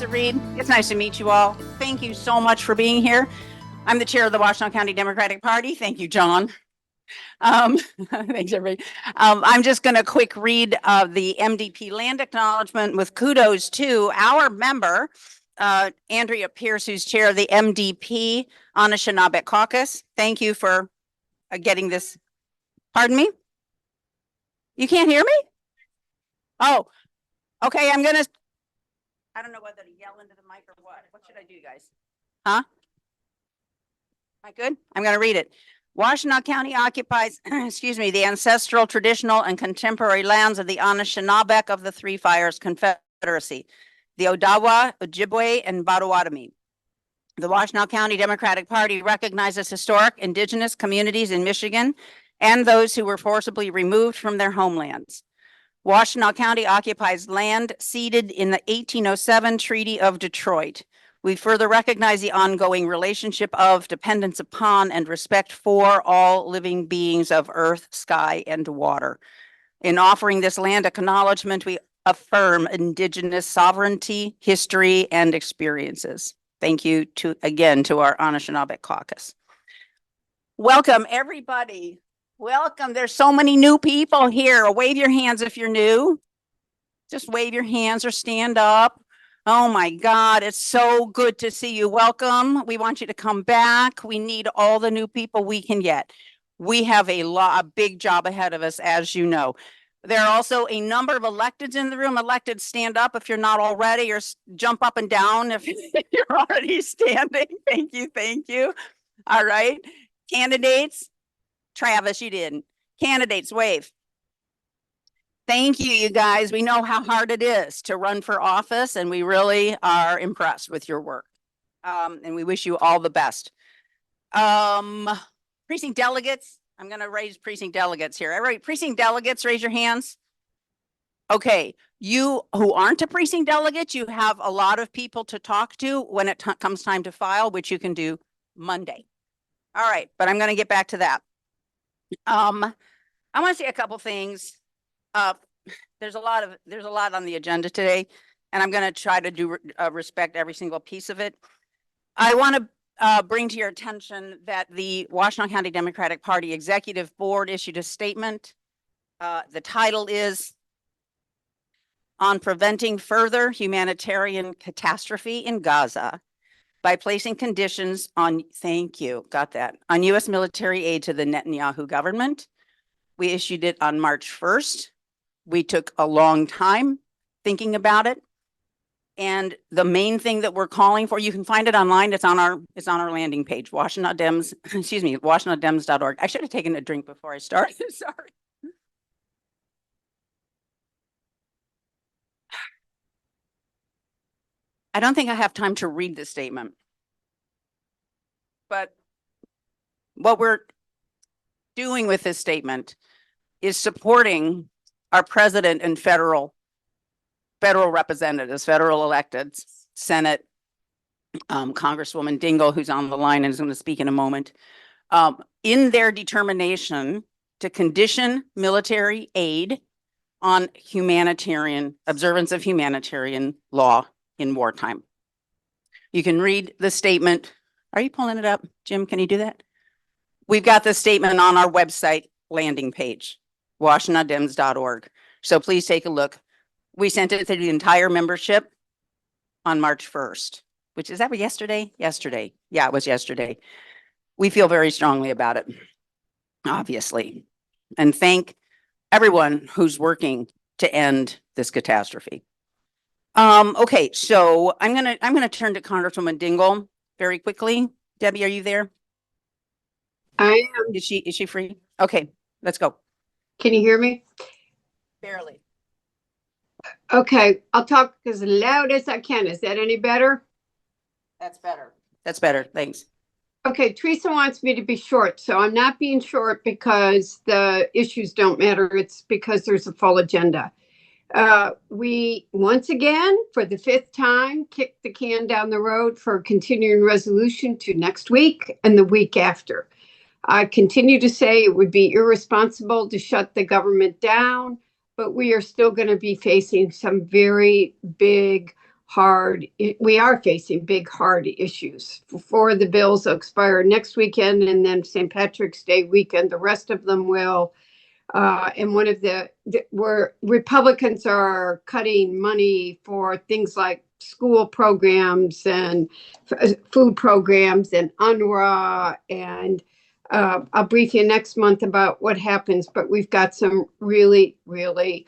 Reid. It's nice to meet you all. Thank you so much for being here. I'm the chair of the Washtenaw County Democratic Party. Thank you, John. Thanks, everybody. I'm just going to quick read the MDP land acknowledgement with kudos to our member, Andrea Pierce, who's chair of the MDP Anishinaabe Caucus. Thank you for getting this. Pardon me? You can't hear me? Oh, okay. I don't know whether to yell into the mic or what. What should I do, guys? Huh? Am I good? I'm going to read it. Washtenaw County occupies, excuse me, the ancestral, traditional, and contemporary lands of the Anishinaabe of the Three Fires Confederacy, the Odawa, Ojibwe, and Potawatomi. The Washtenaw County Democratic Party recognizes historic indigenous communities in Michigan and those who were forcibly removed from their homelands. Washtenaw County occupies land ceded in the 1807 Treaty of Detroit. We further recognize the ongoing relationship of dependence upon and respect for all living beings of earth, sky, and water. In offering this land acknowledgement, we affirm indigenous sovereignty, history, and experiences. Thank you again to our Anishinaabe caucus. Welcome, everybody. Welcome. There's so many new people here. Wave your hands if you're new. Just wave your hands or stand up. Oh my God, it's so good to see you. Welcome. We want you to come back. We need all the new people we can get. We have a big job ahead of us, as you know. There are also a number of electeds in the room. Electeds, stand up if you're not already, or jump up and down if you're already standing. Thank you. Thank you. All right. Candidates. Travis, you didn't. Candidates, wave. Thank you, you guys. We know how hard it is to run for office, and we really are impressed with your work. And we wish you all the best. Precinct delegates. I'm going to raise precinct delegates here. All right, precinct delegates, raise your hands. Okay, you who aren't a precinct delegate, you have a lot of people to talk to when it comes time to file, which you can do Monday. All right, but I'm going to get back to that. I want to say a couple things. There's a lot on the agenda today, and I'm going to try to do respect every single piece of it. I want to bring to your attention that the Washtenaw County Democratic Party Executive Board issued a statement. The title is on preventing further humanitarian catastrophe in Gaza by placing conditions on, thank you, got that, on U.S. military aid to the Netanyahu government. We issued it on March 1st. We took a long time thinking about it. And the main thing that we're calling for, you can find it online. It's on our landing page, Washtenaw Dems, excuse me, washtenaw-dems.org. I should have taken a drink before I started. Sorry. I don't think I have time to read this statement. But what we're doing with this statement is supporting our president and federal representatives, federal electeds, Senate, Congresswoman Dingell, who's on the line and is going to speak in a moment, in their determination to condition military aid on observance of humanitarian law in wartime. You can read the statement. Are you pulling it up, Jim? Can you do that? We've got the statement on our website landing page, washtenaw-dems.org. So please take a look. We sent it to the entire membership on March 1st, which is that yesterday? Yesterday. Yeah, it was yesterday. We feel very strongly about it, obviously. And thank everyone who's working to end this catastrophe. Okay, so I'm gonna turn to Congresswoman Dingell very quickly. Debbie, are you there? I am. Is she free? Okay, let's go. Can you hear me? Barely. Okay, I'll talk as loud as I can. Is that any better? That's better. That's better. Thanks. Okay, Theresa wants me to be short, so I'm not being short because the issues don't matter. It's because there's a full agenda. We, once again, for the 5th time, kicked the can down the road for a continuing resolution to next week and the week after. I continue to say it would be irresponsible to shut the government down, but we are still going to be facing some very big we are facing big, hard issues. Four of the bills will expire next weekend, and then St. Patrick's Day weekend, the rest of them will. And one of where Republicans are cutting money for things like school programs and food programs and UNRWA. And I'll brief you next month about what happens, but we've got some really, really,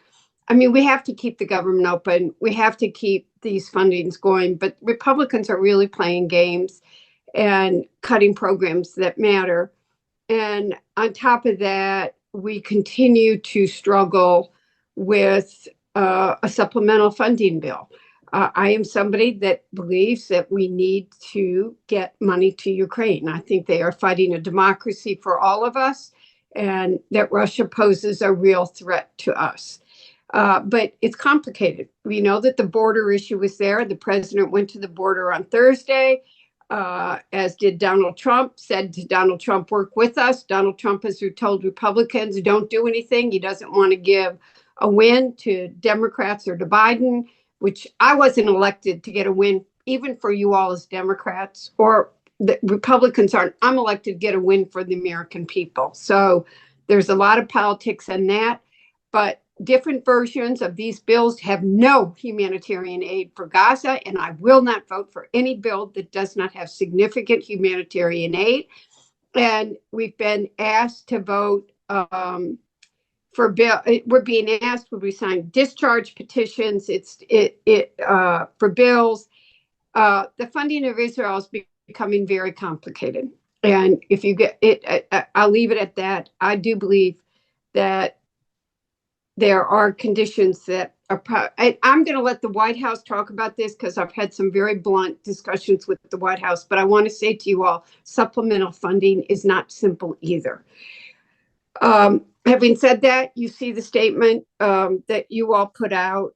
I mean, we have to keep the government open. We have to keep these fundings going, but Republicans are really playing games and cutting programs that matter. And on top of that, we continue to struggle with a supplemental funding bill. I am somebody that believes that we need to get money to Ukraine. I think they are fighting a democracy for all of us, and that Russia poses a real threat to us. But it's complicated. We know that the border issue is there. The president went to the border on Thursday, as did Donald Trump, said to Donald Trump, work with us. Donald Trump has told Republicans, don't do anything. He doesn't want to give a win to Democrats or to Biden, which I wasn't elected to get a win, even for you all as Democrats, or the Republicans aren't. I'm elected to get a win for the American people. So there's a lot of politics in that, but different versions of these bills have no humanitarian aid for Gaza, and I will not vote for any bill that does not have significant humanitarian aid. And we've been asked to vote for bill. We're being asked, would we sign discharge petitions? For bills. The funding of Israel is becoming very complicated. And if you get it, I'll leave it at that. I do believe that there are conditions that are, I'm going to let the White House talk about this because I've had some very blunt discussions with the White House, but I want to say to you all, supplemental funding is not simple either. Having said that, you see the statement that you all put out.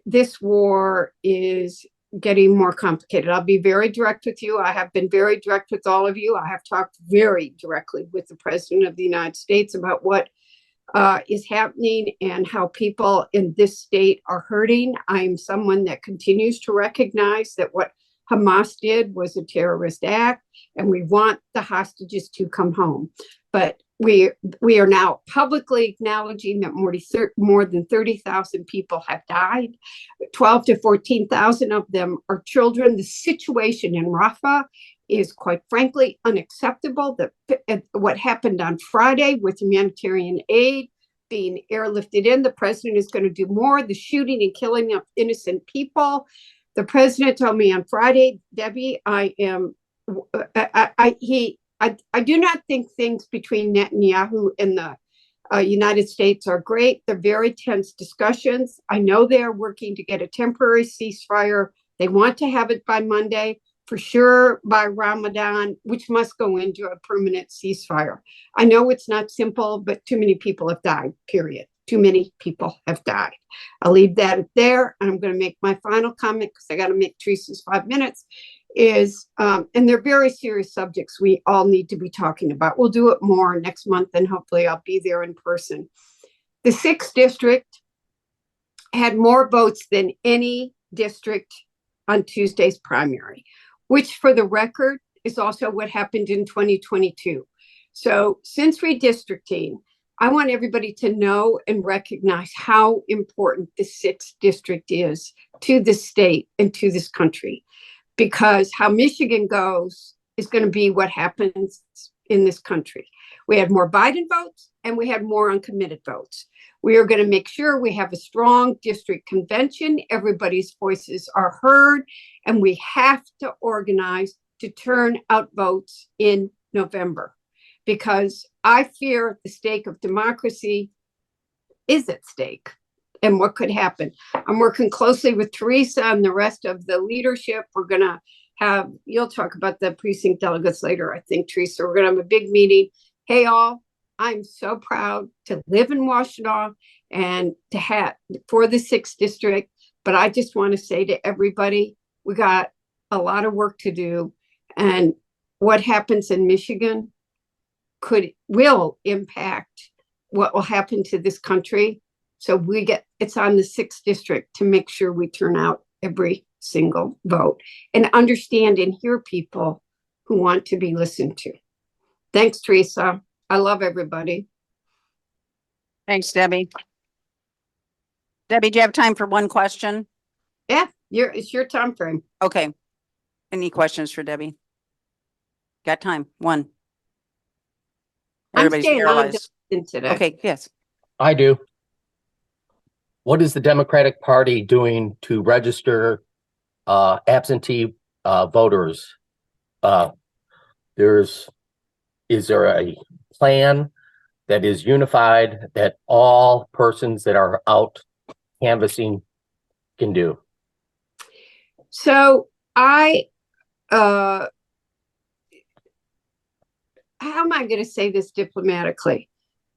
This war is getting more complicated. I'll be very direct with you. I have been very direct with all of you. I have talked very directly with the President of the United States about what is happening and how people in this state are hurting. I'm someone that continues to recognize that what Hamas did was a terrorist act, and we want the hostages to come home. But we are now publicly acknowledging that more than 30,000 people have died. 12 to 14,000 of them are children. The situation in Rafah is, quite frankly, unacceptable. What happened on Friday with humanitarian aid being airlifted in, the president is going to do more. The shooting and killing of innocent people. The president told me on Friday, Debbie, I do not think things between Netanyahu and the United States are great. They're very tense discussions. I know they are working to get a temporary ceasefire. They want to have it by Monday, for sure by Ramadan, which must go into a permanent ceasefire. I know it's not simple, but too many people have died, period. Too many people have died. I'll leave that there. And I'm going to make my final comment because I got to make Theresa's 5 minutes. And they're very serious subjects we all need to be talking about. We'll do it more next month, and hopefully I'll be there in person. The 6th district had more votes than any district on Tuesday's primary, which, for the record, is also what happened in 2022. So since redistricting, I want everybody to know and recognize how important the 6th district is to the state and to this country, because how Michigan goes is going to be what happens in this country. We had more Biden votes and we had more uncommitted votes. We are going to make sure we have a strong district convention. Everybody's voices are heard, and we have to organize to turn out votes in November, because I fear the stake of democracy is at stake and what could happen. I'm working closely with Theresa and the rest of the leadership. We're going to have, you'll talk about the precinct delegates later, I think, Theresa. We're going to have a big meeting. Hey, all, I'm so proud to live in Washtenaw and to have for the 6th district. But I just want to say to everybody, we got a lot of work to do. And what happens in Michigan will impact what will happen to this country. So it's on the 6th district to make sure we turn out every single vote and understand and hear people who want to be listened to. Thanks, Theresa. I love everybody. Thanks, Debbie. Debbie, do you have time for one question? Yeah, it's your time frame. Okay. Any questions for Debbie? Got time? One. I'm Everybody's staying on paralyzed. today. Okay, yes. I do. What is the Democratic Party doing to register absentee voters? Is there a plan that is unified that all persons that are out canvassing can do? So how am I going to say this diplomatically?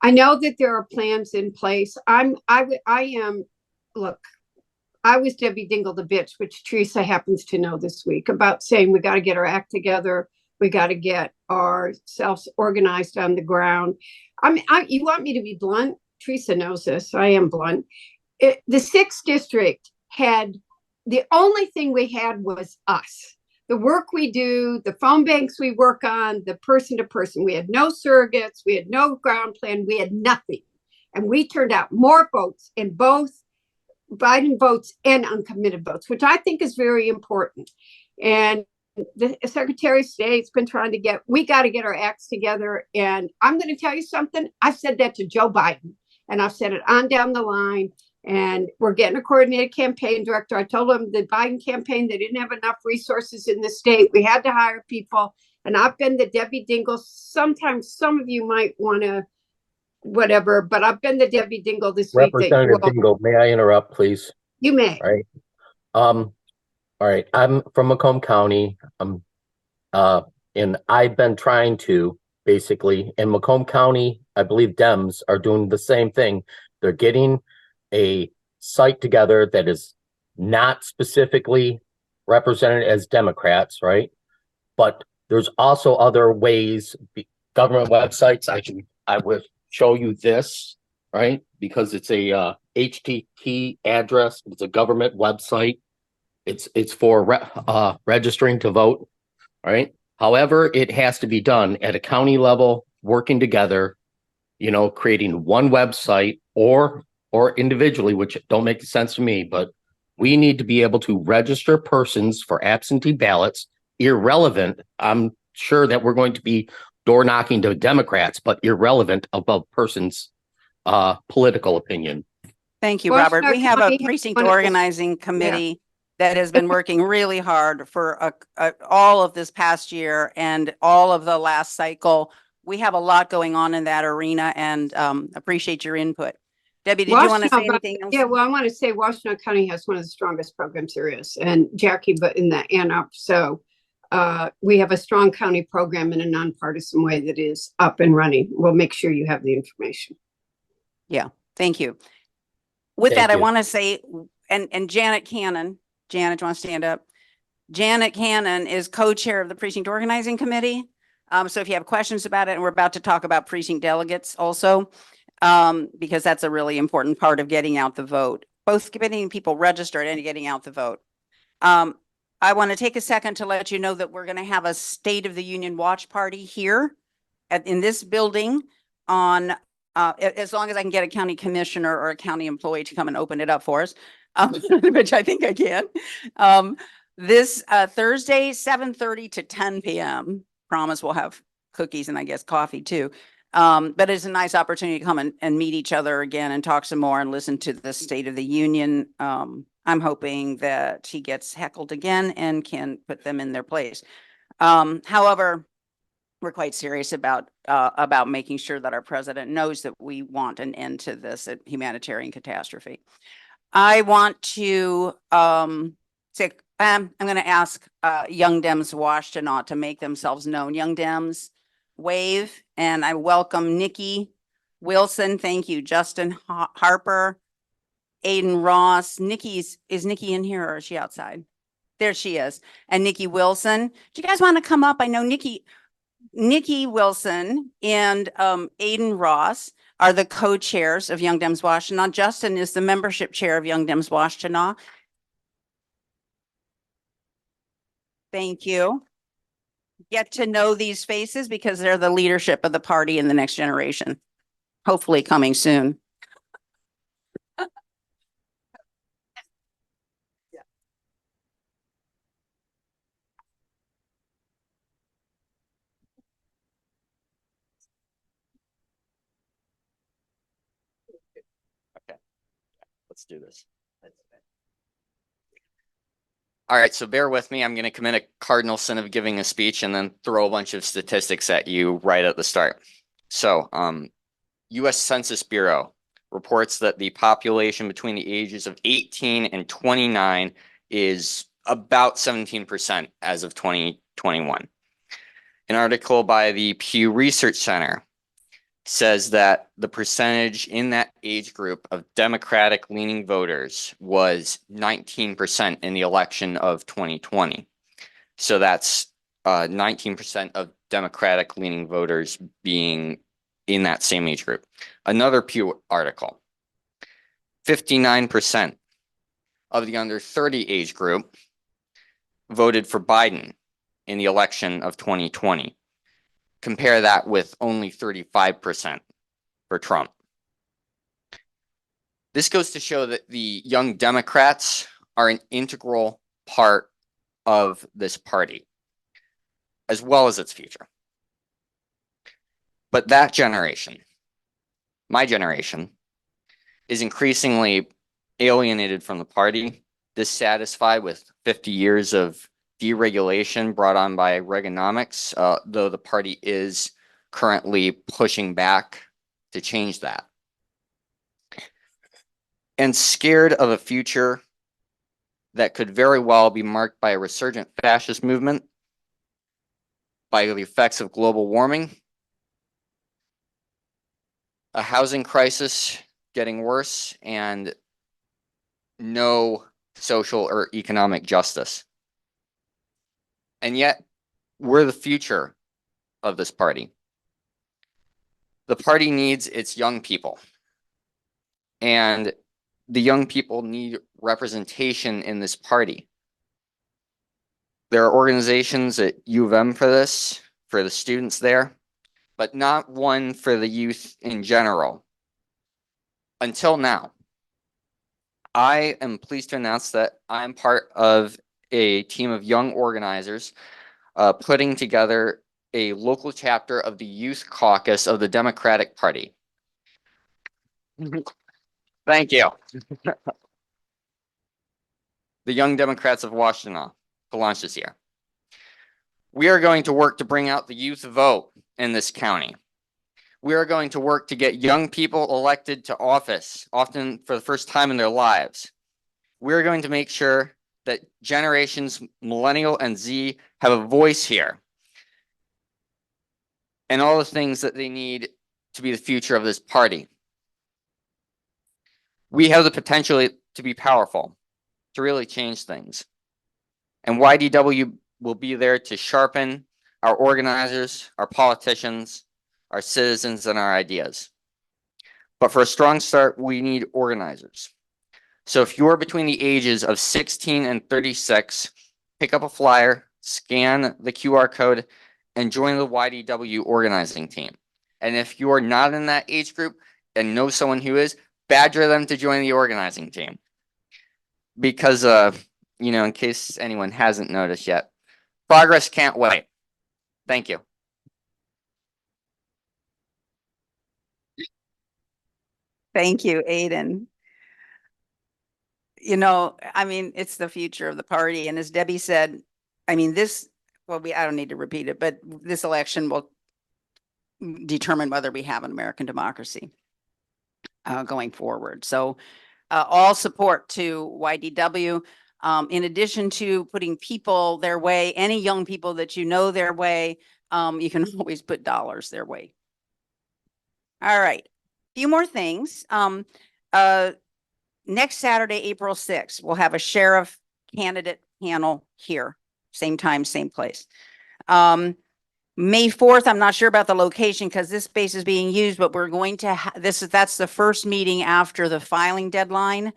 I know that there are plans in place. Look, I was Debbie Dingell the bitch, which Theresa happens to know this week, about saying we got to get our act together. We got to get ourselves organized on the ground. You want me to be blunt? Theresa knows this. I am blunt. The 6th district the only thing we had was us. The work we do, the phone banks we work on, the person to person. We had no surrogates. We had no ground plan. We had nothing. And we turned out more votes in both Biden votes and uncommitted votes, which I think is very important. And the Secretary of State's been trying to we got to get our acts together. And I'm going to tell you something. I said that to Joe Biden, and I've said it on down the line. And we're getting a coordinated campaign director. I told him the Biden campaign, they didn't have enough resources in the state. We had to hire people. And I've been the Debbie Dingell. Sometimes some of you might want to whatever, but I've been the Debbie Dingell this week. Representative Dingell, may I interrupt, please? You may. All right. All right. I'm from Macomb County. And I've been trying to basically in Macomb County, I believe Dems are doing the same thing. They're getting a site together that is not specifically represented as Democrats, right? But there's also other ways, government websites. I would show you this, right? Because it's a HTTP address. It's a government website. It's for registering to vote, right? However, it has to be done at a county level, working together, creating one website or individually, which don't make sense to me, but we need to be able to register persons for absentee ballots, irrelevant. I'm sure that we're going to be door knocking to Democrats, but irrelevant of a person's political opinion. Thank you, Washtenaw Robert. We have a County precinct organizing committee that has been working really hard for all of this past year and all of the last cycle. We have a lot going on in that arena and appreciate your input. Debbie, did you want to say anything else? Yeah, well, I want to say Washtenaw County has one of the strongest programs there is, and Jackie, but in the up. So we have a strong county program in a nonpartisan way that is up and running. We'll make sure you have the information. Yeah, thank you. With that, I want to say, and Janet Cannon, Janet, do you want to stand up? Janet Cannon is co-chair of the precinct organizing committee. So if you have questions about it, and we're about to talk about precinct delegates also, because that's a really important part of getting out the vote, both getting people registered and getting out the vote. I want to take a second to let you know that we're going to have a State of the Union watch party here in this building on, as long as I can get a county commissioner or a county employee to come and open it up for us, which I think I can. This Thursday, 7:30 to 10 p.m. Promise we'll have cookies and I guess coffee too. But it's a nice opportunity to come and meet each other again and talk some more and listen to the State of the Union. I'm hoping that he gets heckled again and can put them in their place. However, we're quite serious about making sure that our president knows that we want an end to this humanitarian catastrophe. I want to say, I'm going to ask Young Dems Washtenaw to make themselves known. Young Dems, wave, and I welcome Nikki Wilson. Thank you. Justin Harper, Aidan Ross. Is Nikki in here or is she outside? There she is. And Nikki Wilson. Do you guys want to come up? I know Nikki Wilson and Aidan Ross are the co-chairs of Young Dems Washtenaw. Justin is the membership chair of Young Dems Washtenaw. Thank you. Get to know these faces because they're the leadership of the party in the next generation. Hopefully coming soon. Let's do this. All right, so bear with me. I'm going to commit a cardinal sin of giving a speech and then throw a bunch of statistics at you right at the start. So, U.S. Census Bureau reports that the population between the ages of 18 and 29 is about 17% as of 2021. An article by the Pew Research Center says that the percentage in that age group of Democratic leaning voters was 19% in the election of 2020. So that's 19% of Democratic leaning voters being in that same age group. Another Pew article, 59% of the under 30 age group voted for Biden in the election of 2020. Compare that with only 35% for Trump. This goes to show that the young Democrats are an integral part of this party, as well as its future. But that generation, my generation, is increasingly alienated from the party, dissatisfied with 50 years of deregulation brought on by Reaganomics, though the party is currently pushing back to change that. And scared of a future that could very well be marked by a resurgent fascist movement, by the effects of global warming, a housing crisis getting worse, and no social or economic justice. And yet, we're the future of this party. The party needs its young people. And the young people need representation in this party. There are organizations at U of M for this, for the students there, but not one for the youth in general. Until now. I am pleased to announce that I'm part of a team of young organizers putting together a local chapter of the Youth Caucus of the Democratic Party. Thank you. The Young Democrats of Washtenaw to launch this year. We are going to work to bring out the youth vote in this county. We are going to work to get young people elected to office, often for the first time in their lives. We're going to make sure that generations Millennial and Z have a voice here and all the things that they need to be the future of this party. We have the potential to be powerful, to really change things. And YDW will be there to sharpen our organizers, our politicians, our citizens, and our ideas. But for a strong start, we need organizers. So if you're between the ages of 16 and 36, pick up a flyer, scan the QR code, and join the YDW organizing team. And if you're not in that age group and know someone who is, badger them to join the organizing team. Because, in case anyone hasn't noticed yet, progress can't wait. Thank you. Thank you, Aidan. It's the future of the party. And as Debbie said, I don't need to repeat it, but this election will determine whether we have an American democracy going forward. So all support to YDW. In addition to putting people their way, any young people that you know their way, you can always put dollars their way. All right. Few more things. Next Saturday, April 6th, we'll have a sheriff candidate panel here. Same time, same place. May 4th, I'm not sure about the location because this space is being used, but we're going to that's the first meeting after the filing deadline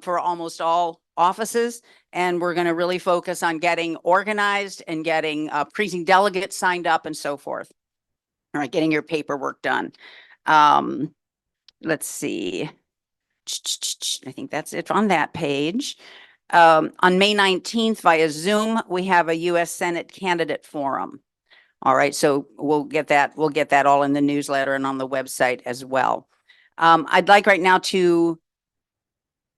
for almost all offices. And we're going to really focus on getting organized and getting precinct delegates signed up and so forth. All right, getting your paperwork done. Let's see. I think that's it on that page. On May 19th via Zoom, we have a U.S. Senate candidate forum. All right, so we'll get that all in the newsletter and on the website as well. I'd like right now to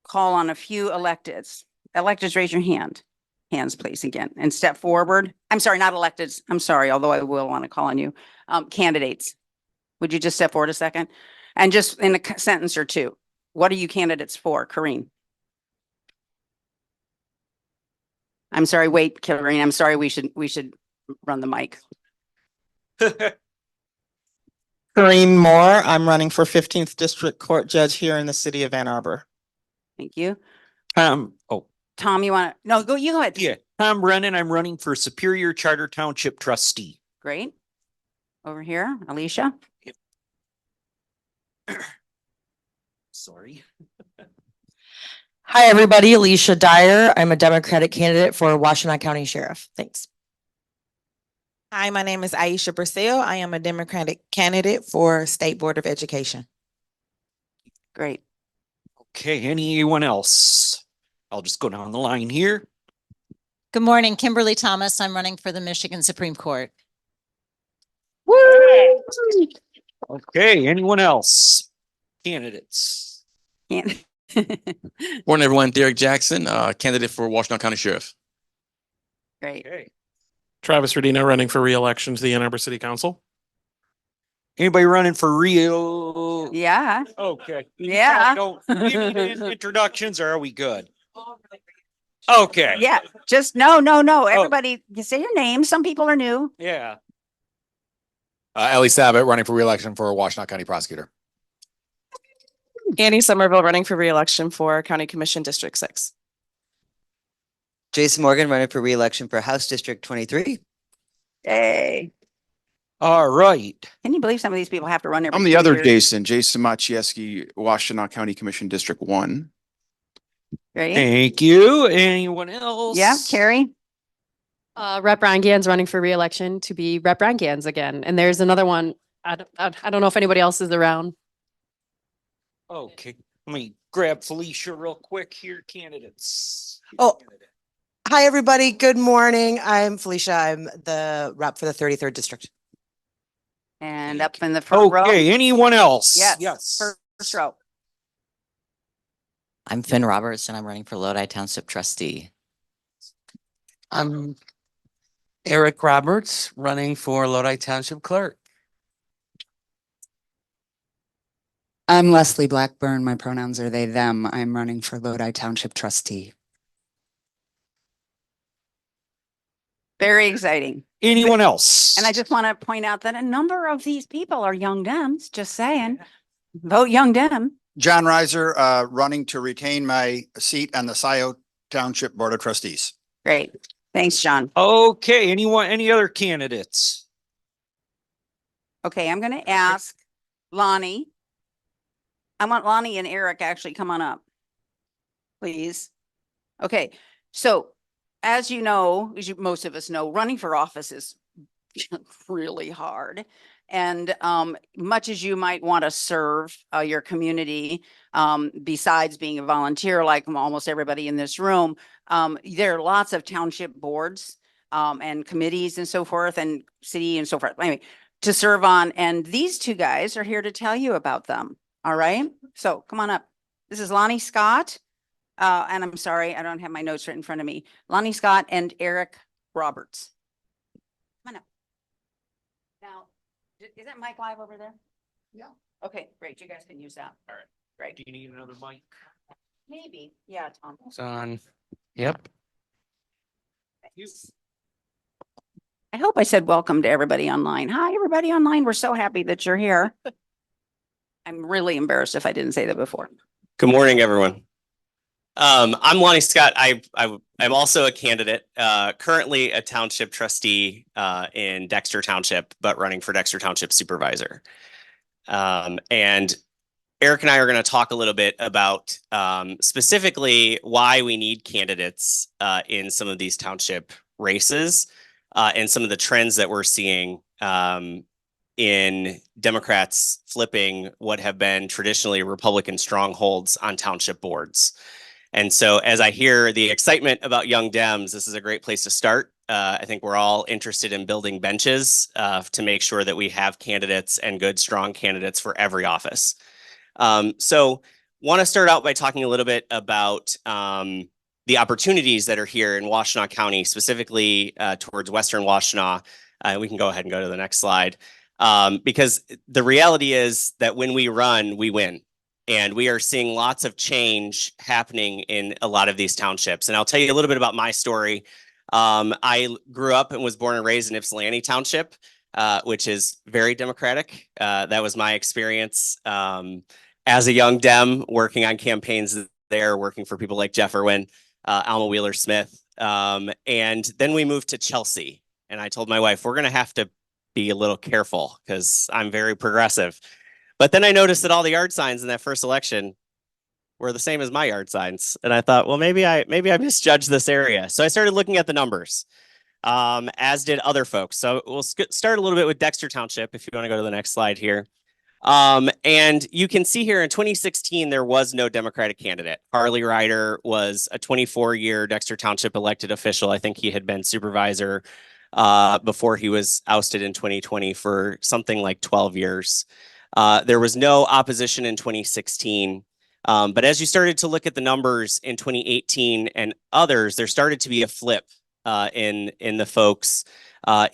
call on a few electeds. Electeds, raise your hand. Hands, please, again, and step forward. I'm sorry, not electeds. I'm sorry, although I will want to call on you. Candidates, would you just step forward a second? And just in a sentence or two, what are you candidates for, Karine? I'm sorry, wait, Karine, I'm sorry, we should run the mic. Corrine Moore. I'm running for 15th District Court Judge here in the city of Ann Arbor. Thank you. Oh, Tom, you want to, no, you go ahead. yeah, Tom Brennan. I'm running for Superior Charter Township Trustee. Great. Over here, Alicia. Sorry. Hi, everybody. Alicia Dyer. I'm a Democratic candidate for Washtenaw County Sheriff. Thanks. Hi, my name is Aisha Burcell. I am a Democratic candidate for State Board of Education. Great. Okay, anyone else? I'll just go down the line here. Good morning, Kimberly Thomas. I'm running for the Michigan Supreme Court. Okay, anyone else? Candidates. Can't- Morning, everyone. Derek Jackson, candidate for Washtenaw County Sheriff. Great. Okay. Travis Rodino running for re-election to the Ann Arbor City Council. Anybody running for real? Yeah. Okay. Yeah. Don't we need introductions or are we good? Okay. Yeah. Just no. Everybody, you say your name. Some people are new. Yeah. Ellie Sabat running for re-election for Washtenaw County Prosecutor. Annie Somerville running for re-election for County Commission District 6. Jason Morgan running for re-election for House District 23. Hey. All right. Can you believe some of these people have to run every I'm the 2 other years? Jason Macijewski, Washtenaw County Commission District 1. Great. Thank you. Anyone else? Yeah, Carrie. Rep Rheingans running for re-election to be Rep Rheingans again. And there's another one. I don't know if anybody else is around. Okay. Let me grab Felicia real quick here. Candidates. Oh. Hi, everybody. Good morning. I'm Felicia. I'm the rep for the 33rd District. And up in the front row. Okay. Anyone else? Yes. First row. I'm Finn Roberts and I'm running for Lodi Township Trustee. I'm Eric Roberts running for Lodi Township Clerk. I'm Leslie Blackburn. My pronouns are they, them. I'm running for Lodi Township Trustee. Very exciting. Anyone else? And I just want to point out that a number of these people are young Dems, just saying. Vote young Dem. John Reiser, running to retain my seat on the Scioto Township Board of Trustees. Great. Thanks, John. Okay. Any other candidates? Okay, I'm going to ask Lonnie. I want Lonnie and Eric actually come on up, please. Okay, so as you know, most of us know, running for office is really hard. And much as you might want to serve your community, besides being a volunteer, like almost everybody in this room, there are lots of township boards and committees and so forth, and city and so forth. Anyway, to serve on, and these two guys are here to tell you about them. All right, so come on up. This is Lonnie Scott, and I'm sorry, I don't have my notes right in front of me. Lonnie Scott and Eric Roberts. Come on up. Now, is that mic live over there? Yeah. Okay, great. You guys can use that. All right, great. Do you need another mic? Maybe, yeah, Tom. It's on. Yep. Thanks. I hope I said welcome to everybody online. Hi, everybody online. We're so happy that you're here. I'm really embarrassed if I didn't say that before. Good morning, everyone. I'm Lonnie Scott. I'm also a candidate, currently a township trustee in Dexter Township, but running for Dexter Township Supervisor. And Eric and I are going to talk a little bit about specifically why we need candidates in some of these township races and some of the trends that we're seeing in Democrats flipping what have been traditionally Republican strongholds on township boards. And so as I hear the excitement about young Dems, this is a great place to start. I think we're all interested in building benches to make sure that we have candidates and good, strong candidates for every office. So want to start out by talking a little bit about the opportunities that are here in Washtenaw County, specifically towards Western Washtenaw. We can go ahead and go to the next slide. Because the reality is that when we run, we win. And we are seeing lots of change happening in a lot of these townships. And I'll tell you a little bit about my story. I grew up and was born and raised in Ypsilanti Township, which is very Democratic. That was my experience as a young Dem working on campaigns there, working for people like Jeff Irwin, Alma Wheeler Smith. And then we moved to Chelsea. And I told my wife, we're going to have to be a little careful because I'm very progressive. But then I noticed that all the yard signs in that first election were the same as my yard signs. And I thought, well, maybe I misjudged this area. So I started looking at the numbers, as did other folks. So we'll start a little bit with Dexter Township, if you want to go to the next slide here. And you can see here in 2016, there was no Democratic candidate. Harley Ryder was a 24-year Dexter Township elected official. I think he had been supervisor before he was ousted in 2020 for something like 12 years. There was no opposition in 2016. But as you started to look at the numbers in 2018 and others, there started to be a flip in the folks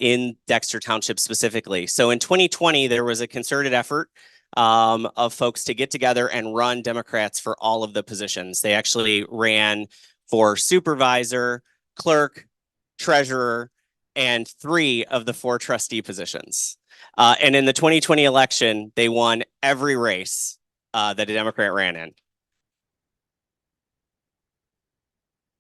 in Dexter Township specifically. So in 2020, there was a concerted effort of folks to get together and run Democrats for all of the positions. They actually ran for supervisor, clerk, treasurer, and 3 of the 4 trustee positions. And in the 2020 election, they won every race that a Democrat ran in.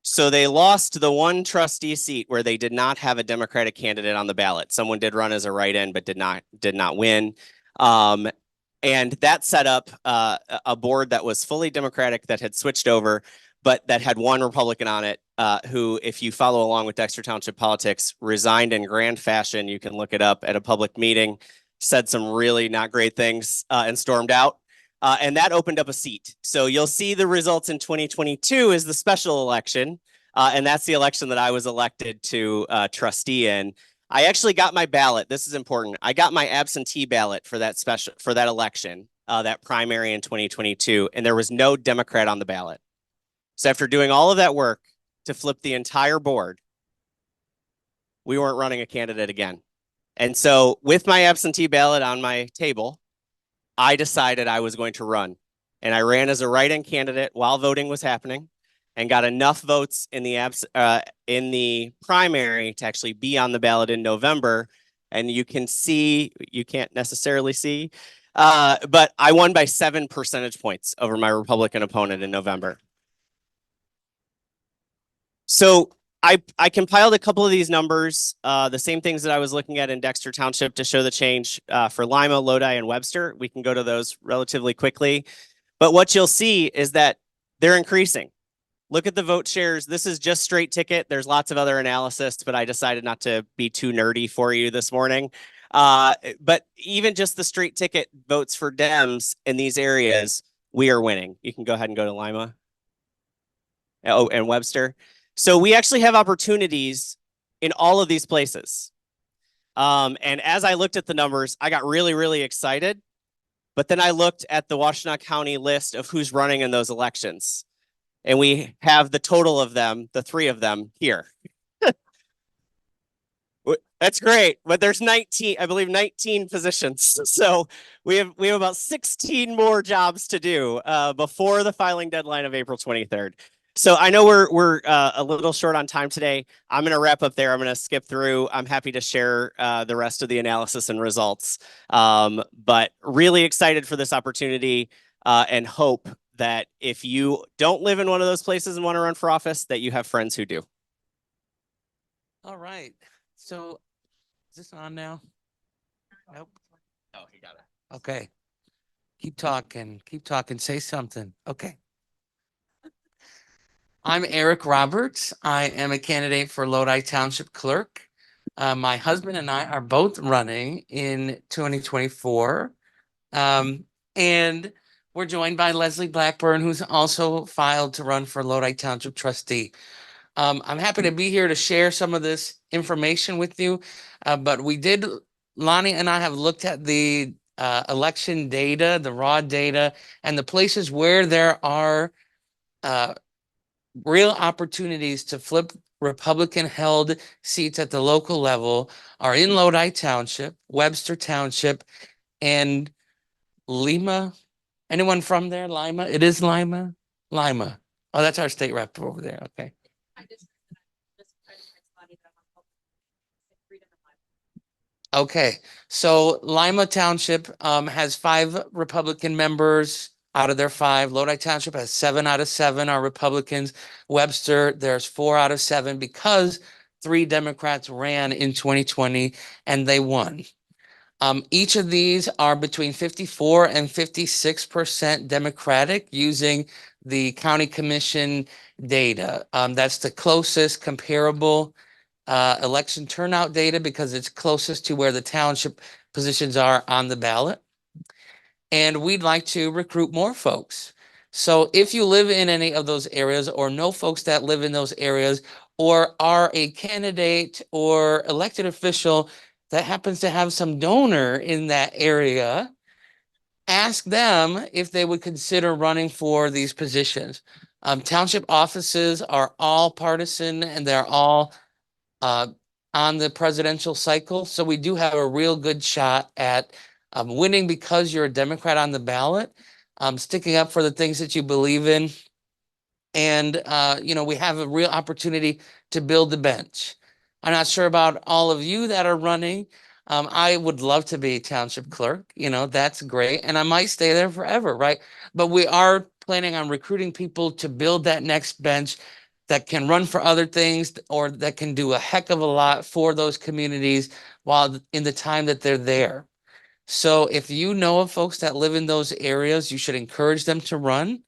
So they lost the one trustee seat where they did not have a Democratic candidate on the ballot. Someone did run as a write-in, but did not win. And that set up a board that was fully Democratic that had switched over, but that had one Republican on it, who, if you follow along with Dexter Township politics, resigned in grand fashion. You can look it up at a public meeting, said some really not great things, and stormed out. And that opened up a seat. So you'll see the results in 2022 is the special election. And that's the election that I was elected to trustee in. I actually got my ballot. This is important. I got my absentee ballot for that election, that primary in 2022, and there was no Democrat on the ballot. So after doing all of that work to flip the entire board, we weren't running a candidate again. And so with my absentee ballot on my table, I decided I was going to run. And I ran as a write-in candidate while voting was happening and got enough votes in the primary to actually be on the ballot in November. And you can see, you can't necessarily see, but I won by 7 percentage points over my Republican opponent in November. So I compiled a couple of these numbers, the same things that I was looking at in Dexter Township to show the change for Lima, Lodi, and Webster. We can go to those relatively quickly. But what you'll see is that they're increasing. Look at the vote shares. This is just straight ticket. There's lots of other analysis, but I decided not to be too nerdy for you this morning. But even just the straight ticket votes for Dems in these areas, we are winning. You can go ahead and go to Lima. Oh, and Webster. So we actually have opportunities in all of these places. And as I looked at the numbers, I got really, really excited. But then I looked at the Washtenaw County list of who's running in those elections. And we have the total of them, the 3 of them here. That's great, but there's 19, I believe 19 positions. So we have about 16 more jobs to do before the filing deadline of April 23rd. So I know we're a little short on time today. I'm going to wrap up there. I'm going to skip through. I'm happy to share the rest of the analysis and results. But really excited for this opportunity and hope that if you don't live in one of those places and want to run for office, that you have friends who do. All right. So is this on now? Nope. Oh, he got it. Okay. Keep talking, say something. Okay. I'm Eric Roberts. I am a candidate for Lodi Township Clerk. My husband and I are both running in 2024. And we're joined by Leslie Blackburn, who's also filed to run for Lodi Township Trustee. I'm happy to be here to share some of this information with you. But Lonnie and I have looked at the election data, the raw data, and the places where there are real opportunities to flip Republican-held seats at the local level are in Lodi Township, Webster Township, and Lima. Anyone from there? Lima? It is Lima? Lima. Oh, that's our state rep over there. Okay. Okay, so Lima Township has 5 Republican members out of their 5. Lodi Township has 7 out of 7 are Republicans. Webster, there's 4 out of 7 because 3 Democrats ran in 2020 and they won. Each of these are between 54 and 56% Democratic using the county commission data. That's the closest comparable election turnout data because it's closest to where the township positions are on the ballot. And we'd like to recruit more folks. So if you live in any of those areas or know folks that live in those areas or are a candidate or elected official that happens to have some donor in that area, ask them if they would consider running for these positions. Township offices are all partisan and they're all on the presidential cycle. So we do have a real good shot at winning because you're a Democrat on the ballot, sticking up for the things that you believe in. And, we have a real opportunity to build the bench. I'm not sure about all of you that are running. I would love to be township clerk, that's great. And I might stay there forever, right? But we are planning on recruiting people to build that next bench that can run for other things or that can do a heck of a lot for those communities while in the time that they're there. So if you know of folks that live in those areas, you should encourage them to run.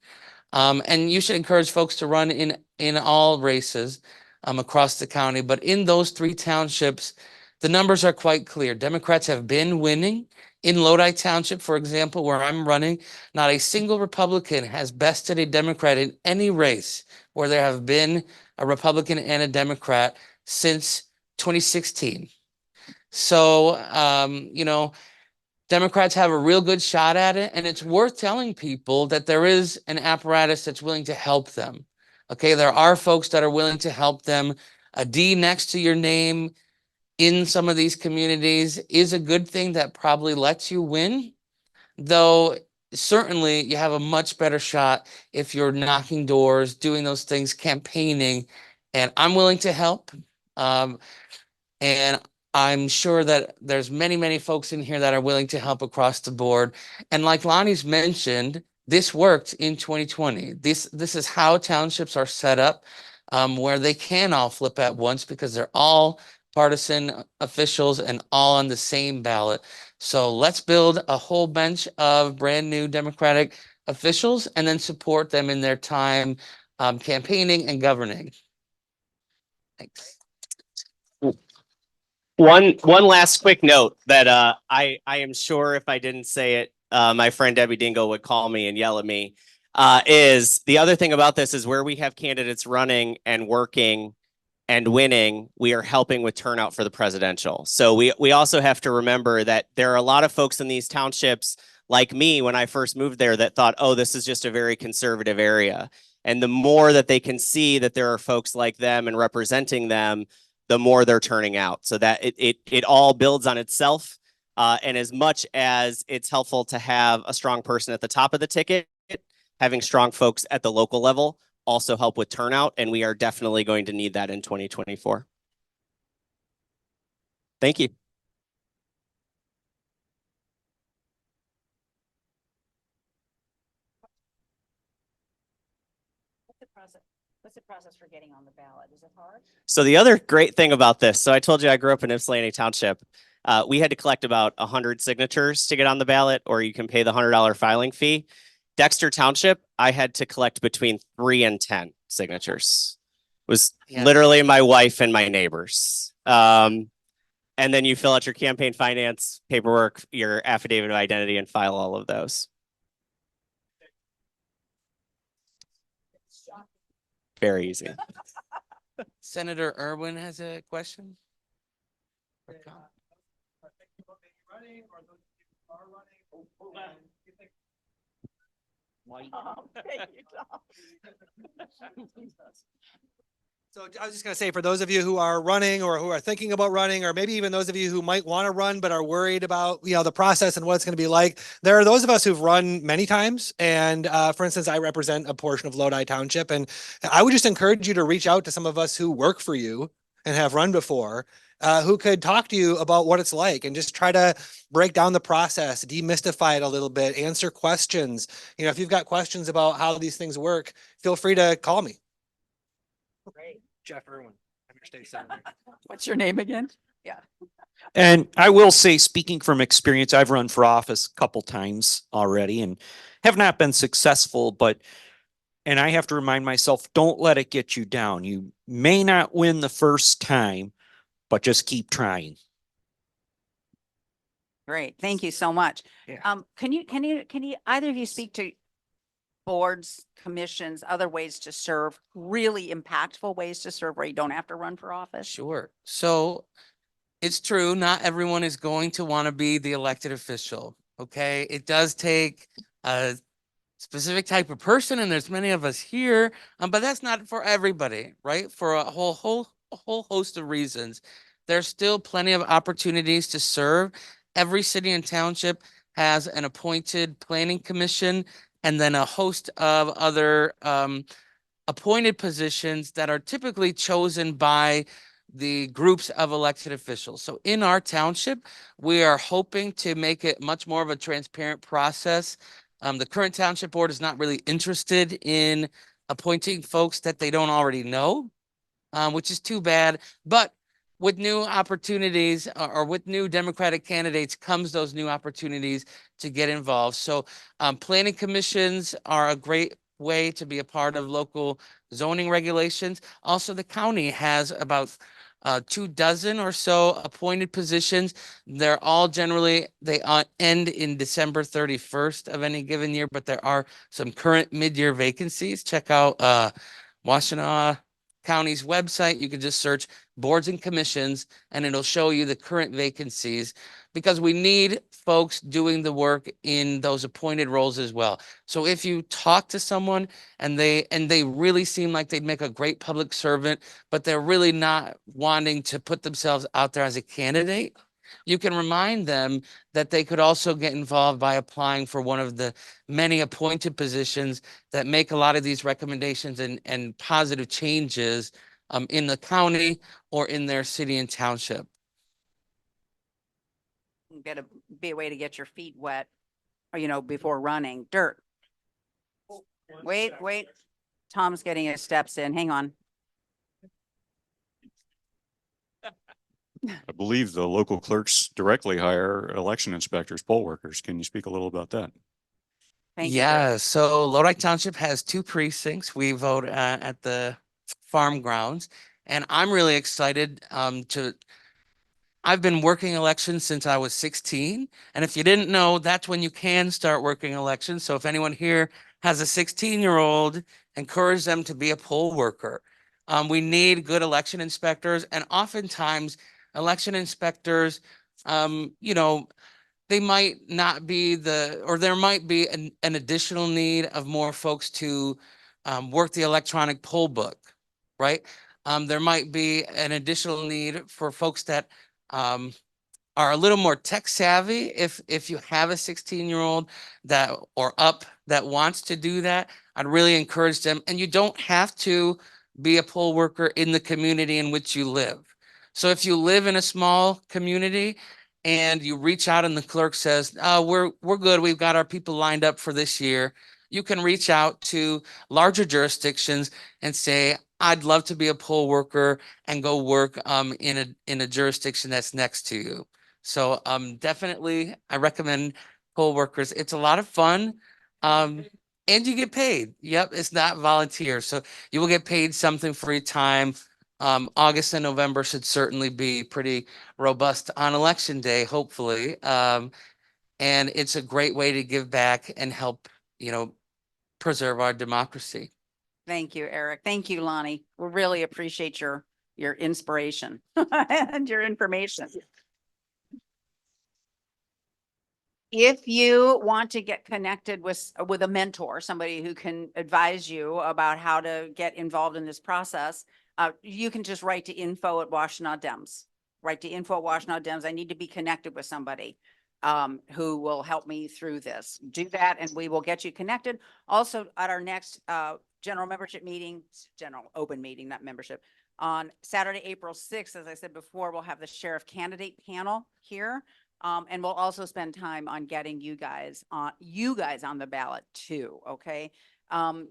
And you should encourage folks to run in all races across the county. But in those 3 townships, the numbers are quite clear. Democrats have been winning. In Lodi Township, for example, where I'm running, not a single Republican has bested a Democrat in any race where there have been a Republican and a Democrat since 2016. So, Democrats have a real good shot at it, and it's worth telling people that there is an apparatus that's willing to help them. Okay, there are folks that are willing to help them. A D next to your name in some of these communities is a good thing that probably lets you win, though certainly you have a much better shot if you're knocking doors, doing those things, campaigning, and I'm willing to help. And I'm sure that there's many, many folks in here that are willing to help across the board. And like Lonnie's mentioned, this worked in 2020. This is how townships are set up, where they can all flip at once because they're all partisan officials and all on the same ballot. So let's build a whole bench of brand new Democratic officials and then support them in their time campaigning and governing. Thanks. One last quick note that I am sure if I didn't say it, my friend Debbie Dingell would call me and yell at me. Is the other thing about this is where we have candidates running and working and winning, we are helping with turnout for the presidential. So we also have to remember that there are a lot of folks in these townships like me when I first moved there that thought, oh, this is just a very conservative area. And the more that they can see that there are folks like them and representing them, the more they're turning out. So that it all builds on itself. And as much as it's helpful to have a strong person at the top of the ticket, having strong folks at the local level also help with turnout. And we are definitely going to need that in 2024. Thank you. What's the process for getting on the ballot? Is it hard? So the other great thing about this, so I told you I grew up in Ypsilanti Township. We had to collect about 100 signatures to get on the ballot, or you can pay the $100 filing fee. Dexter Township, I had to collect between 3 and 10 signatures. It was literally my wife and my neighbors. And then you fill out your campaign finance paperwork, your affidavit of identity, and file all of those. Very easy. Senator Irwin has a question. So I was just gonna say, for those of you who are running or who are thinking about running, or maybe even those of you who might want to run but are worried about, the process and what it's going to be like, there are those of us who've run many times. And for instance, I represent a portion of Lodi Township, and I would just encourage you to reach out to some of us who work for you and have run before, who could talk to you about what it's like and just try to break down the process, demystify it a little bit, answer questions. If you've got questions about how these things work, feel free to call me. Great. Jeff Irwin, I'm your state senator. What's your name again? Yeah. And I will say, speaking from experience, I've run for office a couple times already and have not been successful, and I have to remind myself, don't let it get you down. You may not win the first time, but just keep trying. Great. Thank you so much. Yeah. Can you either of you speak to boards, commissions, other ways to serve, really impactful ways to serve where you don't have to run for office? Sure. So it's true, not everyone is going to want to be the elected official. Okay. It does take a specific type of person, and there's many of us here, but that's not for everybody, right? For a whole host of reasons. There's still plenty of opportunities to serve. Every city and township has an appointed planning commission, and then a host of other appointed positions that are typically chosen by the groups of elected officials. So in our township, we are hoping to make it much more of a transparent process. The current township board is not really interested in appointing folks that they don't already know, which is too bad. But with new opportunities or with new Democratic candidates comes those new opportunities to get involved. So planning commissions are a great way to be a part of local zoning regulations. Also, the county has about 24 or so appointed positions. They're all generally, they end in December 31st of any given year, but there are some current mid-year vacancies. Check out Washtenaw County's website. You can just search boards and commissions and it'll show you the current vacancies, because we need folks doing the work in those appointed roles as well. So if you talk to someone and they really seem like they'd make a great public servant, but they're really not wanting to put themselves out there as a candidate, you can remind them that they could also get involved by applying for one of the many appointed positions that make a lot of these recommendations and positive changes in the county or in their city and township. Gotta be a way to get your feet wet, or, before running. Dirt. Wait. Tom's getting his steps in. Hang on. I believe the local clerks directly hire election inspectors, poll workers. Can you speak a little about that? Yeah, so Lodi Township has 2 precincts. We vote at the farm grounds, and I'm really excited I've been working elections since I was 16. And if you didn't know, that's when you can start working elections. So if anyone here has a 16-year-old, encourage them to be a poll worker. We need good election inspectors, and oftentimes election inspectors, they might not be or there might be an additional need of more folks to work the electronic poll book, right? There might be an additional need for folks that are a little more tech savvy. If you have a 16-year-old or up that wants to do that, I'd really encourage them. And you don't have to be a poll worker in the community in which you live. So if you live in a small community and you reach out and the clerk says, we're good, we've got our people lined up for this year, you can reach out to larger jurisdictions and say, I'd love to be a poll worker and go work in a jurisdiction that's next to you. So definitely I recommend poll workers. It's a lot of fun. And you get paid. Yep, it's not volunteer. So you will get paid something for your time. August and November should certainly be pretty robust on election day, hopefully. And it's a great way to give back and help, preserve our democracy. Thank you, Eric. Thank you, Lonnie. We really appreciate your inspiration and your information. If you want to get connected with a mentor, somebody who can advise you about how to get involved in this process, you can just write to info@Washtenaw Dems. Write to info@Washtenaw Dems. I need to be connected with somebody who will help me through this. Do that and we will get you connected. Also at our next general membership meeting, general open meeting, not membership, on Saturday, April 6th, as I said before, we'll have the sheriff candidate panel here. And we'll also spend time on getting you guys on the ballot too. Okay.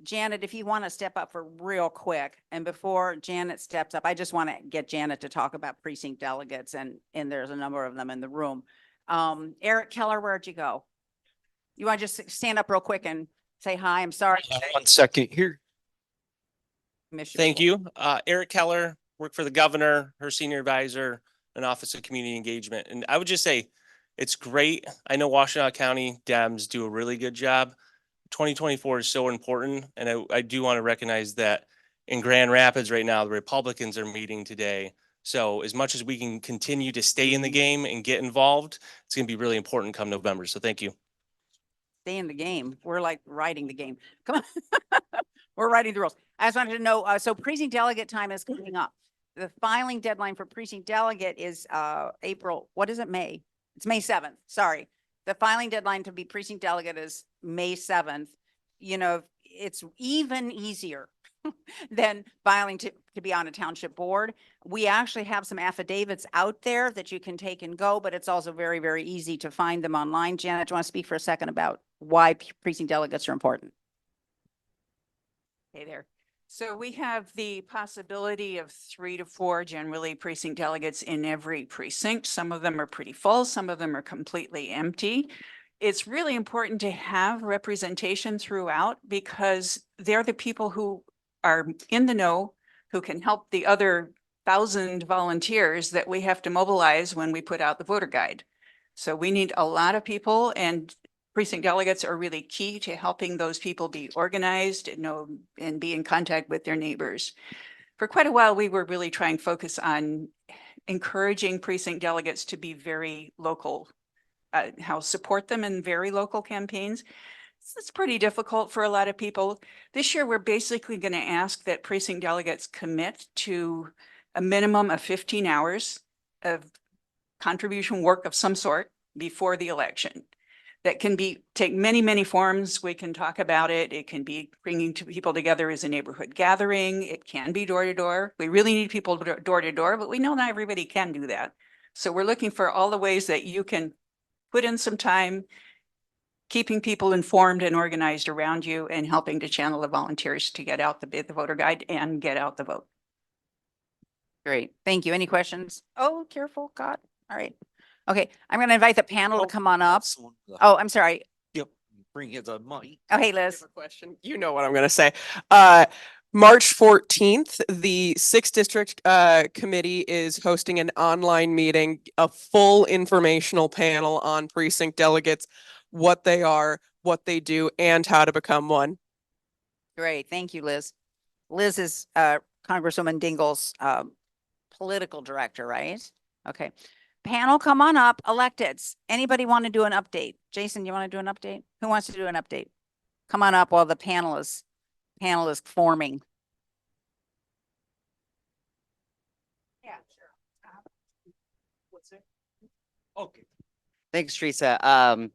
Janet, if you want to step up for real quick, and before Janet steps up, I just want to get Janet to talk about precinct delegates, and there's a number of them in the room. Eric Keller, where'd you go? You want to just stand up real quick and say hi? I'm sorry. 1 second here. Miss you. Thank you. Eric Keller, work for the governor, her senior advisor, and Office of Community Engagement. And I would just say, it's great. I know Washtenaw County Dems do a really good job. 2024 is so important. And I do want to recognize that in Grand Rapids right now, the Republicans are meeting today. So as much as we can continue to stay in the game and get involved, it's going to be really important come November. So thank you. Stay in the game. We're like writing the game. Come on. We're writing the rules. I just wanted to know, so precinct delegate time is coming up. The filing deadline for precinct delegate is April, what is it, May? It's May 7th, sorry. The filing deadline to be precinct delegate is May 7th. It's even easier than filing to be on a township board. We actually have some affidavits out there that you can take and go, but it's also very, very easy to find them online. Janet, do you want to speak for a second about why precinct delegates are important? Hey there. So we have the possibility of 3 to 4 generally precinct delegates in every precinct. Some of them are pretty full, some of them are completely empty. It's really important to have representation throughout because they're the people who are in the know, who can help the other 1,000 volunteers that we have to mobilize when we put out the voter guide. So we need a lot of people, and precinct delegates are really key to helping those people be organized and be in contact with their neighbors. For quite a while, we were really trying to focus on encouraging precinct delegates to be very local, support them in very local campaigns. It's pretty difficult for a lot of people. This year, we're basically going to ask that precinct delegates commit to a minimum of 15 hours of contribution work of some sort before the election. That can take many, many forms. We can talk about it. It can be bringing people together as a neighborhood gathering. It can be door to door. We really need people door to door, but we know not everybody can do that. So we're looking for all the ways that you can put in some time, keeping people informed and organized around you, and helping to channel the volunteers to get out the voter guide and get out the vote. Great. Thank you. Any questions? Oh, careful. God. All right. Okay. I'm going to invite the panel to come on up. Oh, I'm sorry. Yep. Bring it the mic. Oh, hey, Liz. Question. You know what I'm going to say. March 14th, the 6th District Committee is hosting an online meeting, a full informational panel on precinct delegates, what they are, what they do, and how to become one. Great. Thank you, Liz. Liz is Congresswoman Dingell's political director, right? Okay. Panel, come on up. Electeds. Anybody want to do an update? Jason, you want to do an update? Who wants to do an update? Come on up while the panel is forming. Yeah, sure. What's it? Okay. Thanks, Theresa.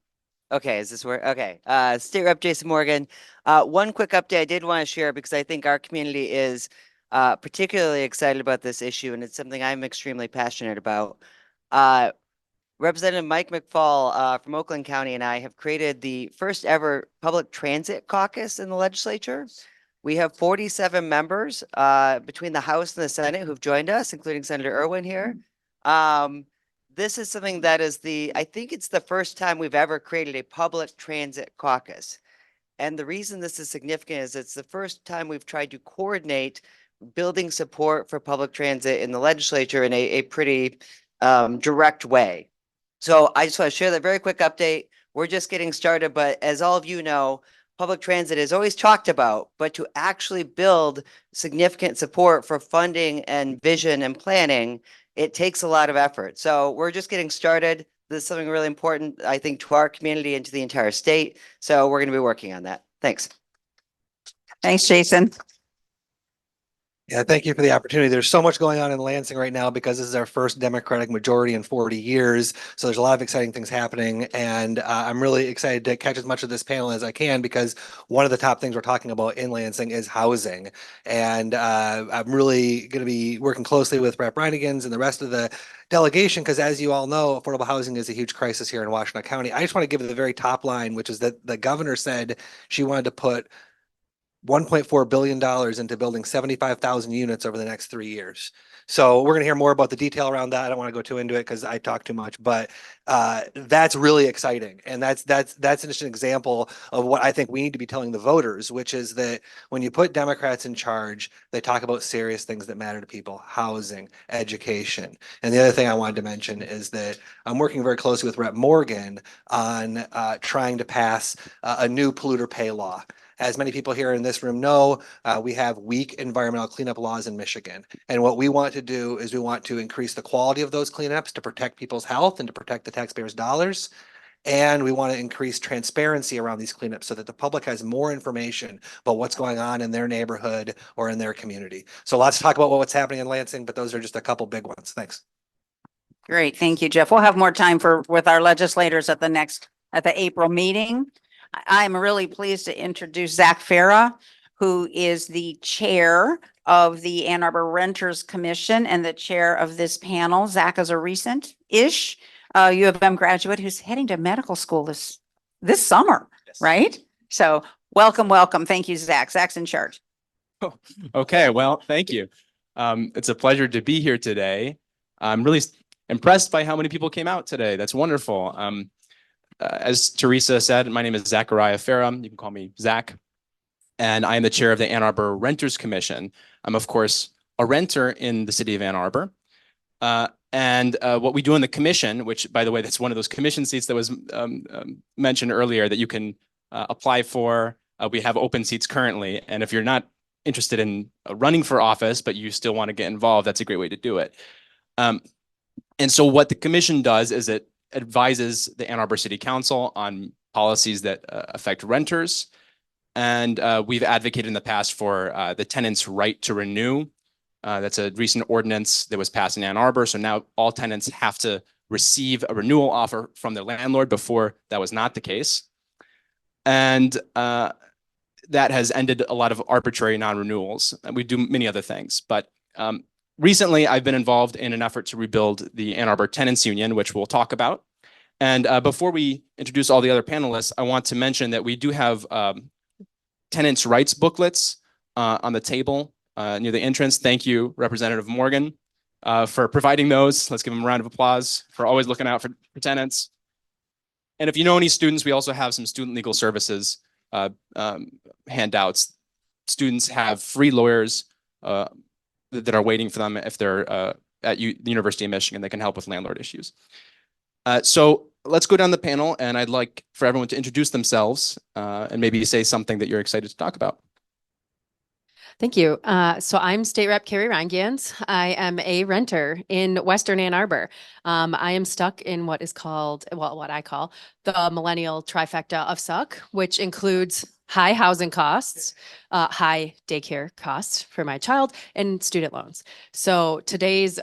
Okay, is this where? Okay. State Rep Jason Morgan. One quick update I did want to share because I think our community is particularly excited about this issue, and it's something I'm extremely passionate about. Representative Mike McFall from Oakland County and I have created the first ever public transit caucus in the legislature. We have 47 members between the House and the Senate who've joined us, including Senator Irwin here. this is something that is I think it's the first time we've ever created a public transit caucus. And the reason this is significant is it's the first time we've tried to coordinate building support for public transit in the legislature in a pretty direct way. So I just want to share that very quick update. We're just getting started, but as all of you know, public transit is always talked about, but to actually build significant support for funding and vision and planning, it takes a lot of effort. So we're just getting started. This is something really important, I think, to our community and to the entire state. So we're going to be working on that. Thanks. Thanks, Jason. Yeah, thank you for the opportunity. There's so much going on in Lansing right now because this is our first Democratic majority in 40 years. So there's a lot of exciting things happening. And I'm really excited to catch as much of this panel as I can because one of the top things we're talking about in Lansing is housing. And I'm really going to be working closely with Rep. Rheingans and the rest of the delegation because as you all know, affordable housing is a huge crisis here in Washtenaw County. I just want to give the very top line, which is that the governor said she wanted to put $1.4 billion into building 75,000 units over the next 3 years. So we're going to hear more about the detail around that. I don't want to go too into it because I talk too much, but that's really exciting. And that's just an example of what I think we need to be telling the voters, which is that when you put Democrats in charge, they talk about serious things that matter to people, housing, education. And the other thing I wanted to mention is that I'm working very closely with Rep. Morgan on trying to pass a new polluter pay law. As many people here in this room know, we have weak environmental cleanup laws in Michigan. And what we want to do is we want to increase the quality of those cleanups to protect people's health and to protect the taxpayers' dollars. And we want to increase transparency around these cleanups so that the public has more information about what's going on in their neighborhood or in their community. So lots to talk about what's happening in Lansing, but those are just a couple big ones. Thanks. Great. Thank you, Jeff. We'll have more time with our legislators at the April meeting. I'm really pleased to introduce Zack Farah, who is the chair of the Ann Arbor Renters Commission and the chair of this panel. Zack is a recent-ish U of M graduate who's heading to medical school this summer, right? So welcome. Thank you, Zack. Zack's in charge. Okay, well, thank you. It's a pleasure to be here today. I'm really impressed by how many people came out today. That's wonderful. As Theresa said, my name is Zachariah Farah. You can call me Zach. And I am the chair of the Ann Arbor Renters Commission. I'm, of course, a renter in the city of Ann Arbor. And what we do in the commission, which, by the way, that's one of those commission seats that was mentioned earlier that you can apply for. We have open seats currently. And if you're not interested in running for office, but you still want to get involved, that's a great way to do it. And so what the commission does is it advises the Ann Arbor City Council on policies that affect renters. And we've advocated in the past for the tenant's right to renew. That's a recent ordinance that was passed in Ann Arbor. So now all tenants have to receive a renewal offer from their landlord. Before that was not the case. And that has ended a lot of arbitrary non-renewals. And we do many other things. But recently, I've been involved in an effort to rebuild the Ann Arbor Tenants Union, which we'll talk about. And before we introduce all the other panelists, I want to mention that we do have tenants' rights booklets on the table near the entrance. Thank you, Representative Morgan, for providing those. Let's give them a round of applause for always looking out for tenants. And if you know any students, we also have some student legal services handouts. Students have free lawyers that are waiting for them if they're at the University of Michigan. They can help with landlord issues. So let's go down the panel, and I'd like for everyone to introduce themselves and maybe say something that you're excited to talk about. Thank you. So I'm State Rep Carrie Rheingans. I am a renter in Western Ann Arbor. I am stuck in what is called, well, what I call the millennial trifecta of suck, which includes high housing costs, high daycare costs for my child, and student loans. So today's,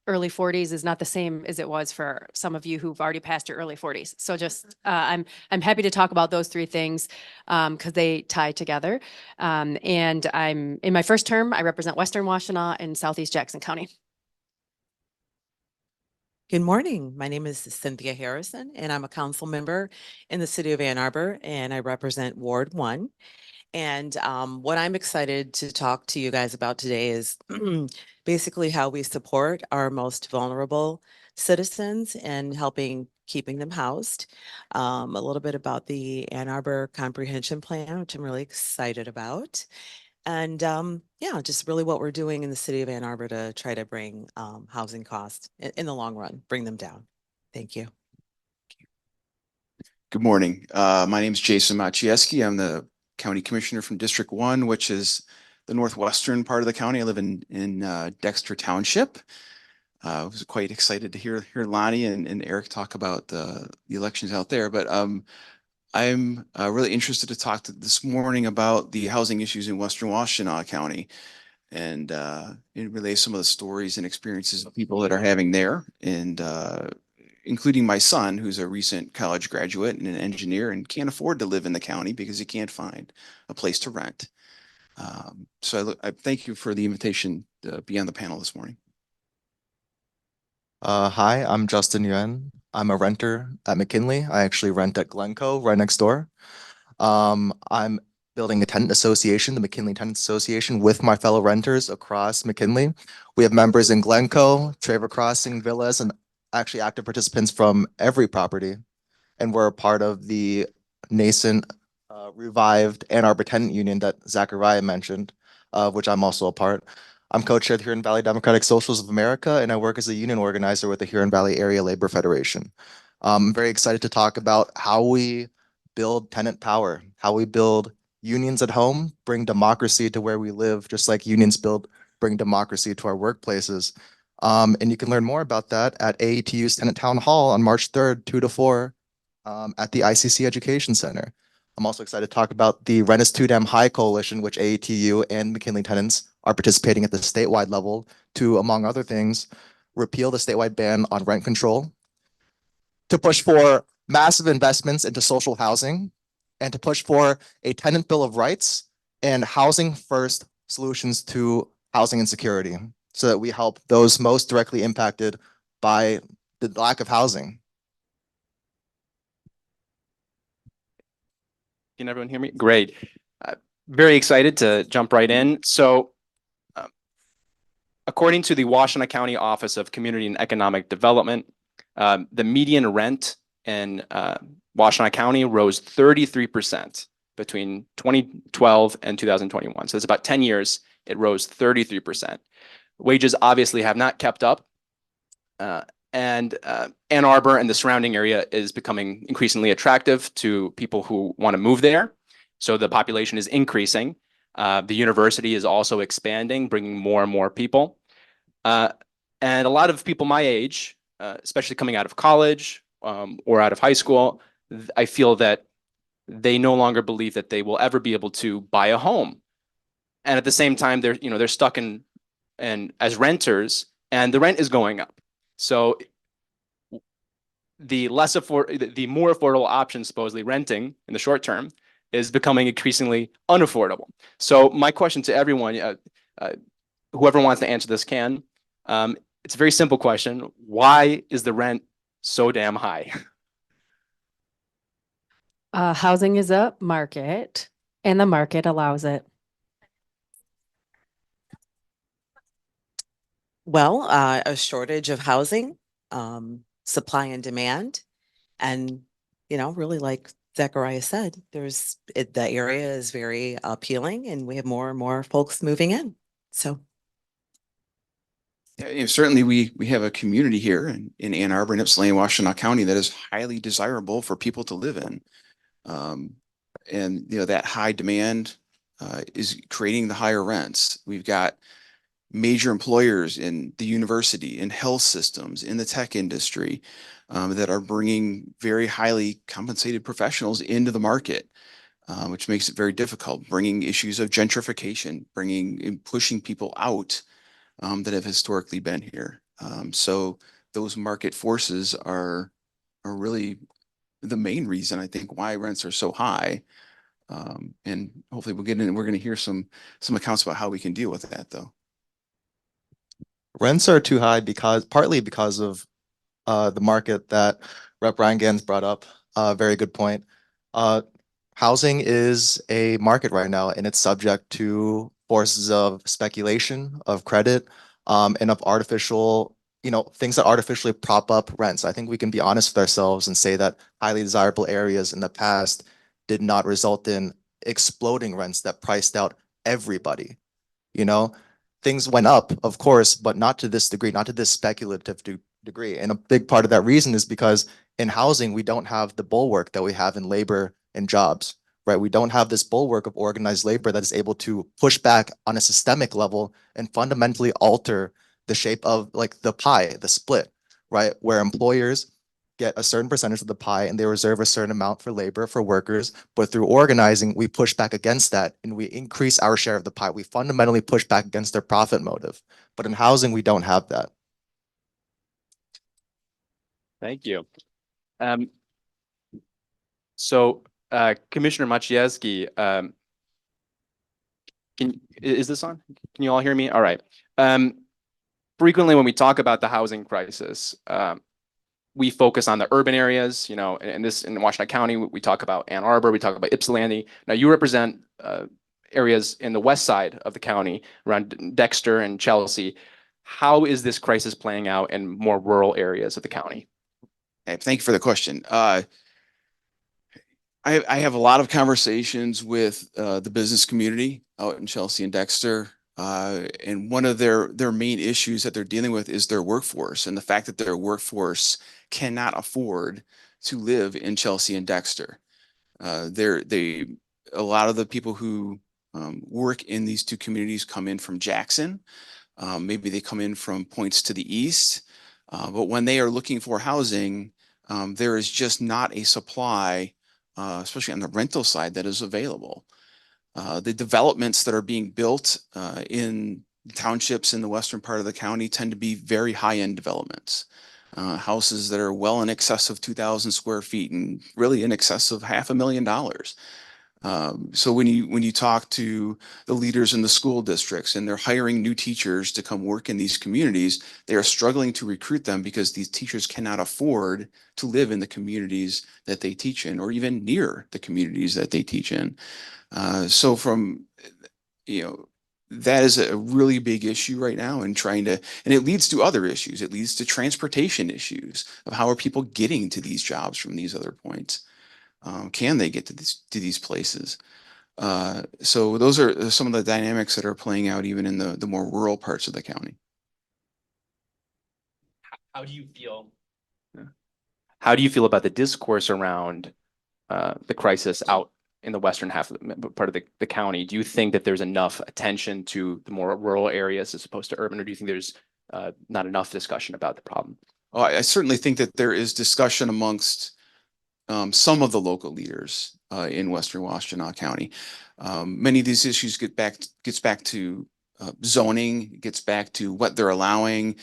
early 40s is not the same as it was for some of you who've already passed your early 40s. So just, I'm happy to talk about those three things because they tie together. And I'm in my first term, I represent Western Washtenaw and Southeast Jackson County. Good morning. My name is Cynthia Harrison, and I'm a council member in the city of Ann Arbor, and I represent Ward 1. And what I'm excited to talk to you guys about today is basically how we support our most vulnerable citizens and helping keeping them housed. A little bit about the Ann Arbor Comprehension Plan, which I'm really excited about. And yeah, just really what we're doing in the city of Ann Arbor to try to bring housing costs in the long run, bring them down. Thank you. Good morning. My name is Jason Macijewski. I'm the County Commissioner from District 1, which is the northwestern part of the county. I live in Dexter Township. I was quite excited to hear Lonnie and Eric talk about the elections out there. But I'm really interested to talk this morning about the housing issues in Western Washtenaw County and relay some of the stories and experiences of people that are having there, and including my son, who's a recent college graduate and an engineer and can't afford to live in the county because he can't find a place to rent. So I thank you for the invitation to be on the panel this morning. Hi, I'm Justin Yuan. I'm a renter at McKinley. I actually rent at Glencoe right next door. I'm building a tenant association, the McKinley Tenants Association, with my fellow renters across McKinley. We have members in Glencoe, Traver Crossing, Villas, and actually active participants from every property. And we're a part of the nascent, revived Ann Arbor Tenant Union that Zachariah mentioned, of which I'm also a part. I'm co-chair of the Huron Valley Democratic Socialists of America, and I work as a union organizer with the Huron Valley Area Labor Federation. I'm very excited to talk about how we build tenant power, how we build unions at home, bring democracy to where we live, just like unions bring democracy to our workplaces. And you can learn more about that at AETU's Tenant Town Hall on March 3rd, 2 to 4 at the ICC Education Center. I'm also excited to talk about the Rent is Too Damn High Coalition, which AETU and McKinley tenants are participating at the statewide level to, among other things, repeal the statewide ban on rent control, to push for massive investments into social housing, and to push for a tenant bill of rights and housing first solutions to housing insecurity so that we help those most directly impacted by the lack of housing. Can everyone hear me? Great. Very excited to jump right in. So according to the Washtenaw County Office of Community and Economic Development, the median rent in Washtenaw County rose 33% between 2012 and 2021. So it's about 10 years, it rose 33%. Wages obviously have not kept up. And Ann Arbor and the surrounding area is becoming increasingly attractive to people who want to move there. So the population is increasing. The university is also expanding, bringing more and more people. And a lot of people my age, especially coming out of college or out of high school, I feel that they no longer believe that they will ever be able to buy a home. And at the same time, they're stuck in as renters, and the rent is going up. So the more affordable option, supposedly renting in the short term, is becoming increasingly unaffordable. So my question to everyone, whoever wants to answer this can, it's a very simple question. Why is the rent so damn high? Housing is a market, and the market allows it. Well, a shortage of housing, supply and demand, and really like Zachariah said, the area is very appealing, and we have more and more folks moving in. So, Yeah, certainly we have a community here in Ann Arbor and Ypsilanti, Washtenaw County that is highly desirable for people to live in. And that high demand is creating the higher rents. We've got major employers in the university, in health systems, in the tech industry that are bringing very highly compensated professionals into the market, which makes it very difficult, bringing issues of gentrification, pushing people out that have historically been here. So those market forces are really the main reason, I think, why rents are so high. And hopefully we're going to hear some accounts about how we can deal with that, though. Rents are too high partly because of the market that Rep. Rheingans brought up. Very good point. Housing is a market right now, and it's subject to forces of speculation, of credit, and of artificial things that artificially prop up rents. I think we can be honest with ourselves and say that highly desirable areas in the past did not result in exploding rents that priced out everybody. Things went up, of course, but not to this degree, not to this speculative degree. And a big part of that reason is because in housing, we don't have the bulwark that we have in labor and jobs, right? We don't have this bulwark of organized labor that is able to push back on a systemic level and fundamentally alter the shape of like the pie, the split, right? Where employers get a certain percentage of the pie and they reserve a certain amount for labor, for workers. But through organizing, we push back against that and we increase our share of the pie. We fundamentally push back against their profit motive. But in housing, we don't have that. Thank you. Commissioner Macijewski, is this on? Can you all hear me? All right. Frequently when we talk about the housing crisis, we focus on the urban areas, in Washtenaw County, we talk about Ann Arbor, we talk about Ypsilanti. Now you represent areas in the west side of the county around Dexter and Chelsea. How is this crisis playing out in more rural areas of the county? Okay, thank you for the question. I have a lot of conversations with the business community out in Chelsea and Dexter. And one of their main issues that they're dealing with is their workforce and the fact that their workforce cannot afford to live in Chelsea and Dexter. A lot of the people who work in these two communities come in from Jackson. Maybe they come in from points to the east. But when they are looking for housing, there is just not a supply, especially on the rental side, that is available. The developments that are being built in townships in the western part of the county tend to be very high-end developments. Houses that are well in excess of 2,000 square feet and really in excess of $500,000. So when you talk to the leaders in the school districts and they're hiring new teachers to come work in these communities, they are struggling to recruit them because these teachers cannot afford to live in the communities that they teach in or even near the communities that they teach in. So that is a really big issue right now and it leads to other issues. It leads to transportation issues of how are people getting to these jobs from these other points? Can they get to these places? So those are some of the dynamics that are playing out even in the more rural parts of the county. How do you feel? How do you feel about the discourse around the crisis out in the western half of part of the county? Do you think that there's enough attention to the more rural areas as opposed to urban, or do you think there's not enough discussion about the problem? Oh, I certainly think that there is discussion amongst some of the local leaders in Western Washtenaw County. Many of these issues gets back to zoning, gets back to what they're allowing,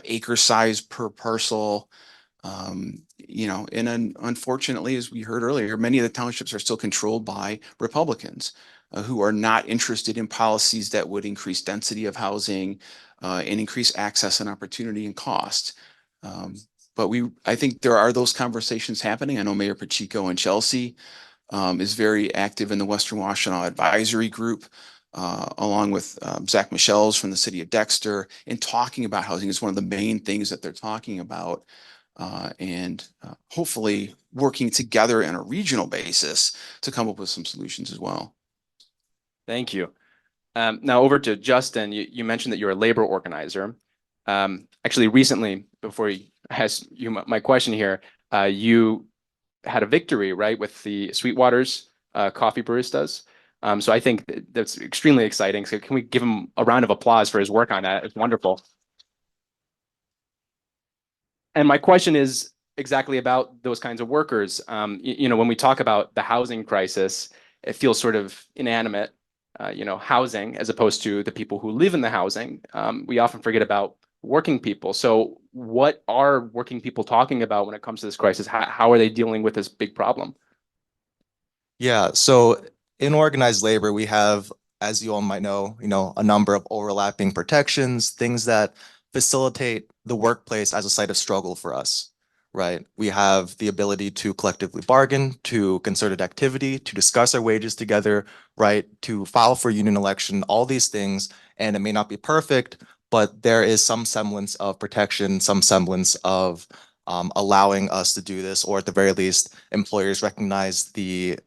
acre size per parcel. And unfortunately, as we heard earlier, many of the townships are still controlled by Republicans who are not interested in policies that would increase density of housing and increase access and opportunity and cost. But I think there are those conversations happening. I know Mayor Pacheco in Chelsea is very active in the Western Washtenaw Advisory Group, along with Zack from the city of Dexter, in talking about housing. It's one of the main things that they're talking about. And hopefully working together on a regional basis to come up with some solutions as well. Thank you. Now over to Justin. You mentioned that you're a labor organizer. Actually, recently, before I ask you my question here, you had a victory, right, with the Sweetwater's coffee baristas. So I think that's extremely exciting. So can we give him a round of applause for his work on that? It's wonderful. And my question is exactly about those kinds of workers. When we talk about the housing crisis, it feels sort of inanimate, housing as opposed to the people who live in the housing. We often forget about working people. So what are working people talking about when it comes to this crisis? How are they dealing with this big problem? Yeah, so in organized labor, we have, as you all might know, a number of overlapping protections, things that facilitate the workplace as a site of struggle for us, right? We have the ability to collectively bargain, to concerted activity, to discuss our wages together, right? To file for union election, all these things. And it may not be perfect, but there is some semblance of protection, some semblance of allowing us to do this, or at the very least, employers recognize the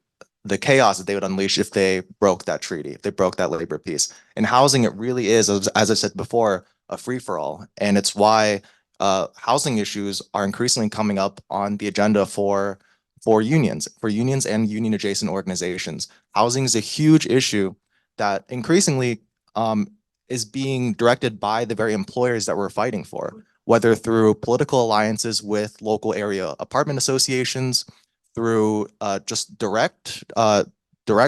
chaos that they would unleash if they broke that treaty, if they broke that labor peace. In housing, it really is, as I said before, a free-for-all. And it's why housing issues are increasingly coming up on the agenda for unions and union adjacent organizations. Housing is a huge issue that increasingly is being directed by the very employers that we're fighting for, whether through political alliances with local area apartment associations, through just direct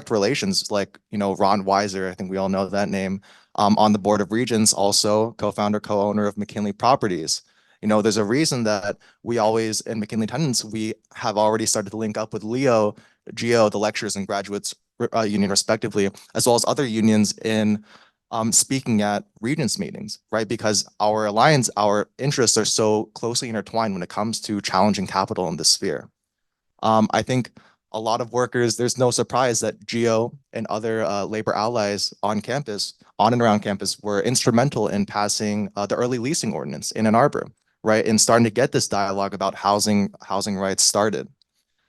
relations, like, you know, Ron Weiser, I think we all know that name, on the board of regents, also co-founder, co-owner of McKinley Properties. You know, there's a reason that we always, in McKinley Tenants, we have already started to link up with LEO, GEO, the lecturers and graduates union respectively, as well as other unions in speaking at regents meetings, right? Because our alliance, our interests are so closely intertwined when it comes to challenging capital in this sphere. I think a lot of workers, there's no surprise that GEO and other labor allies on campus, on and around campus, were instrumental in passing the early leasing ordinance in Ann Arbor, right? And starting to get this dialogue about housing rights started.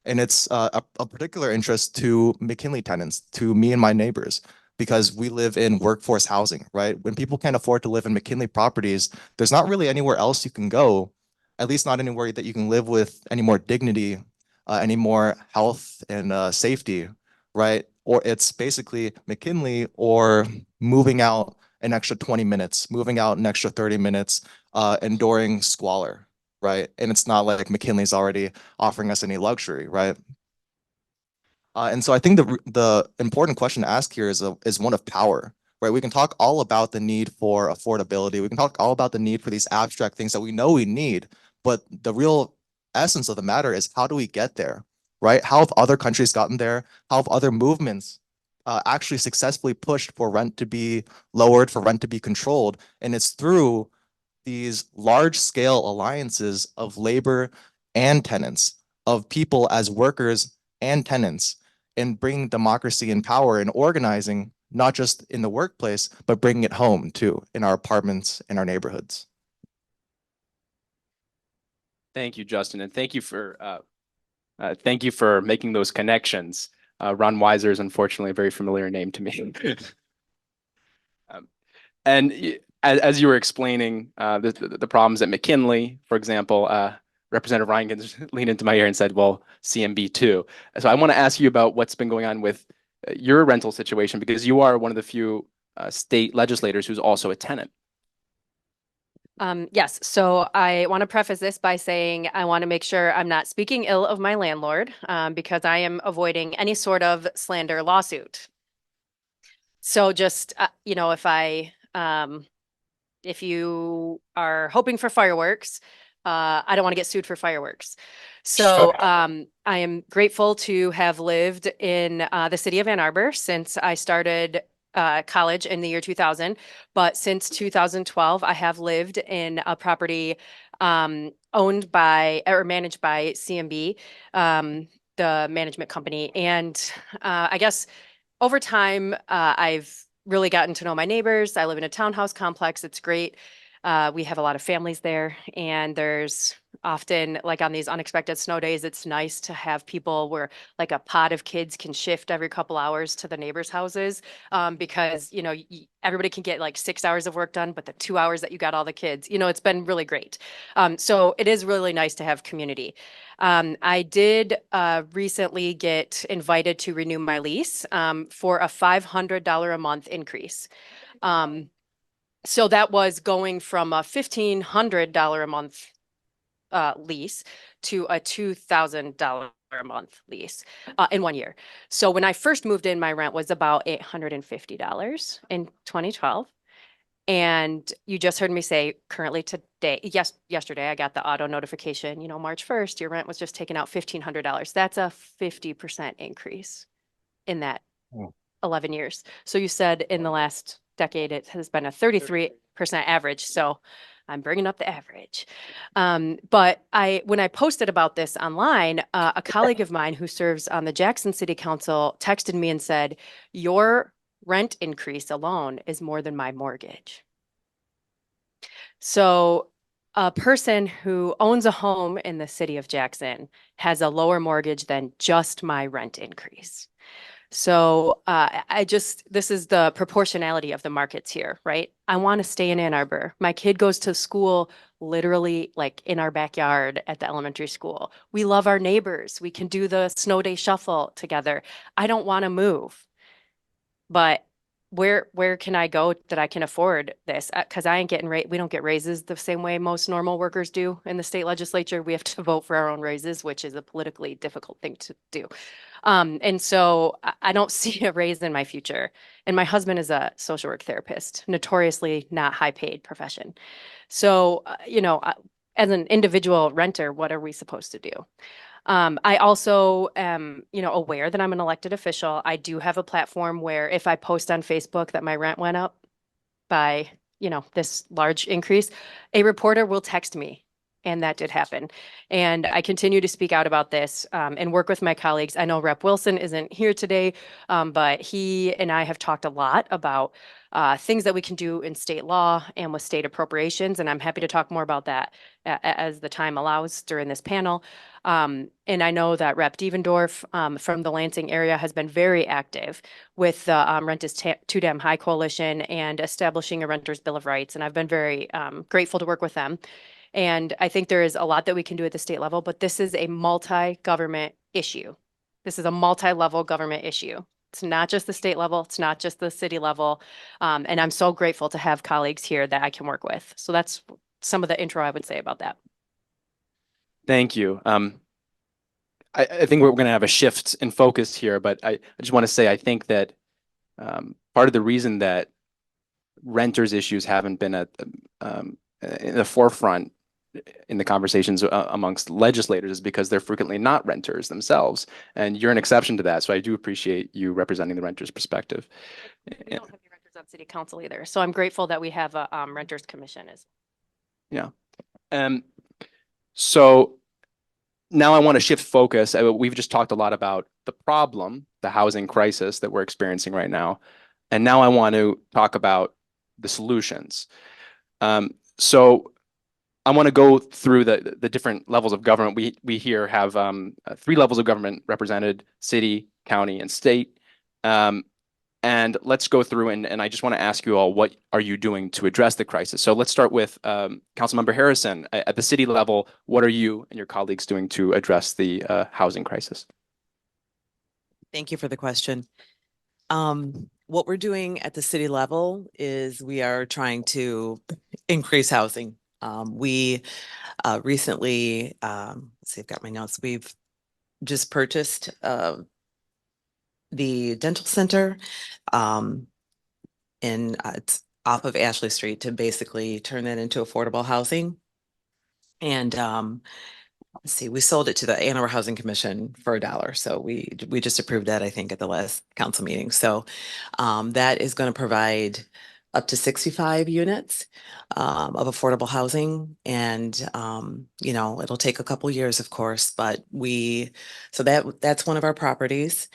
And it's a particular interest to McKinley tenants, to me and my neighbors, because we live in workforce housing, right? When people can't afford to live in McKinley properties, there's not really anywhere else you can go, at least not anywhere that you can live with any more dignity, any more health and safety, right? Or it's basically McKinley or moving out an extra 20 minutes, moving out an extra 30 minutes, enduring squalor, right? And it's not like McKinley's already offering us any luxury, right? And so I think the important question to ask here is one of power, right? We can talk all about the need for affordability. We can talk all about the need for these abstract things that we know we need, but the real essence of the matter is, how do we get there, right? How have other countries gotten there? How have other movements actually successfully pushed for rent to be lowered, for rent to be controlled? And it's through these large-scale alliances of labor and tenants, of people as workers and tenants, and bringing democracy and power and organizing, not just in the workplace, but bringing it home too, in our apartments, in our neighborhoods. Thank you, Justin, and thank you for making those connections. Ron Weiser is unfortunately a very familiar name to me. And as you were explaining the problems at McKinley, for example, Representative Rheingans leaned into my ear and said, well, CMB too. So I want to ask you about what's been going on with your rental situation, because you are one of the few state legislators who's also a tenant. Yes, so I want to preface this by saying I want to make sure I'm not speaking ill of my landlord, because I am avoiding any sort of slander lawsuit. So just, you know, if you are hoping for fireworks, I don't want to get sued for fireworks. So I am grateful to have lived in the city of Ann Arbor since I started college in the year 2000. But since 2012, I have lived in a property owned by or managed by CMB, the management company. And I guess over time, I've really gotten to know my neighbors. I live in a townhouse complex. It's great. We have a lot of families there, and there's often, like on these unexpected snow days, it's nice to have people where like a pod of kids can shift every couple hours to the neighbors' houses, because, you know, everybody can get like 6 hours of work done, but the 2 hours that you got all the kids, you know, it's been really great. So it is really nice to have community. I did recently get invited to renew my lease for a $500 a month increase. So that was going from a $1,500 a month lease to a $2,000 a month lease in 1 year. So when I first moved in, my rent was about $850 in 2012. And you just heard me say currently today, yesterday, I got the auto notification, you know, March 1st, your rent was just taken out $1,500. That's a 50% increase in that 11 years. So you said in the last decade, it has been a 33% average. So I'm bringing up the average. But when I posted about this online, a colleague of mine who serves on the Jackson City Council texted me and said, your rent increase alone is more than my mortgage. So a person who owns a home in the city of Jackson has a lower mortgage than just my rent increase. So this is the proportionality of the markets here, right? I want to stay in Ann Arbor. My kid goes to school literally like in our backyard at the elementary school. We love our neighbors. We can do the snow day shuffle together. I don't want to move, but where can I go that I can afford this? Because I ain't getting we don't get raises the same way most normal workers do in the state legislature. We have to vote for our own raises, which is a politically difficult thing to do. And so I don't see a raise in my future. And my husband is a social work therapist, notoriously not high paid profession. So, as an individual renter, what are we supposed to do? I also am, aware that I'm an elected official. I do have a platform where if I post on Facebook that my rent went up by, this large increase, a reporter will text me. And that did happen. And I continue to speak out about this and work with my colleagues. I know Rep. Wilson isn't here today, but he and I have talked a lot about things that we can do in state law and with state appropriations. And I'm happy to talk more about that as the time allows during this panel. And I know that Rep. Devendorf from the Lansing area has been very active with the Rent is Too Damn High Coalition and establishing a Renter's Bill of Rights. And I've been very grateful to work with them. And I think there is a lot that we can do at the state level, but this is a multi-government issue. This is a multi-level government issue. It's not just the state level. It's not just the city level. And I'm so grateful to have colleagues here that I can work with. So that's some of the intro I would say about that. Thank you. I think we're going to have a shift in focus here, but I just want to say I think that part of the reason that renters issues haven't been at in the forefront in the conversations amongst legislators is because they're frequently not renters themselves. And you're an exception to that. So I do appreciate you representing the renter's perspective. We don't have any renters on city council either. So I'm grateful that we have a renters commission. Yeah. So now I want to shift focus. We've just talked a lot about the problem, the housing crisis that we're experiencing right now. And now I want to talk about the solutions. So I want to go through the different levels of government. We here have 3 levels of government represented: city, county, and state. And let's go through and I just want to ask you all, what are you doing to address the crisis? So let's start with Councilmember Harrison. At the city level, what are you and your colleagues doing to address the housing crisis? Thank you for the question. What we're doing at the city level is we are trying to increase housing. We recently, let's see, I've got my notes. We've just purchased the dental center it's off of Ashley Street to basically turn that into affordable housing. And let's see, we sold it to the Ann Arbor Housing Commission for $1. So we just approved that, I think, at the last council meeting. So that is going to provide up to 65 units of affordable housing. And, it'll take a couple years, of course, but that's one of our properties.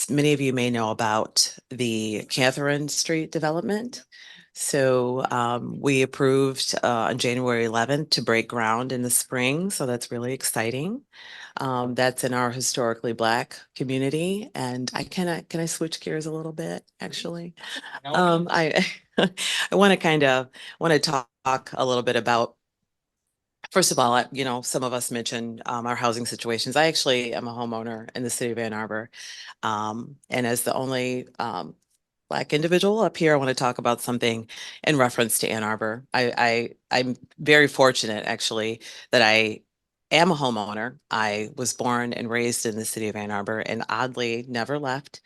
Many of you may know about the Catherine Street development. So we approved on January 11th to break ground in the spring. So that's really exciting. That's in our historically Black community. And can I switch gears a little bit, actually? I want to talk a little bit about, first of all, some of us mentioned our housing situations. I actually am a homeowner in the city of Ann Arbor. And as the only Black individual up here, I want to talk about something in reference to Ann Arbor. I'm very fortunate, actually, that I am a homeowner. I was born and raised in the city of Ann Arbor and oddly never left,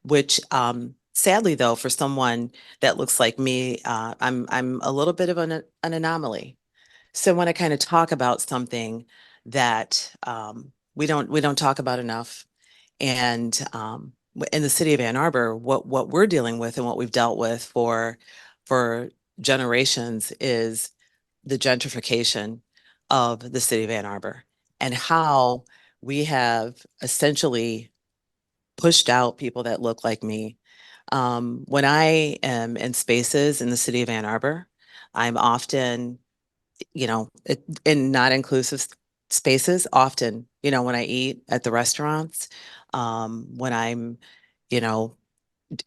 which sadly, though, for someone that looks like me, I'm a little bit of an anomaly. So I want to kind of talk about something that we don't talk about enough. And in the city of Ann Arbor, what we're dealing with and what we've dealt with for generations is the gentrification of the city of Ann Arbor and how we have essentially pushed out people that look like me. When I am in spaces in the city of Ann Arbor, I'm often, in not inclusive spaces, often, when I eat at the restaurants, when I'm, you know,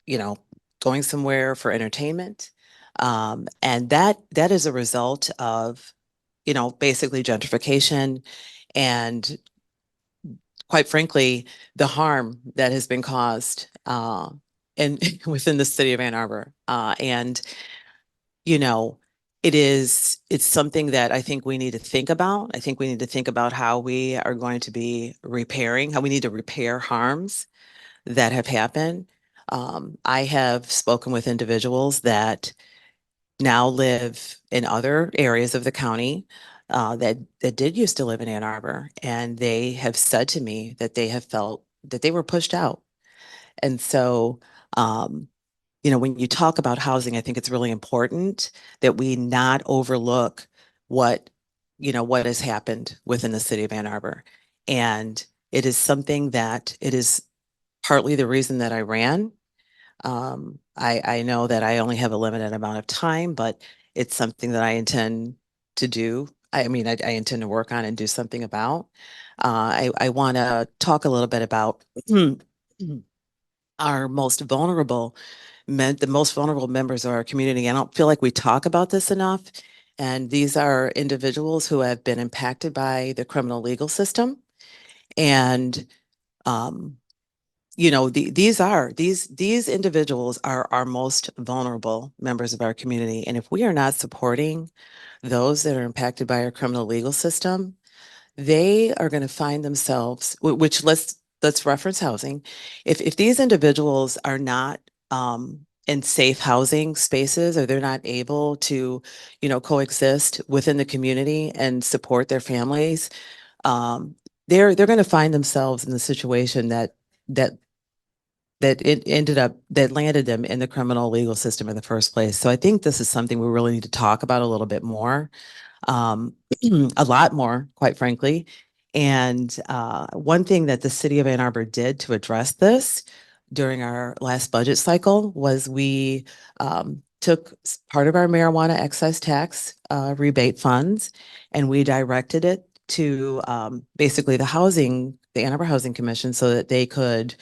you know, going somewhere for entertainment. And that is a result of, basically gentrification and quite frankly, the harm that has been caused in within the city of Ann Arbor. And you know, it's something that I think we need to think about. I think we need to think about how we are going to be repairing, how we need to repair harms that have happened. I have spoken with individuals that now live in other areas of the county that did used to live in Ann Arbor, and they have said to me that they have felt that they were pushed out. And so, when you talk about housing, I think it's really important that we not overlook what has happened within the city of Ann Arbor. And it is something that it is partly the reason that I ran. I know that I only have a limited amount of time, but it's something that I intend to do. I mean, I intend to work on and do something about. I want to talk a little bit about our most vulnerable the most vulnerable members of our community. I don't feel like we talk about this enough. And these are individuals who have been impacted by the criminal legal system. And, these individuals are our most vulnerable members of our community. And if we are not supporting those that are impacted by our criminal legal system, they are going to find themselves, which let's reference housing. If these individuals are not in safe housing spaces, or they're not able to, coexist within the community and support their families, they're going to find themselves in the situation that landed them in the criminal legal system in the first place. So I think this is something we really need to talk about a little bit more, a lot more, quite frankly. And one thing that the city of Ann Arbor did to address this during our last budget cycle was we took part of our marijuana excise tax rebate funds, and we directed it to basically the Ann Arbor Housing Commission, so that they could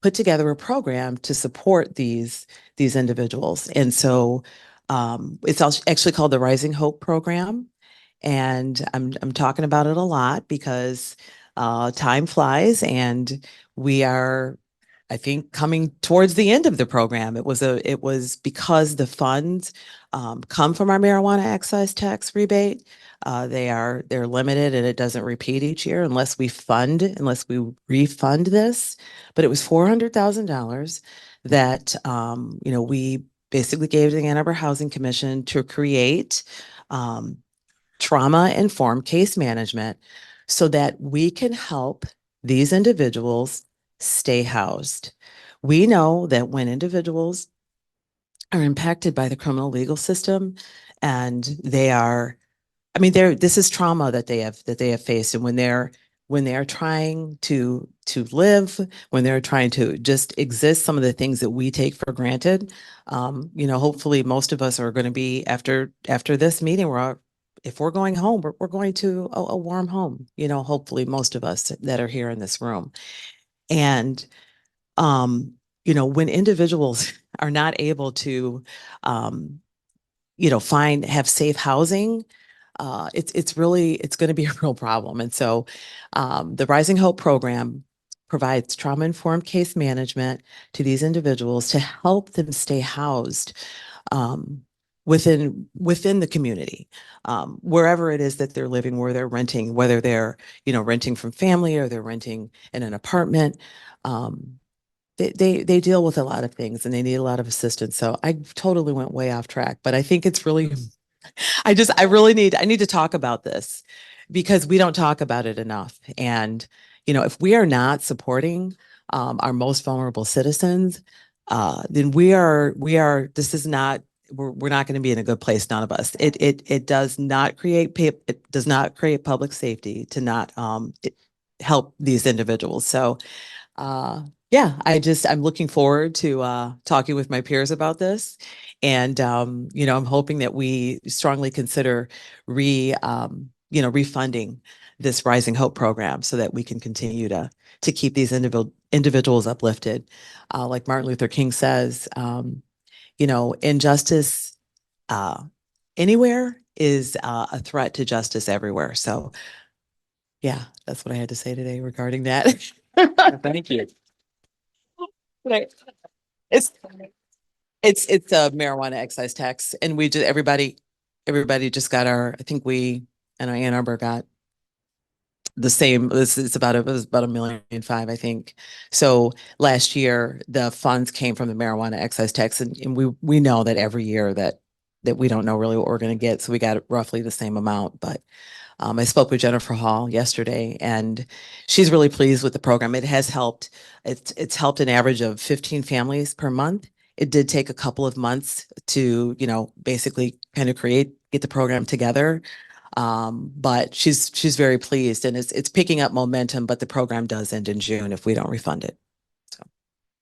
put together a program to support these individuals. And so it's actually called the Rising Hope Program. And I'm talking about it a lot because time flies, and we are, I think, coming towards the end of the program. It was because the funds come from our marijuana excise tax rebate. They're limited, and it doesn't repeat each year unless we refund this. But it was $400,000 that we basically gave to the Ann Arbor Housing Commission to create trauma-informed case management so that we can help these individuals stay housed. We know that when individuals are impacted by the criminal legal system, and this is trauma that they have faced, and when they're trying to live, when they're trying to just exist, some of the things that we take for granted, hopefully most of us are going to be after this meeting, if we're going home, we're going to a warm home, hopefully most of us that are here in this room. And, when individuals are not able to, have safe housing, it's going to be a real problem. And so the Rising Hope program provides trauma-informed case management to these individuals to help them stay housed within the community, wherever it is that they're living, where they're renting, whether they're, renting from family or they're renting in an apartment. They deal with a lot of things, and they need a lot of assistance. So I totally went way off track, but I think it's really, I need to talk about this because we don't talk about it enough. And, if we are not supporting our most vulnerable citizens, then we're not going to be in a good place. None of us. It does not create public safety to not help these individuals. So yeah, I'm looking forward to talking with my peers about this. And I'm hoping that we strongly consider refunding this Rising Hope program so that we can continue to keep these individuals uplifted. Like Martin Luther King says, injustice anywhere is a threat to justice everywhere. So yeah, that's what I had to say today regarding that. Thank you. Right. It's a marijuana excise tax, and we just everybody just got I think we and Ann Arbor got the same. It was about $1.5 million, I think. So last year the funds came from the marijuana excise tax, and we know that every year that we don't know really what we're going to get, so we got roughly the same amount. But I spoke with Jennifer Hall yesterday, and she's really pleased with the program. It has helped. It's helped an average of 15 families per month. It did take a couple of months to, basically kind of get the program together. But she's very pleased, and it's picking up momentum, but the program does end in June if we don't refund it.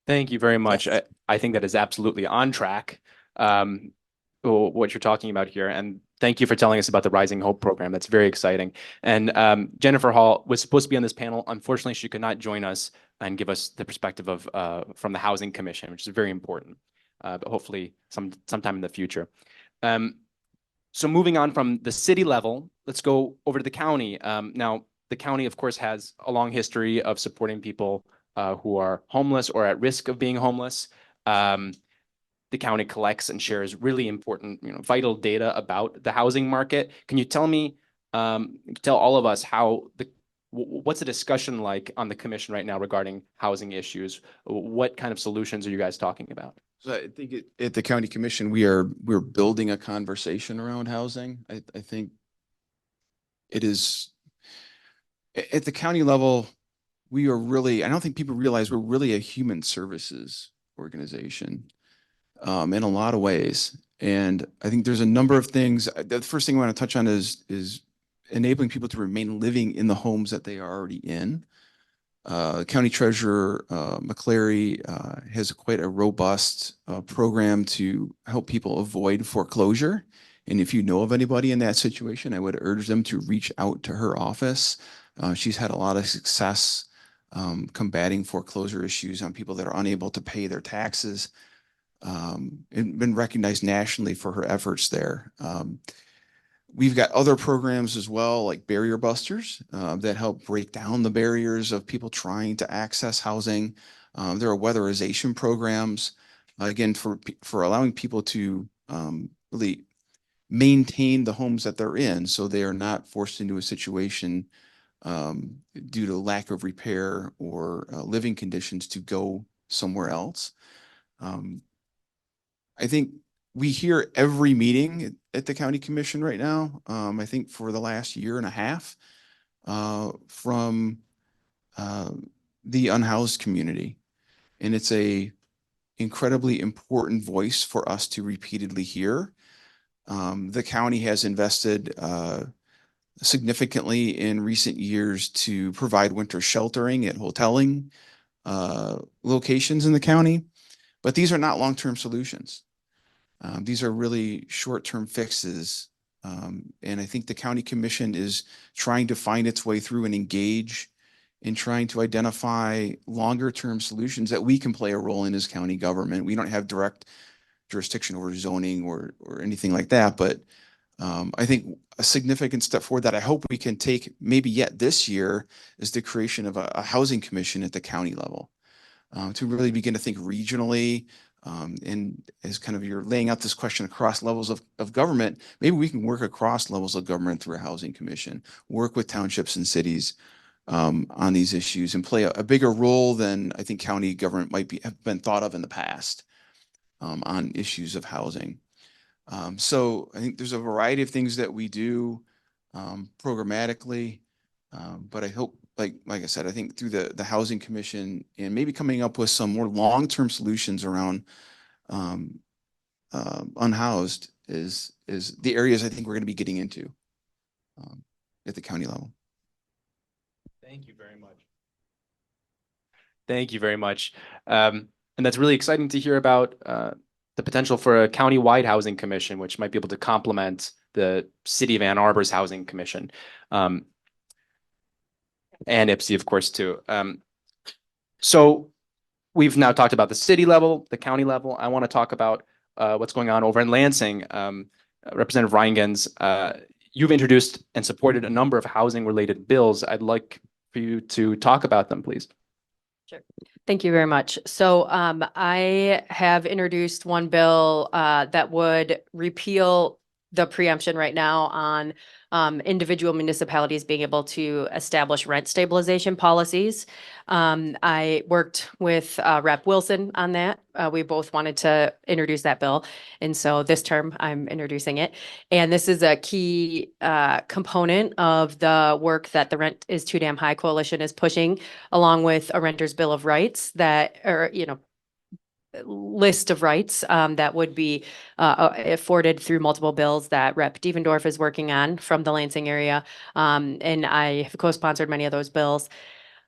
Thank you very much. I think that is absolutely on track, what you're talking about here. And thank you for telling us about the Rising Hope program. That's very exciting. And Jennifer Hall was supposed to be on this panel. Unfortunately, she could not join us and give us the perspective of from the Housing Commission, which is very important, but hopefully sometime in the future. So moving on from the city level, let's go over to the county. Now, the county, of course, has a long history of supporting people who are homeless or at risk of being homeless. The county collects and shares really important, vital data about the housing market. Can you tell me, tell all of us what's the discussion like on the commission right now regarding housing issues? What kind of solutions are you guys talking about? So I think at the county commission, we're building a conversation around housing. I think it is at the county level, we are really, I don't think people realize we're really a human services organization in a lot of ways. And I think there's a number of things. The first thing I want to touch on is enabling people to remain living in the homes that they are already in. County Treasurer McCleary has quite a robust program to help people avoid foreclosure. And if you know of anybody in that situation, I would urge them to reach out to her office. She's had a lot of success combating foreclosure issues on people that are unable to pay their taxes, and been recognized nationally for her efforts there. We've got other programs as well, like Barrier Busters, that help break down the barriers of people trying to access housing. There are weatherization programs, again, for allowing people to really maintain the homes that they're in, so they are not forced into a situation due to lack of repair or living conditions to go somewhere else. I think we hear every meeting at the county commission right now, I think for the last year and a half, from the unhoused community. And it's a incredibly important voice for us to repeatedly hear. The county has invested significantly in recent years to provide winter sheltering at hoteling locations in the county, but these are not long-term solutions. These are really short-term fixes. And I think the county commission is trying to find its way through and engage in trying to identify longer-term solutions that we can play a role in as county government. We don't have direct jurisdiction over zoning or anything like that, but I think a significant step forward that I hope we can take maybe yet this year is the creation of a housing commission at the county level to really begin to think regionally. And as kind of you're laying out this question across levels of government, maybe we can work across levels of government through a housing commission, work with townships and cities on these issues and play a bigger role than I think county government have been thought of in the past on issues of housing. So I think there's a variety of things that we do programmatically, but I hope, like I said, I think through the Housing Commission and maybe coming up with some more long-term solutions around unhoused is the areas I think we're going to be getting into at the county level. Thank you very much. Thank you very much. And that's really exciting to hear about the potential for a county-wide housing commission, which might be able to complement the city of Ann Arbor's housing commission. And IPSI, of course, too. So we've now talked about the city level, the county level. I want to talk about what's going on over in Lansing. Representative Rheingans, you've introduced and supported a number of housing-related bills. I'd like for you to talk about them, please. Sure. Thank you very much. So I have introduced one bill that would repeal the preemption right now on individual municipalities being able to establish rent stabilization policies. I worked with Rep. Wilson on that. We both wanted to introduce that bill. And so this term I'm introducing it. And this is a key component of the work that the Rent is Too Damn High Coalition is pushing, along with a Renter's Bill of Rights that, or, you know, list of rights that would be afforded through multiple bills that Rep. Devendorf is working on from the Lansing area. And I have co-sponsored many of those bills.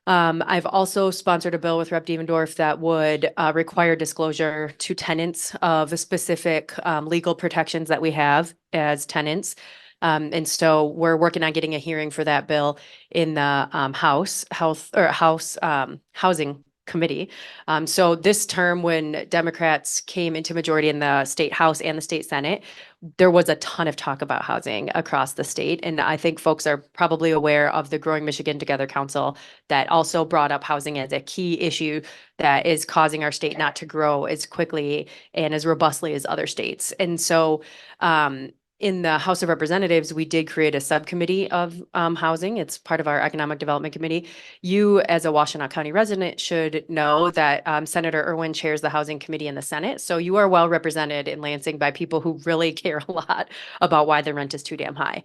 I've also sponsored a bill with Rep. Devendorf that would require disclosure to tenants of specific legal protections that we have as tenants. And so we're working on getting a hearing for that bill in the House Housing Committee. So this term, when Democrats came into majority in the state House and the state Senate, there was a ton of talk about housing across the state. And I think folks are probably aware of the Growing Michigan Together Council that also brought up housing as a key issue that is causing our state not to grow as quickly and as robustly as other states. And so in the House of Representatives, we did create a subcommittee of housing. It's part of our Economic Development Committee. You, as a Washtenaw County resident, should know that Senator Irwin chairs the Housing Committee in the Senate. So you are well represented in Lansing by people who really care a lot about why the rent is too damn high.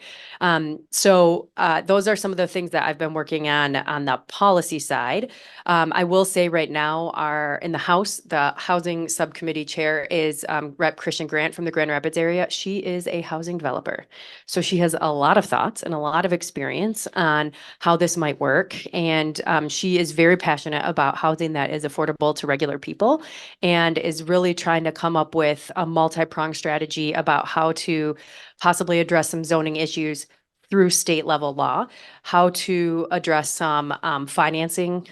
So those are some of the things that I've been working on the policy side. I will say right now, in the House, the Housing Subcommittee chair is Rep. Christian Grant from the Grand Rapids area. She is a housing developer. So she has a lot of thoughts and a lot of experience on how this might work. And she is very passionate about housing that is affordable to regular people and is really trying to come up with a multi-pronged strategy about how to possibly address some zoning issues through state level law, how to address some financing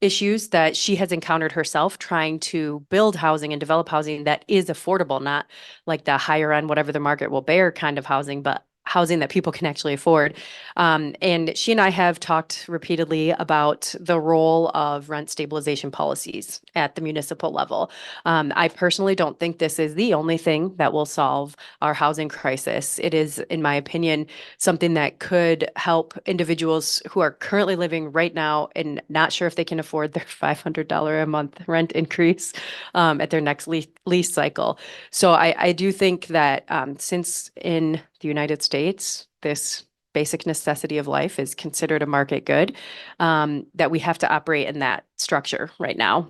issues that she has encountered herself trying to build housing and develop housing that is affordable, not like the higher end, whatever the market will bear kind of housing, but housing that people can actually afford. And she and I have talked repeatedly about the role of rent stabilization policies at the municipal level. I personally don't think this is the only thing that will solve our housing crisis. It is, in my opinion, something that could help individuals who are currently living right now and not sure if they can afford their $500 a month rent increase at their next lease cycle. So I do think that since in the United States, this basic necessity of life is considered a market good, that we have to operate in that structure right now.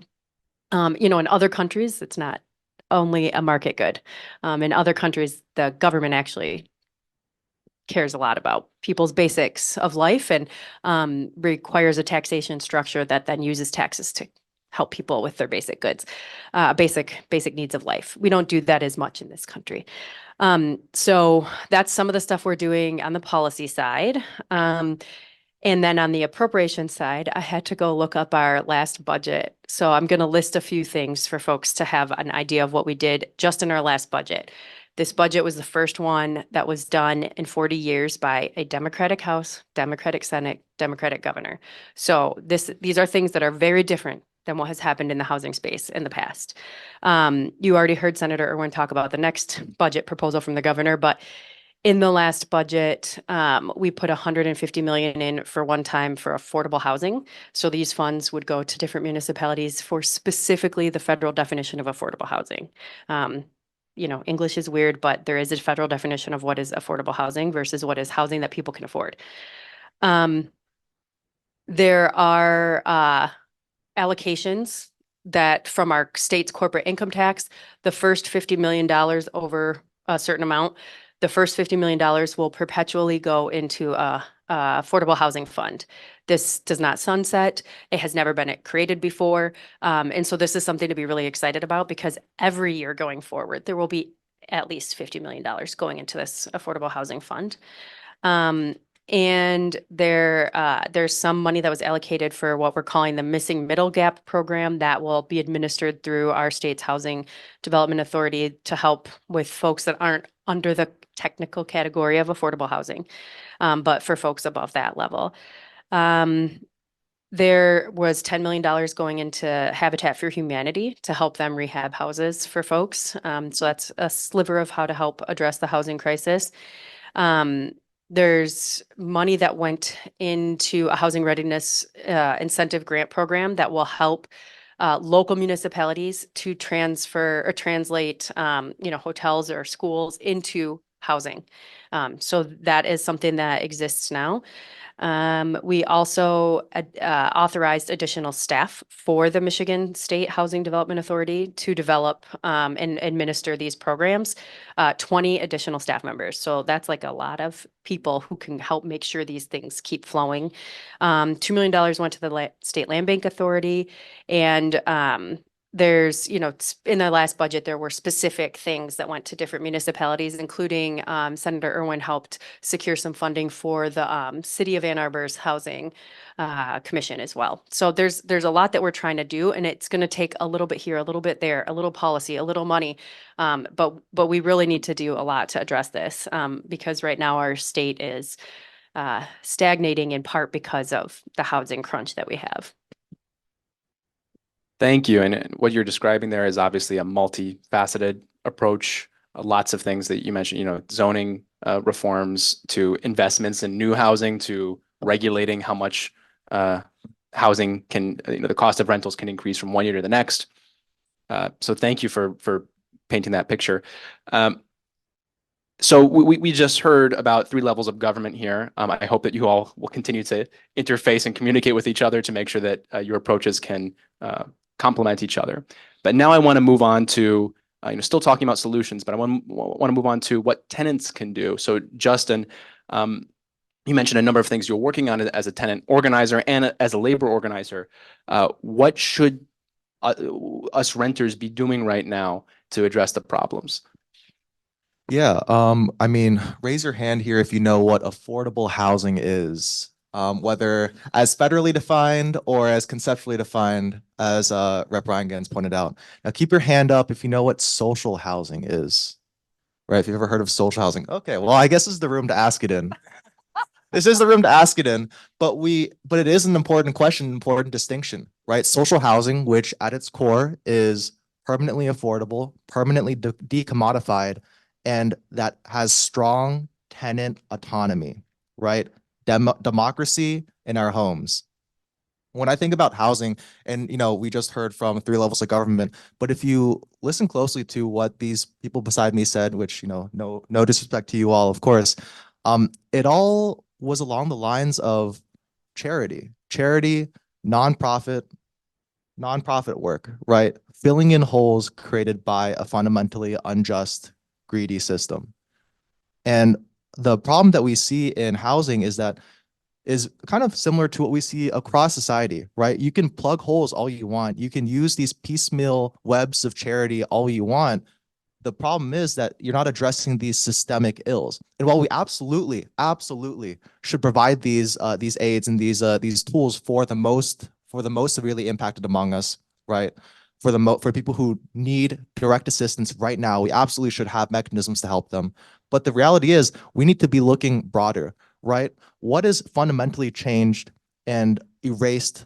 You know, in other countries, it's not only a market good. In other countries, the government actually cares a lot about people's basics of life and requires a taxation structure that then uses taxes to help people with their basic goods, basic needs of life. We don't do that as much in this country. So that's some of the stuff we're doing on the policy side. And then on the appropriation side, I had to go look up our last budget. So I'm going to list a few things for folks to have an idea of what we did just in our last budget. This budget was the first one that was done in 40 years by a Democratic House, Democratic Senate, Democratic governor. So these are things that are very different than what has happened in the housing space in the past. You already heard Senator Irwin talk about the next budget proposal from the governor, but in the last budget, we put $150 million in for one time for affordable housing. So these funds would go to different municipalities for specifically the federal definition of affordable housing. You know, English is weird, but there is a federal definition of what is affordable housing versus what is housing that people can afford. There are allocations that from our state's corporate income tax, the first $50 million over a certain amount, the first $50 million will perpetually go into a Affordable Housing Fund. This does not sunset. It has never been created before. And so this is something to be really excited about because every year going forward, there will be at least $50 million going into this Affordable Housing Fund. And there's some money that was allocated for what we're calling the Missing Middle Gap program that will be administered through our state's Housing Development Authority to help with folks that aren't under the technical category of affordable housing, but for folks above that level. There was $10 million going into Habitat for Humanity to help them rehab houses for folks. So that's a sliver of how to help address the housing crisis. There's money that went into a housing readiness incentive grant program that will help local municipalities to transfer or translate, hotels or schools into housing. So that is something that exists now. We also authorized additional staff for the Michigan State Housing Development Authority to develop and administer these programs, 20 additional staff members. So that's like a lot of people who can help make sure these things keep flowing. $2 million went to the State Land Bank Authority, and there's, in the last budget, there were specific things that went to different municipalities, including Senator Irwin helped secure some funding for the City of Ann Arbor's Housing Commission as well. So there's a lot that we're trying to do, and it's going to take a little bit here, a little bit there, a little policy, a little money. But we really need to do a lot to address this because right now our state is stagnating in part because of the housing crunch that we have. Thank you. And what you're describing there is obviously a multifaceted approach. Lots of things that you mentioned, zoning reforms to investments in new housing to regulating how much housing can, the cost of rentals can increase from one year to the next. So thank you for painting that picture. So we just heard about 3 levels of government here. I hope that you all will continue to interface and communicate with each other to make sure that your approaches can complement each other. But now I want to move on to, still talking about solutions, but I want to move on to what tenants can do. So Justin, you mentioned a number of things you're working on as a tenant organizer and as a labor organizer. What should us renters be doing right now to address the problems? Yeah, raise your hand here if you know what affordable housing is, whether as federally defined or as conceptually defined, as Rep. Rheingans pointed out. Now keep your hand up if you know what social housing is, right? If you've ever heard of social housing. Okay, well, I guess this is the room to ask it in. This is the room to ask it in, but it is an important question, important distinction, right? Social housing, which at its core is permanently affordable, permanently decommodified, and that has strong tenant autonomy, right? Democracy in our homes. When I think about housing, and we just heard from 3 levels of government, but if you listen closely to what these people beside me said, which no disrespect to you all, of course, it all was along the lines of charity, nonprofit work, right? Filling in holes created by a fundamentally unjust, greedy system. And the problem that we see in housing is kind of similar to what we see across society, right? You can plug holes all you want. You can use these piecemeal webs of charity all you want. The problem is that you're not addressing these systemic ills. And while we absolutely should provide these aids and these tools for the most severely impacted among us, right? For people who need direct assistance right now, we absolutely should have mechanisms to help them. But the reality is we need to be looking broader, right? What has fundamentally changed and erased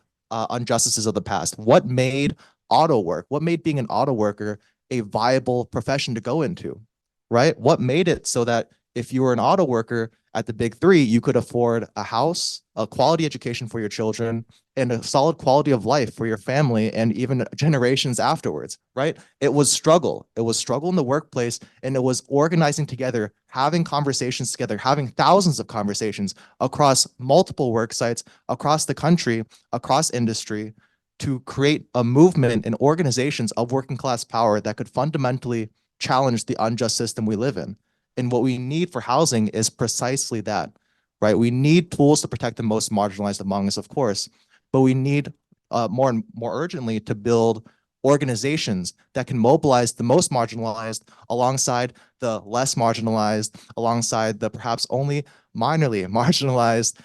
injustices of the past? What made auto work? What made being an auto worker a viable profession to go into, right? What made it so that if you were an auto worker at the big 3, you could afford a house, a quality education for your children, and a solid quality of life for your family and even generations afterwards, right? It was struggle. It was struggle in the workplace, and it was organizing together, having conversations together, having thousands of conversations across multiple work sites, across the country, across industry, to create a movement and organizations of working class power that could fundamentally challenge the unjust system we live in. And what we need for housing is precisely that, right? We need tools to protect the most marginalized among us, of course, but we need more and more urgently to build organizations that can mobilize the most marginalized alongside the less marginalized, alongside the perhaps only minorly marginalized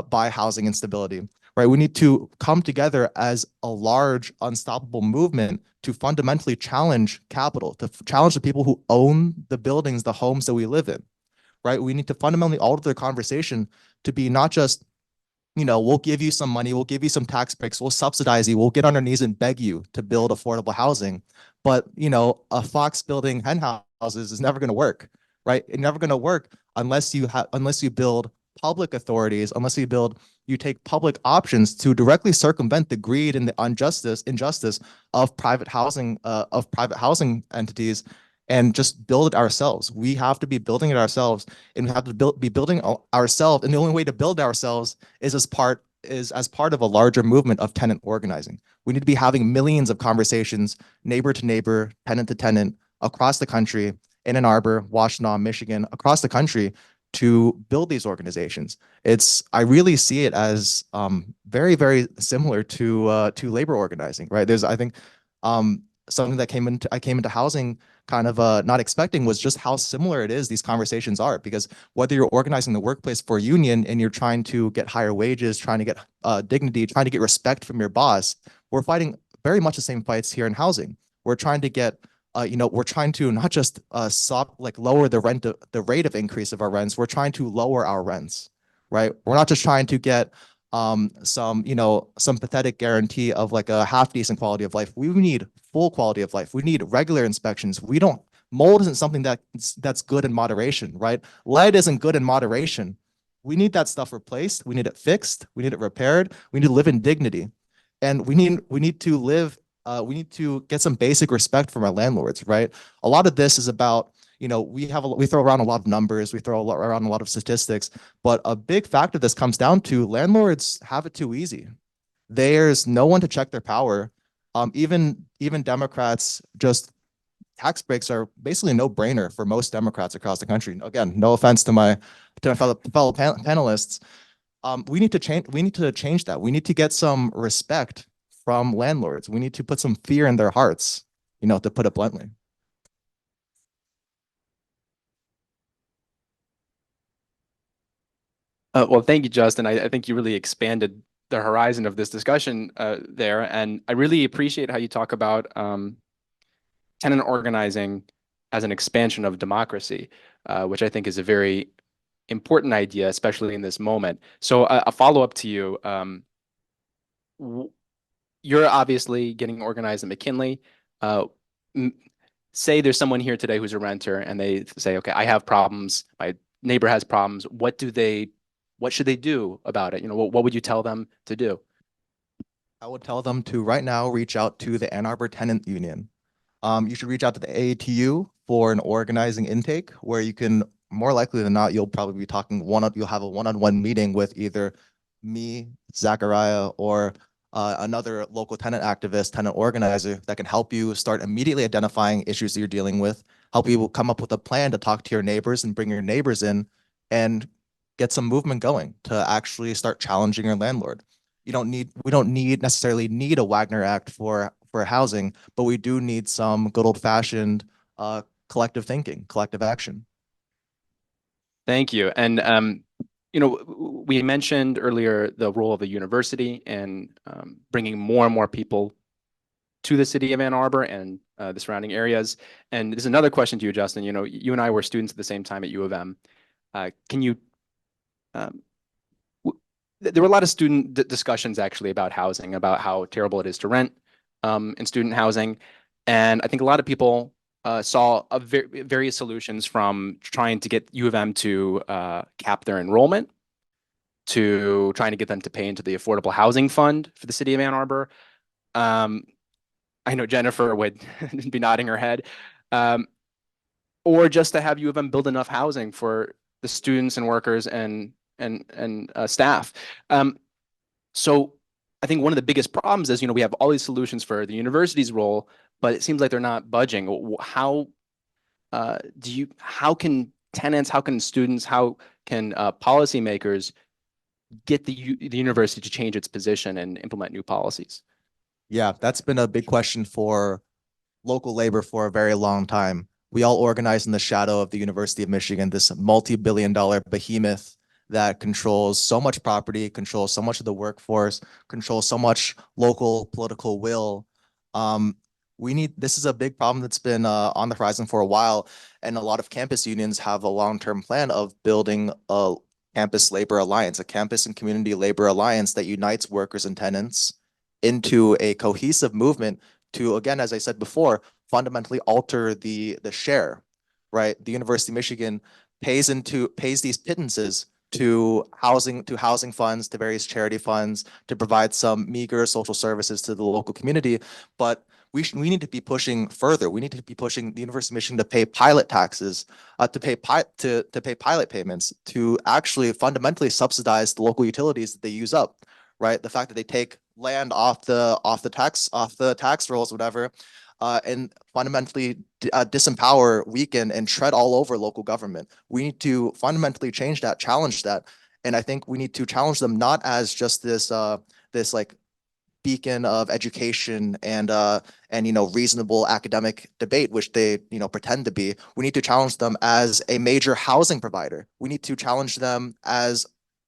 by housing instability, right? We need to come together as a large, unstoppable movement to fundamentally challenge capital, to challenge the people who own the buildings, the homes that we live in, right? We need to fundamentally alter the conversation to be not just, you know, we'll give you some money, we'll give you some tax breaks, we'll subsidize you, we'll get on our knees and beg you to build affordable housing. But, you know, a fox building hen houses is never going to work, right? It's never going to work unless you build public authorities, you take public options to directly circumvent the greed and the injustice of private housing entities, and just build it ourselves. We have to be building it ourselves, and we have to be building ourselves. And the only way to build ourselves is as part of a larger movement of tenant organizing. We need to be having millions of conversations, neighbor to neighbor, tenant to tenant, across the country, in Ann Arbor, Washtenaw, Michigan, across the country, to build these organizations. I really see it as very, very similar to labor organizing, right? I think something that I came into housing kind of not expecting was just how similar it is, these conversations are, because whether you're organizing the workplace for a union and you're trying to get higher wages, trying to get dignity, trying to get respect from your boss, we're fighting very much the same fights here in housing. We're trying to get we're trying to not just lower the rate of increase of our rents. We're trying to lower our rents, right? We're not just trying to get some pathetic guarantee of like a half decent quality of life. We need full quality of life. We need regular inspections. Mold isn't something that's good in moderation, right? Lead isn't good in moderation. We need that stuff replaced. We need it fixed. We need it repaired. We need to live in dignity, and we need to get some basic respect from our landlords, right? A lot of this is about, we throw around a lot of numbers, we throw around a lot of statistics, but a big factor this comes down to, landlords have it too easy. There's no one to check their power. Even Democrats, just tax breaks are basically a no-brainer for most Democrats across the country. Again, no offense to my fellow panelists. We need to change that. We need to get some respect from landlords. We need to put some fear in their hearts, to put it bluntly. Well, thank you, Justin. I think you really expanded the horizon of this discussion there. And I really appreciate how you talk about tenant organizing as an expansion of democracy, which I think is a very important idea, especially in this moment. So a follow-up to you. You're obviously getting organized at McKinley. Say there's someone here today who's a renter and they say, okay, I have problems. My neighbor has problems. What should they do about it? What would you tell them to do? I would tell them to right now reach out to the Ann Arbor Tenant Union. You should reach out to the AATU for an organizing intake where you can, more likely than not, you'll probably be talking you'll have a one-on-one meeting with either me, Zachariah, or another local tenant activist, tenant organizer that can help you start immediately identifying issues that you're dealing with, help you come up with a plan to talk to your neighbors and bring your neighbors in and get some movement going to actually start challenging your landlord. We don't necessarily need a Wagner Act for housing, but we do need some good old-fashioned collective thinking, collective action. Thank you. And we mentioned earlier the role of the university in bringing more and more people to the city of Ann Arbor and the surrounding areas. And there's another question to you, Justin. You and I were students at the same time at U of M. There were a lot of student discussions actually about housing, about how terrible it is to rent in student housing. And I think a lot of people saw various solutions, from trying to get U of M to cap their enrollment, to trying to get them to pay into the Affordable Housing Fund for the city of Ann Arbor. I know Jennifer would be nodding her head. Or just to have U of M build enough housing for the students and workers and staff. So I think one of the biggest problems is, we have all these solutions for the university's role, but it seems like they're not budging. How can tenants, how can students, how can policymakers get the university to change its position and implement new policies? Yeah, that's been a big question for local labor for a very long time. We all organize in the shadow of the University of Michigan, this multi-billion-dollar behemoth that controls so much property, controls so much of the workforce, controls so much local political will. This is a big problem that's been on the horizon for a while, and a lot of campus unions have a long-term plan of building a campus labor alliance, a campus and community labor alliance that unites workers and tenants into a cohesive movement to, again, as I said before, fundamentally alter the share, right? The University of Michigan pays these pittances to housing funds, to various charity funds, to provide some meager social services to the local community. But we need to be pushing further. We need to be pushing the University of Michigan to pay pilot taxes, to pay pilot payments, to actually fundamentally subsidize the local utilities that they use up, right? The fact that they take land off the tax rolls, whatever, and fundamentally disempower, weaken, and tread all over local government. We need to fundamentally change that, challenge that, and I think we need to challenge them not as just this like beacon of education and reasonable academic debate, which they pretend to be. We need to challenge them as a major housing provider. We need to challenge them as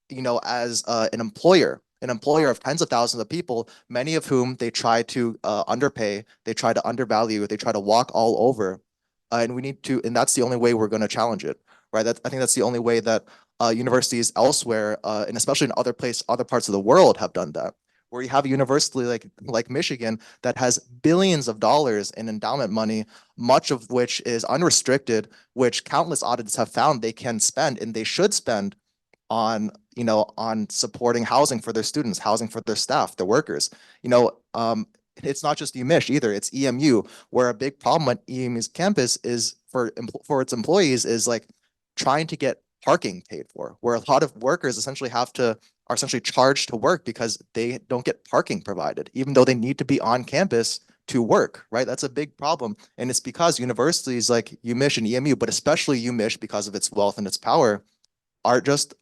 an employer of tens of thousands of people, many of whom they try to underpay, they try to undervalue, they try to walk all over, and that's the only way we're going to challenge it, right? I think that's the only way that universities elsewhere, and especially in other parts of the world, have done that. Where you have a university like Michigan that has billions of dollars in endowment money, much of which is unrestricted, which countless audits have found they can spend and they should spend on supporting housing for their students, housing for their staff, their workers. It's not just UMich either. It's EMU, where a big problem at EMU's campus is for its employees is like trying to get parking paid for, where a lot of workers are essentially charged to work because they don't get parking provided, even though they need to be on campus to work, right? That's a big problem. And it's because universities like UMich and EMU, but especially UMich because of its wealth and its power, are just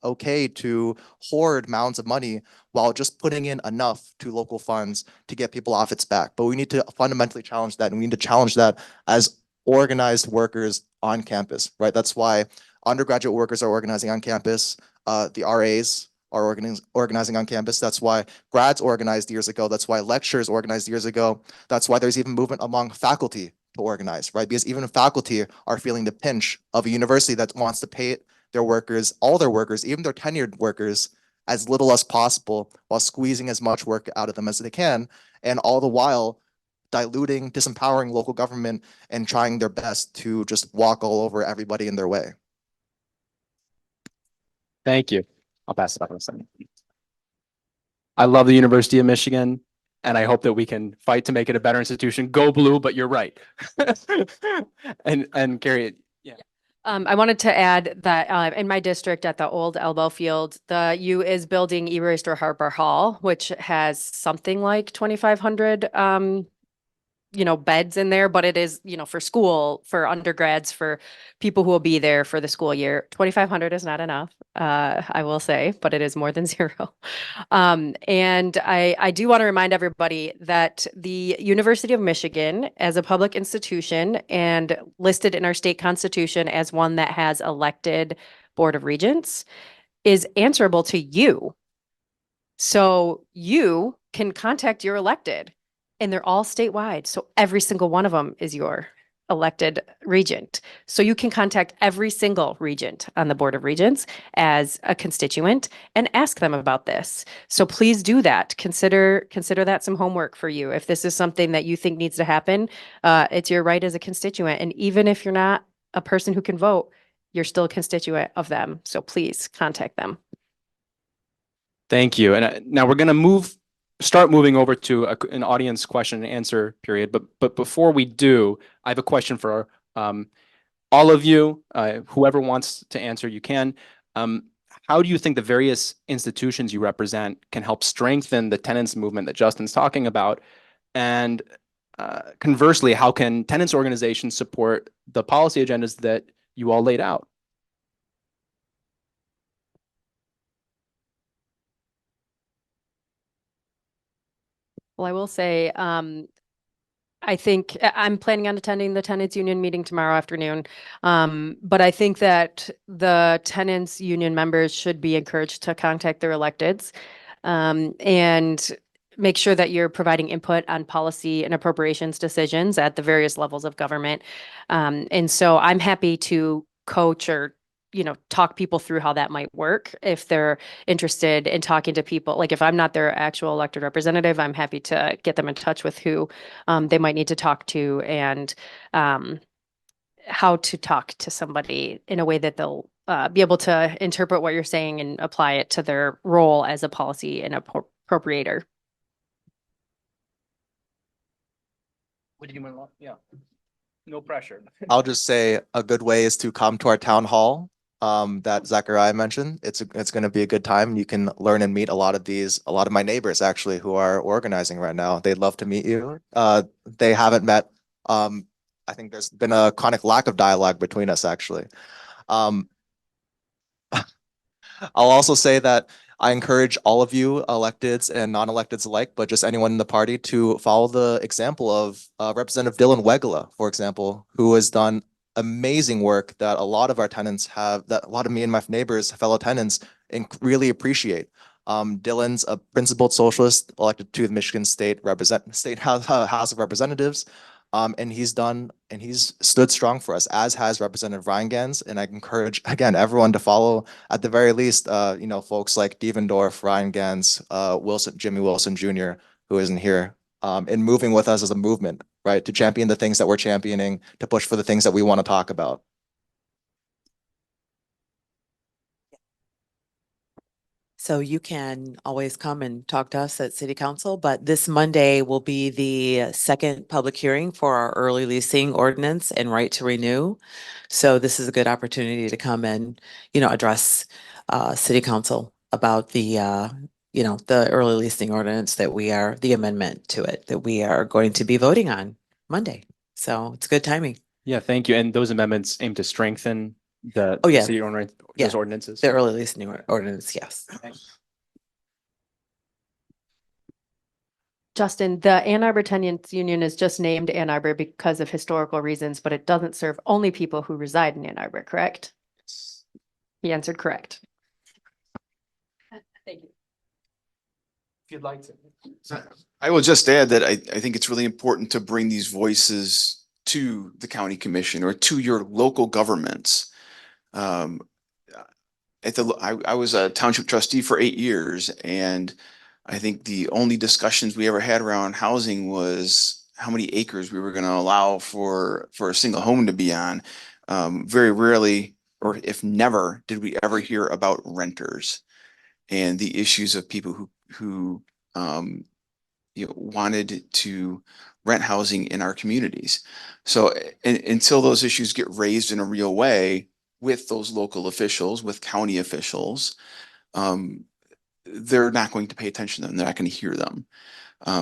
okay to hoard mounds of money while just putting in enough to local funds to get people off its back. But we need to fundamentally challenge that, and we need to challenge that as organized workers on campus, right? That's why undergraduate workers are organizing on campus. The RAs are organizing on campus. That's why grads organized years ago. That's why lecturers organized years ago. That's why there's even movement among faculty to organize, right? Because even faculty are feeling the pinch of a university that wants to pay their workers, all their workers, even their tenured workers, as little as possible while squeezing as much work out of them as they can, and all the while diluting, disempowering local government and trying their best to just walk all over everybody in their way. Thank you. I'll pass it back in a second. I love the University of Michigan, and I hope that we can fight to make it a better institution. Go blue, but you're right. and Carrie, yeah. I wanted to add that in my district at the old elbow field, the U is building Erased or Harbor Hall, which has something like 2,500 beds in there, but it is, for school, for undergrads, for people who will be there for the school year. 2,500 is not enough, I will say, but it is more than zero. And I do want to remind everybody that the University of Michigan, as a public institution and listed in our state constitution as one that has elected Board of Regents, is answerable to you. So you can contact your elected. And they're all statewide. So every single one of them is your elected regent. So you can contact every single regent on the Board of Regents as a constituent and ask them about this. So please do that. Consider that some homework for you. If this is something that you think needs to happen, it's your right as a constituent. And even if you're not a person who can vote, you're still a constituent of them. So please contact them. Thank you. And now we're going to start moving over to an audience question and answer period. But before we do, I have a question for all of you. Whoever wants to answer, you can. How do you think the various institutions you represent can help strengthen the tenants movement that Justin's talking about? And conversely, how can tenants organizations support the policy agendas that you all laid out. Well, I will say, I think I'm planning on attending the tenants union meeting tomorrow afternoon. But I think that the tenants union members should be encouraged to contact their electeds, and make sure that you're providing input on policy and appropriations decisions at the various levels of government. And so I'm happy to coach or talk people through how that might work if they're interested in talking to people. Like if I'm not their actual elected representative, I'm happy to get them in touch with who they might need to talk to, and how to talk to somebody in a way that they'll be able to interpret what you're saying and apply it to their role as a policy and appropriator. What do you want? Yeah. No pressure. I'll just say a good way is to come to our town hall that Zachariah mentioned. It's going to be a good time. You can learn and meet a lot of my neighbors actually who are organizing right now. They'd love to meet you. They haven't met. I think there's been a chronic lack of dialogue between us actually. I'll also say that I encourage all of you electeds and non-electeds alike, but just anyone in the party to follow the example of Representative Dylan Wegela, for example, who has done amazing work that a lot of our tenants have, that a lot of me and my neighbors, fellow tenants, really appreciate. Dylan's a principled socialist elected to the Michigan State House of Representatives. And he's stood strong for us, as has Representative Rheingans. And I encourage, again, everyone to follow, at the very least, folks like Devendorf, Rheingans, Jimmy Wilson Jr., who isn't here, in moving with us as a movement, right? To champion the things that we're championing, to push for the things that we want to talk about. So you can always come and talk to us at City Council, but this Monday will be the second public hearing for our early leasing ordinance and right to renew. So this is a good opportunity to come and, address City Council about the early leasing ordinance the amendment to it that we are going to be voting on Monday. So it's good timing. Yeah, thank you. And those amendments aim to strengthen the city those ordinances. The early leasing ordinance, yes. Justin, the Ann Arbor Tenants Union is just named Ann Arbor because of historical reasons, but it doesn't serve only people who reside in Ann Arbor, correct? He answered correct. Thank you. If you'd like to. I will just add that I think it's really important to bring these voices to the county commission or to your local governments. I was a township trustee for 8 years, and I think the only discussions we ever had around housing was how many acres we were going to allow for a single home to be on. Very rarely, or if never, did we ever hear about renters and the issues of people who wanted to rent housing in our communities. So until those issues get raised in a real way with those local officials, with county officials, they're not going to pay attention to them. They're not going to hear them.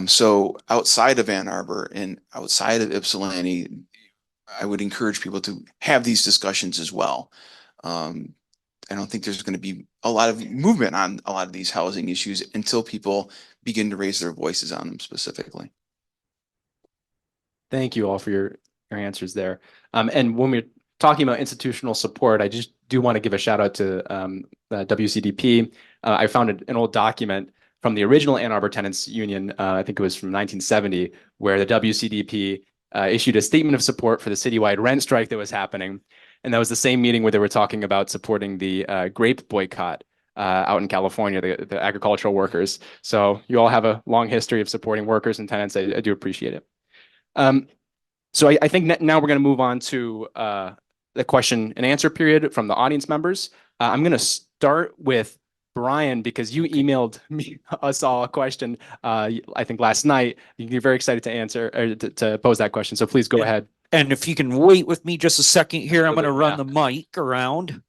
So outside of Ann Arbor and outside of Ypsilanti, I would encourage people to have these discussions as well. I don't think there's going to be a lot of movement on a lot of these housing issues until people begin to raise their voices on them specifically. Thank you all for your answers there. And when we're talking about institutional support, I just do want to give a shout out to WCDP. I found an old document from the original Ann Arbor Tenants Union, I think it was from 1970, where the WCDP issued a statement of support for the citywide rent strike that was happening. And that was the same meeting where they were talking about supporting the grape boycott out in California, the agricultural workers. So you all have a long history of supporting workers and tenants. I do appreciate it. So I think now we're going to move on to the question and answer period from the audience members. I'm going to start with Brian, because you emailed us all a question, I think last night. You're very excited to answer or to pose that question. So please go ahead. And if you can wait with me just a second here, I'm going to run the mic around.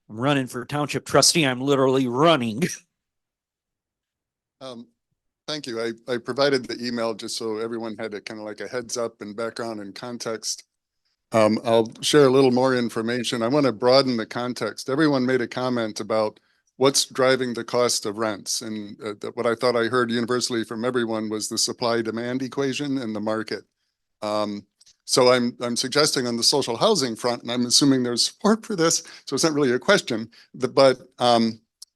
I'm running for township trustee. I'm literally running. Thank you. I provided the email just so everyone had a kind of like a heads up and background and context. I'll share a little more information. I want to broaden the context. Everyone made a comment about what's driving the cost of rents. And what I thought I heard universally from everyone was the supply demand equation in the market. So I'm suggesting on the social housing front, and I'm assuming there's support for this, so it's not really a question, but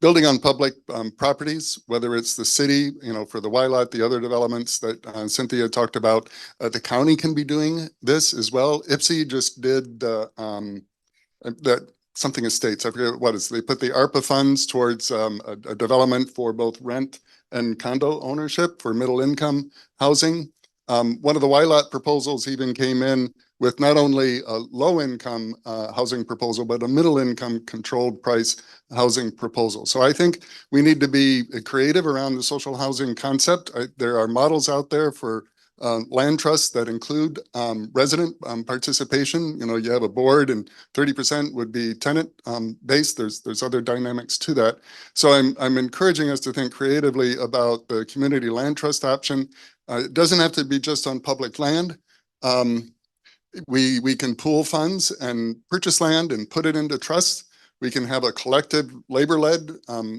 building on public properties, whether it's the city, for the Y-Lot, the other developments that Cynthia talked about, the county can be doing this as well. IPSI just did that something estates, I forget what it is. They put the ARPA funds towards a development for both rent and condo ownership for middle income housing. One of the Y-Lot proposals even came in with not only a low income housing proposal, but a middle income controlled price housing proposal. So I think we need to be creative around the social housing concept. There are models out there for land trusts that include resident participation. You have a board and 30% would be tenant based. There's other dynamics to that. So I'm encouraging us to think creatively about the community land trust option. It doesn't have to be just on public land. We can pool funds and purchase land and put it into trust. We can have a collective labor-led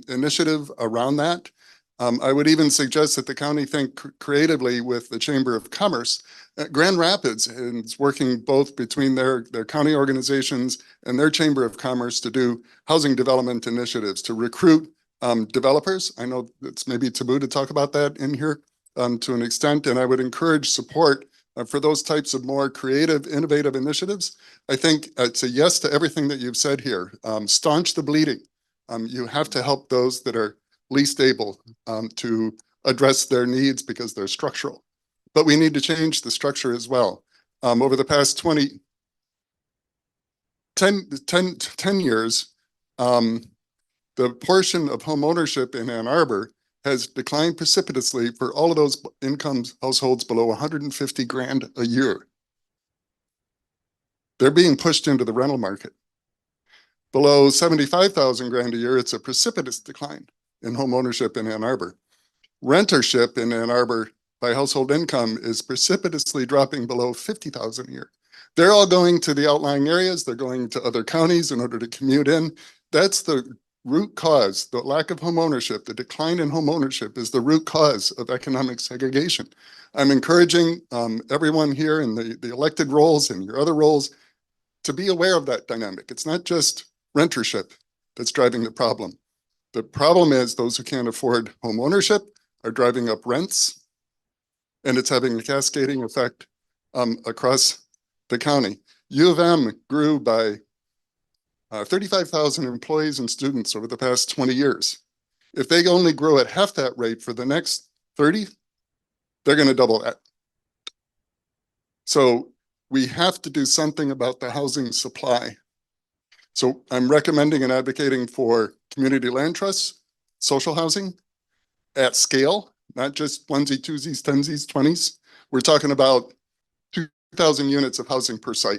initiative around that. I would even suggest that the county think creatively with the Chamber of Commerce. Grand Rapids is working both between their county organizations and their Chamber of Commerce to do housing development initiatives to recruit developers. I know it's maybe taboo to talk about that in here to an extent, and I would encourage support for those types of more creative, innovative initiatives. I think it's a yes to everything that you've said here. Staunch the bleeding. You have to help those that are least able to address their needs because they're structural. But we need to change the structure as well. Over the past 10 years, the portion of home ownership in Ann Arbor has declined precipitously for all of those households below 150 grand a year. They're being pushed into the rental market. Below 75,000 grand a year, it's a precipitous decline in home ownership in Ann Arbor. Rentership in Ann Arbor by household income is precipitously dropping below 50,000 a year. They're all going to the outlying areas. They're going to other counties in order to commute in. That's the root cause. The lack of home ownership, the decline in home ownership is the root cause of economic segregation. I'm encouraging everyone here in the elected roles and your other roles to be aware of that dynamic. It's not just rentership that's driving the problem. The problem is those who can't afford home ownership are driving up rents, and it's having a cascading effect across the county. U of M grew by 35,000 employees and students over the past 20 years. If they only grow at half that rate for the next 30, they're going to double that. So we have to do something about the housing supply. So I'm recommending and advocating for community land trusts, social housing at scale, not just onesie, twosies, tensies, 20s. We're talking about 2,000 units of housing per site.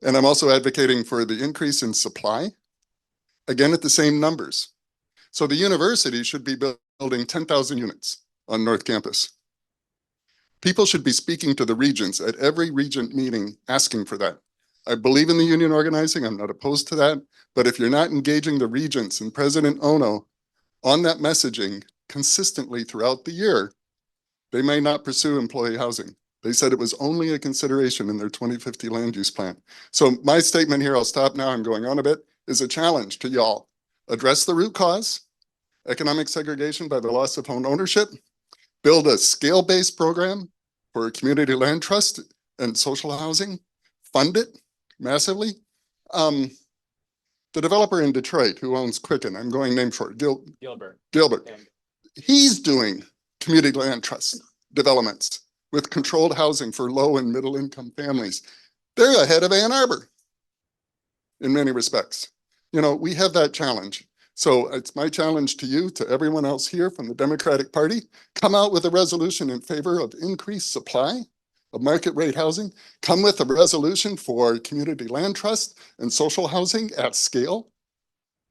And I'm also advocating for the increase in supply, again, at the same numbers. So the university should be building 10,000 units on North Campus. People should be speaking to the regents at every regent meeting, asking for that. I believe in the union organizing. I'm not opposed to that. But if you're not engaging the regents and President Ono on that messaging consistently throughout the year, they may not pursue employee housing. They said it was only a consideration in their 2050 land use plan. So my statement here, I'll stop now, I'm going on a bit, is a challenge to y'all. Address the root cause, economic segregation by the loss of home ownership, build a scale-based program for community land trust and social housing, fund it massively. The developer in Detroit who owns Quicken, I'm going name short, Gilbert. He's doing community land trust developments with controlled housing for low and middle income families. They're ahead of Ann Arbor in many respects. We have that challenge. So it's my challenge to you, to everyone else here from the Democratic Party, come out with a resolution in favor of increased supply of market rate housing, come with a resolution for community land trust and social housing at scale,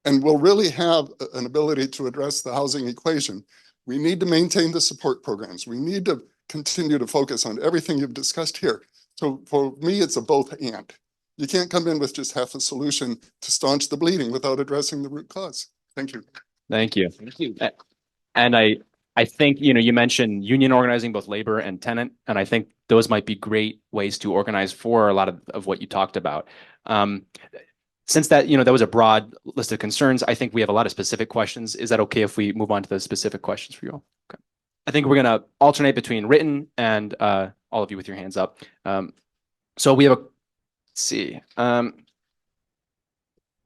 and we'll really have an ability to address the housing equation. We need to maintain the support programs. We need to continue to focus on everything you've discussed here. So for me, it's a both and. You can't come in with just half a solution to staunch the bleeding without addressing the root cause. Thank you. Thank you. Thank you. And I think, you mentioned union organizing, both labor and tenant, and I think those might be great ways to organize for a lot of what you talked about. Since that, that was a broad list of concerns, I think we have a lot of specific questions. Is that okay if we move on to the specific questions for you all? Okay. I think we're going to alternate between written and all of you with your hands up. So we have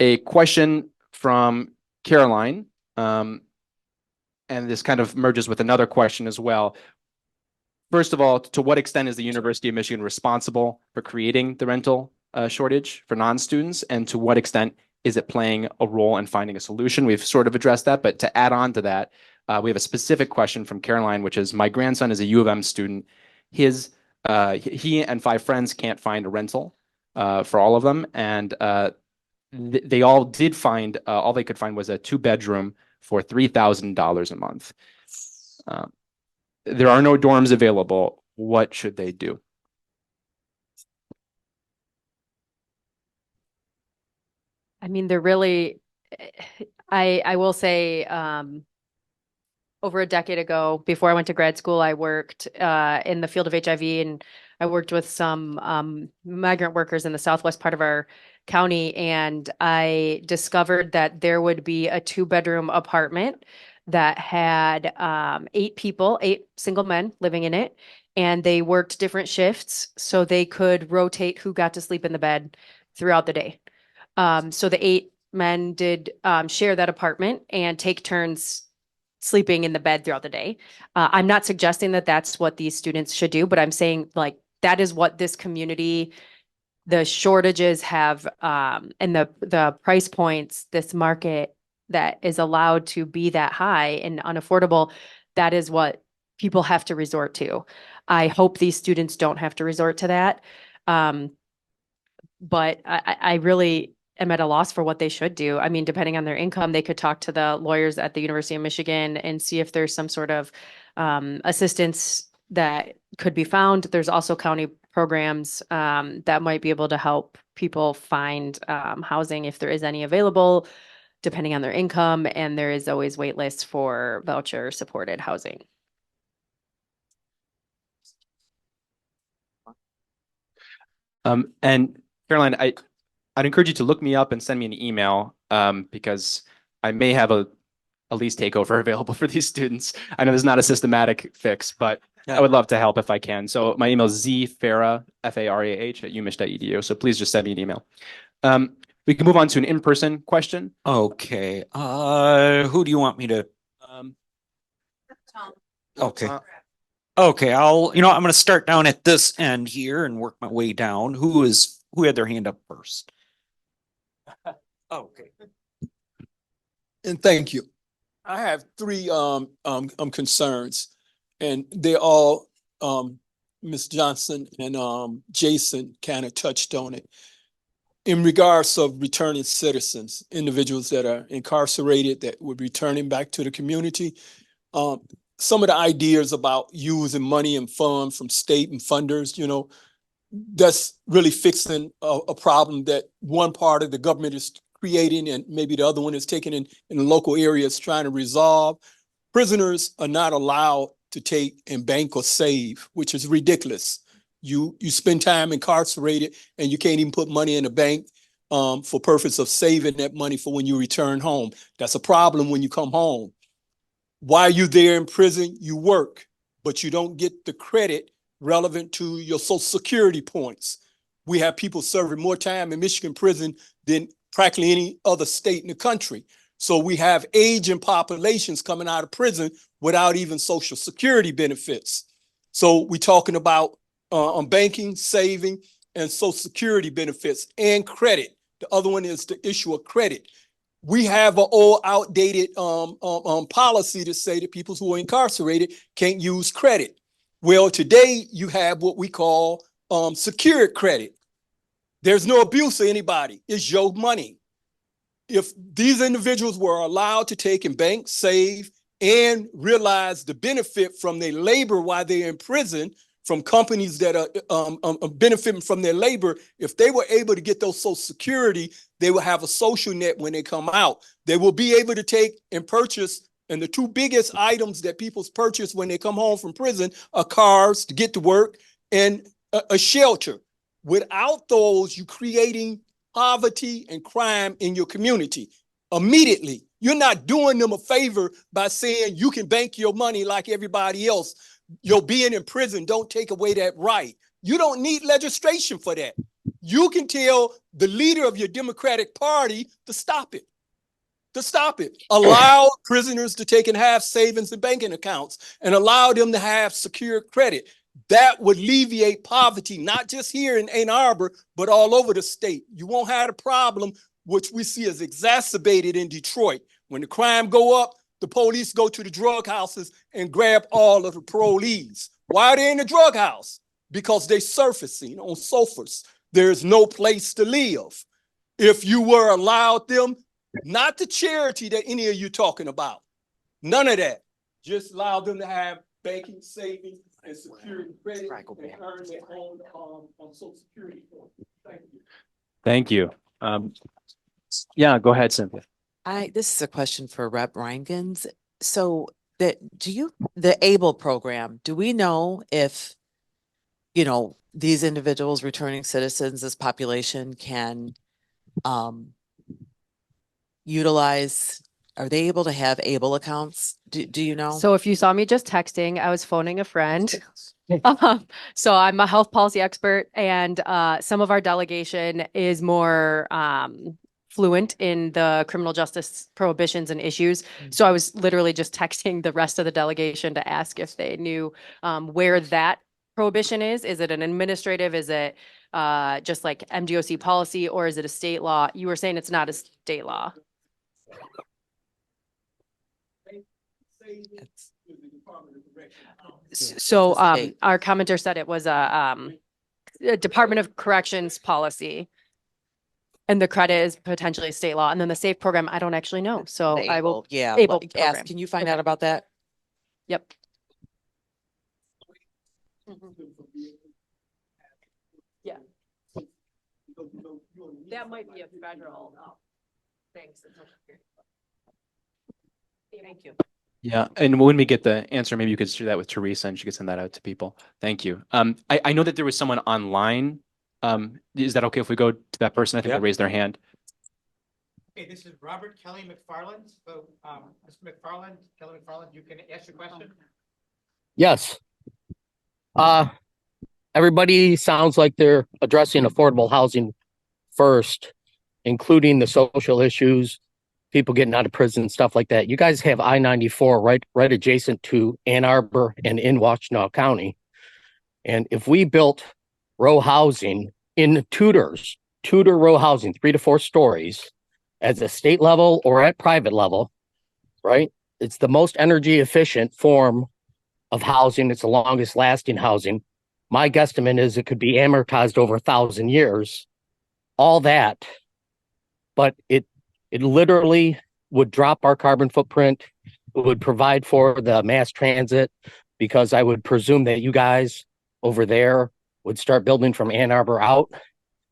a question from Caroline. And this kind of merges with another question as well. First of all, to what extent is the University of Michigan responsible for creating the rental shortage for non-students? And to what extent is it playing a role in finding a solution? We've sort of addressed that, but to add on to that, we have a specific question from Caroline, which is, my grandson is a U of M student. He and 5 friends can't find a rental for all of them. And they all did find, all they could find was a 2-bedroom for $3,000 a month. There are no dorms available. What should they do? I mean, they're really, I will say, over a decade ago, before I went to grad school, I worked in the field of HIV, and I worked with some migrant workers in the southwest part of our county, and I discovered that there would be a 2-bedroom apartment that had 8 single men living in it, and they worked different shifts so they could rotate who got to sleep in the bed throughout the day. So the 8 men did share that apartment and take turns sleeping in the bed throughout the day. I'm not suggesting that that's what these students should do, but I'm saying like that is what this community, the shortages have, and the price points, this market that is allowed to be that high and unaffordable, that is what people have to resort to. I hope these students don't have to resort to that. But I really am at a loss for what they should do. I mean, depending on their income, they could talk to the lawyers at the University of Michigan and see if there's some sort of assistance that could be found. There's also county programs that might be able to help people find housing if there is any available, depending on their income. And there is always wait lists for voucher supported housing. And Caroline, I'd encourage you to look me up and send me an email because I may have a lease takeover available for these students. I know there's not a systematic fix, but I would love to help if I can. So my email is zfarah, Farah @umich.edu. So please just send me an email. We can move on to an in-person question. Okay. Who do you want me to? Okay. Okay. I'm going to start down at this end here and work my way down. Who had their hand up first? Okay. And thank you. I have 3 concerns, and they're all Ms. Johnson and Jason kind of touched on it. In regards of returning citizens, individuals that are incarcerated that would be returning back to the community, some of the ideas about using money and funds from state and funders, that's really fixing a problem that one part of the government is creating and maybe the other one is taking in the local areas trying to resolve. Prisoners are not allowed to take and bank or save, which is ridiculous. You spend time incarcerated and you can't even put money in a bank for purpose of saving that money for when you return home. That's a problem when you come home. While you're there in prison, you work, but you don't get the credit relevant to your Social Security points. We have people serving more time in Michigan prison than practically any other state in the country. So we have aging populations coming out of prison without even Social Security benefits. So we're talking about on banking, saving, and Social Security benefits and credit. The other one is the issue of credit. We have an old outdated policy to say that people who are incarcerated can't use credit. Well, today you have what we call secured credit. There's no abuse of anybody. It's your money. If these individuals were allowed to take and bank, save, and realize the benefit from their labor while they're in prison from companies that are benefiting from their labor. If they were able to get those Social Security, they will have a social net when they come out. They will be able to take and purchase, and the two biggest items that people purchase when they come home from prison are cars to get to work and a shelter. Without those, you're creating poverty and crime in your community immediately. You're not doing them a favor by saying you can bank your money like everybody else. You're being in prison. Don't take away that right. You don't need legislation for that. You can tell the leader of your Democratic Party to stop it. To stop it. Allow prisoners to take and have savings and banking accounts and allow them to have secure credit. That would alleviate poverty, not just here in Ann Arbor, but all over the state. You won't have a problem, which we see as exacerbated in Detroit. When the crime go up, the police go to the drug houses and grab all of the parolees. Why are they in the drug house? Because they surfacing on sofas. There's no place to live. If you were allowed them, not the charity that any of you talking about, none of that. Just allow them to have banking, savings, and security credit and earn their own Social Security. Thank you. Thank you. Yeah, go ahead, Cynthia. This is a question for Rep. Rheingans. So the ABLE program, do we know if, these individuals, returning citizens, this population can utilize, are they able to have ABLE accounts? Do you know? So if you saw me just texting, I was phoning a friend. So I'm a health policy expert, and some of our delegation is more fluent in the criminal justice prohibitions and issues. So I was literally just texting the rest of the delegation to ask if they knew where that prohibition is. Is it an administrative? Is it just like MDOC policy, or is it a state law? You were saying it's not a state law. So our commenter said it was a Department of Corrections policy, and the credit is potentially state law. And then the SAFE program, I don't actually know. So I will ABLE program. Can you find out about that? Yep. Yeah. That might be a federal thing. Thank you. Yeah, and when we get the answer, maybe you could share that with Theresa and she could send that out to people. Thank you. I know that there was someone online. Is that okay if we go to that person? I think they raised their hand. Okay, this is Robert Kelly McFarland. So, Mr. McFarland, Kelly McFarland, you can ask your question. Yes. Everybody sounds like they're addressing affordable housing first, including the social issues, people getting out of prison, stuff like that. You guys have I-94 right adjacent to Ann Arbor and in Washtenaw County. And if we built row housing in Tudor row housing, 3 to 4 stories, as a state level or at private level, right? It's the most energy efficient form of housing. It's the longest lasting housing. My guesstimate is it could be amortized over 1,000 years. All that, but it literally would drop our carbon footprint. It would provide for the mass transit, because I would presume that you guys over there would start building from Ann Arbor out.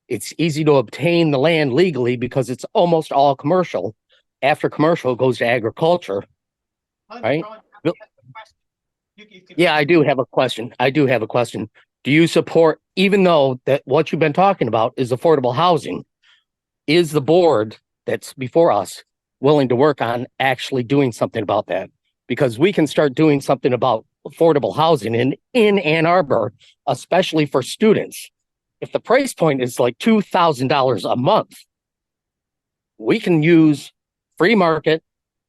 It's easy to obtain the land legally because it's almost all commercial. After commercial, it goes to agriculture, right? Yeah, I do have a question. Do you support, even though that what you've been talking about is affordable housing, is the board that's before us willing to work on actually doing something about that? Because we can start doing something about affordable housing in Ann Arbor, especially for students. If the price point is like $2,000 a month, we can use free market,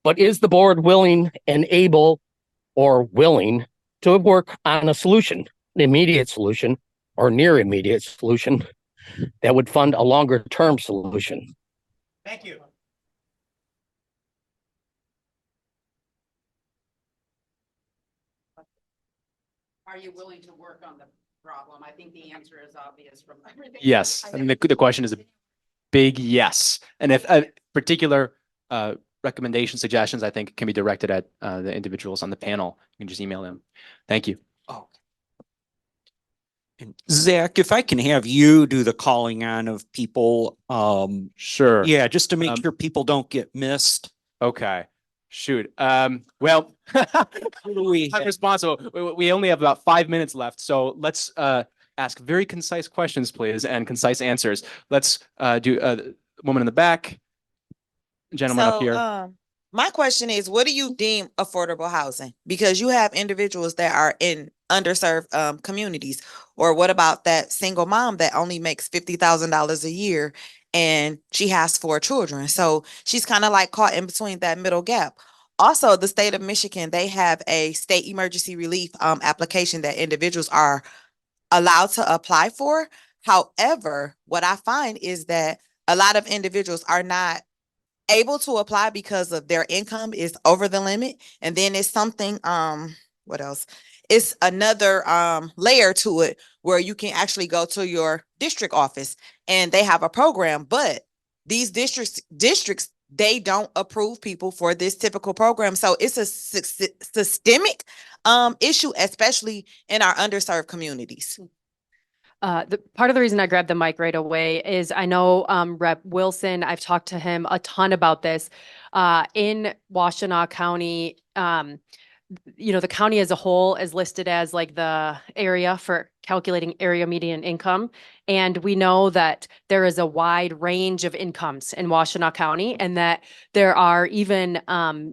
but is the board willing and able or willing to work on a solution, an immediate solution or near immediate solution that would fund a longer term solution? Thank you. Are you willing to work on the problem? I think the answer is obvious from everything. Yes, I mean the question is a big yes. And if a particular recommendations, suggestions, I think can be directed at the individuals on the panel. You can just email them. Thank you. Oh. And Zack, if I can have you do the calling on of people, Sure. yeah, just to make sure people don't get missed. Okay. Shoot. Well, I'm responsible. We only have about 5 minutes left, so let's ask very concise questions, please, and concise answers. Let's do woman in the back, gentleman up here. My question is, what do you deem affordable housing? Because you have individuals that are in underserved communities. Or what about that single mom that only makes $50,000 a year and she has 4 children? So she's kind of like caught in between that middle gap. Also, the state of Michigan, they have a state emergency relief application that individuals are allowed to apply for. However, what I find is that a lot of individuals are not able to apply because of their income is over the limit. And then it's something, what else? It's another layer to it where you can actually go to your district office and they have a program, but these districts, they don't approve people for this typical program. So it's a systemic issue, especially in our underserved communities. The part of the reason I grabbed the mic right away is I know Rep. Wilson, I've talked to him a ton about this. In Washtenaw County, the county as a whole is listed as like the area for calculating area median income. And we know that there is a wide range of incomes in Washtenaw County and that there are even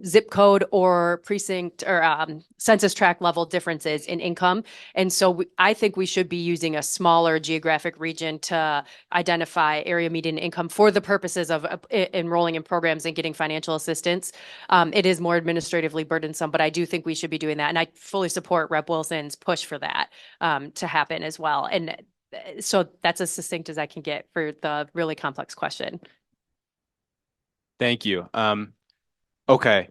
zip code or precinct or census tract level differences in income. And so I think we should be using a smaller geographic region to identify area median income for the purposes of enrolling in programs and getting financial assistance. It is more administratively burdensome, but I do think we should be doing that. And I fully support Rep. Wilson's push for that to happen as well. And so that's as succinct as I can get for the really complex question. Thank you. Okay.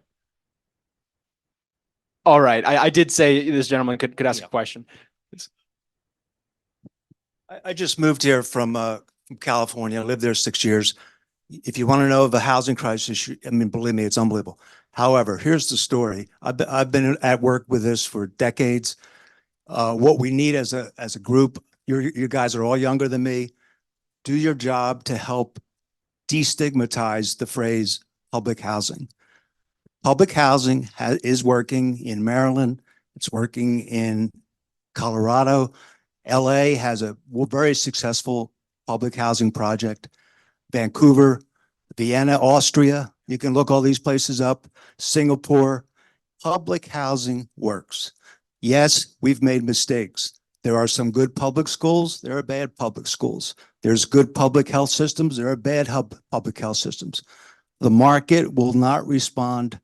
All right. I did say this gentleman could ask a question. I just moved here from California. I lived there 6 years. If you want to know of a housing crisis, I mean, believe me, it's unbelievable. However, here's the story. I've been at work with this for decades. What we need as a group, you guys are all younger than me. Do your job to help destigmatize the phrase public housing. Public housing is working in Maryland. It's working in Colorado. LA has a very successful public housing project. Vancouver, Vienna, Austria. You can look all these places up. Singapore. Public housing works. Yes, we've made mistakes. There are some good public schools. There are bad public schools. There's good public health systems. There are bad public health systems. The market will not respond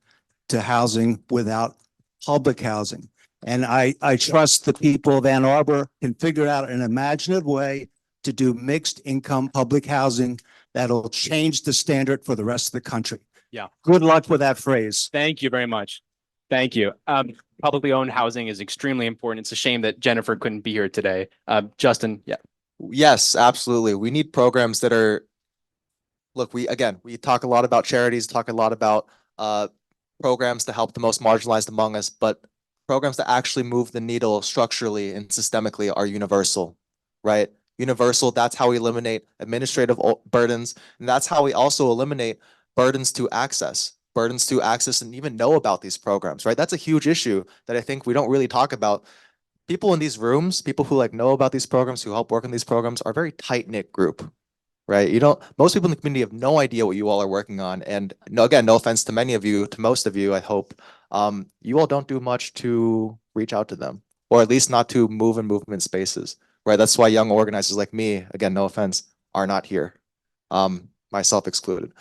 to housing without public housing. And I trust the people of Ann Arbor can figure out an imaginative way to do mixed income public housing that'll change the standard for the rest of the country. Yeah. Good luck with that phrase. Thank you very much. Thank you. Publicly owned housing is extremely important. It's a shame that Jennifer couldn't be here today. Justin, yeah. Yes, absolutely. We need programs that are, look, we talk a lot about charities, talk a lot about programs to help the most marginalized among us, but programs that actually move the needle structurally and systemically are universal, right? Universal, that's how we eliminate administrative burdens. And that's how we also eliminate burdens to access and even know about these programs, right? That's a huge issue that I think we don't really talk about. People in these rooms, people who know about these programs, who help work on these programs are a very tight-knit group, right? Most people in the community have no idea what you all are working on. And no offense to many of you, to most of you, I hope, you all don't do much to reach out to them, or at least not to move in movement spaces, right? That's why young organizers like me, again, no offense, are not here, myself excluded.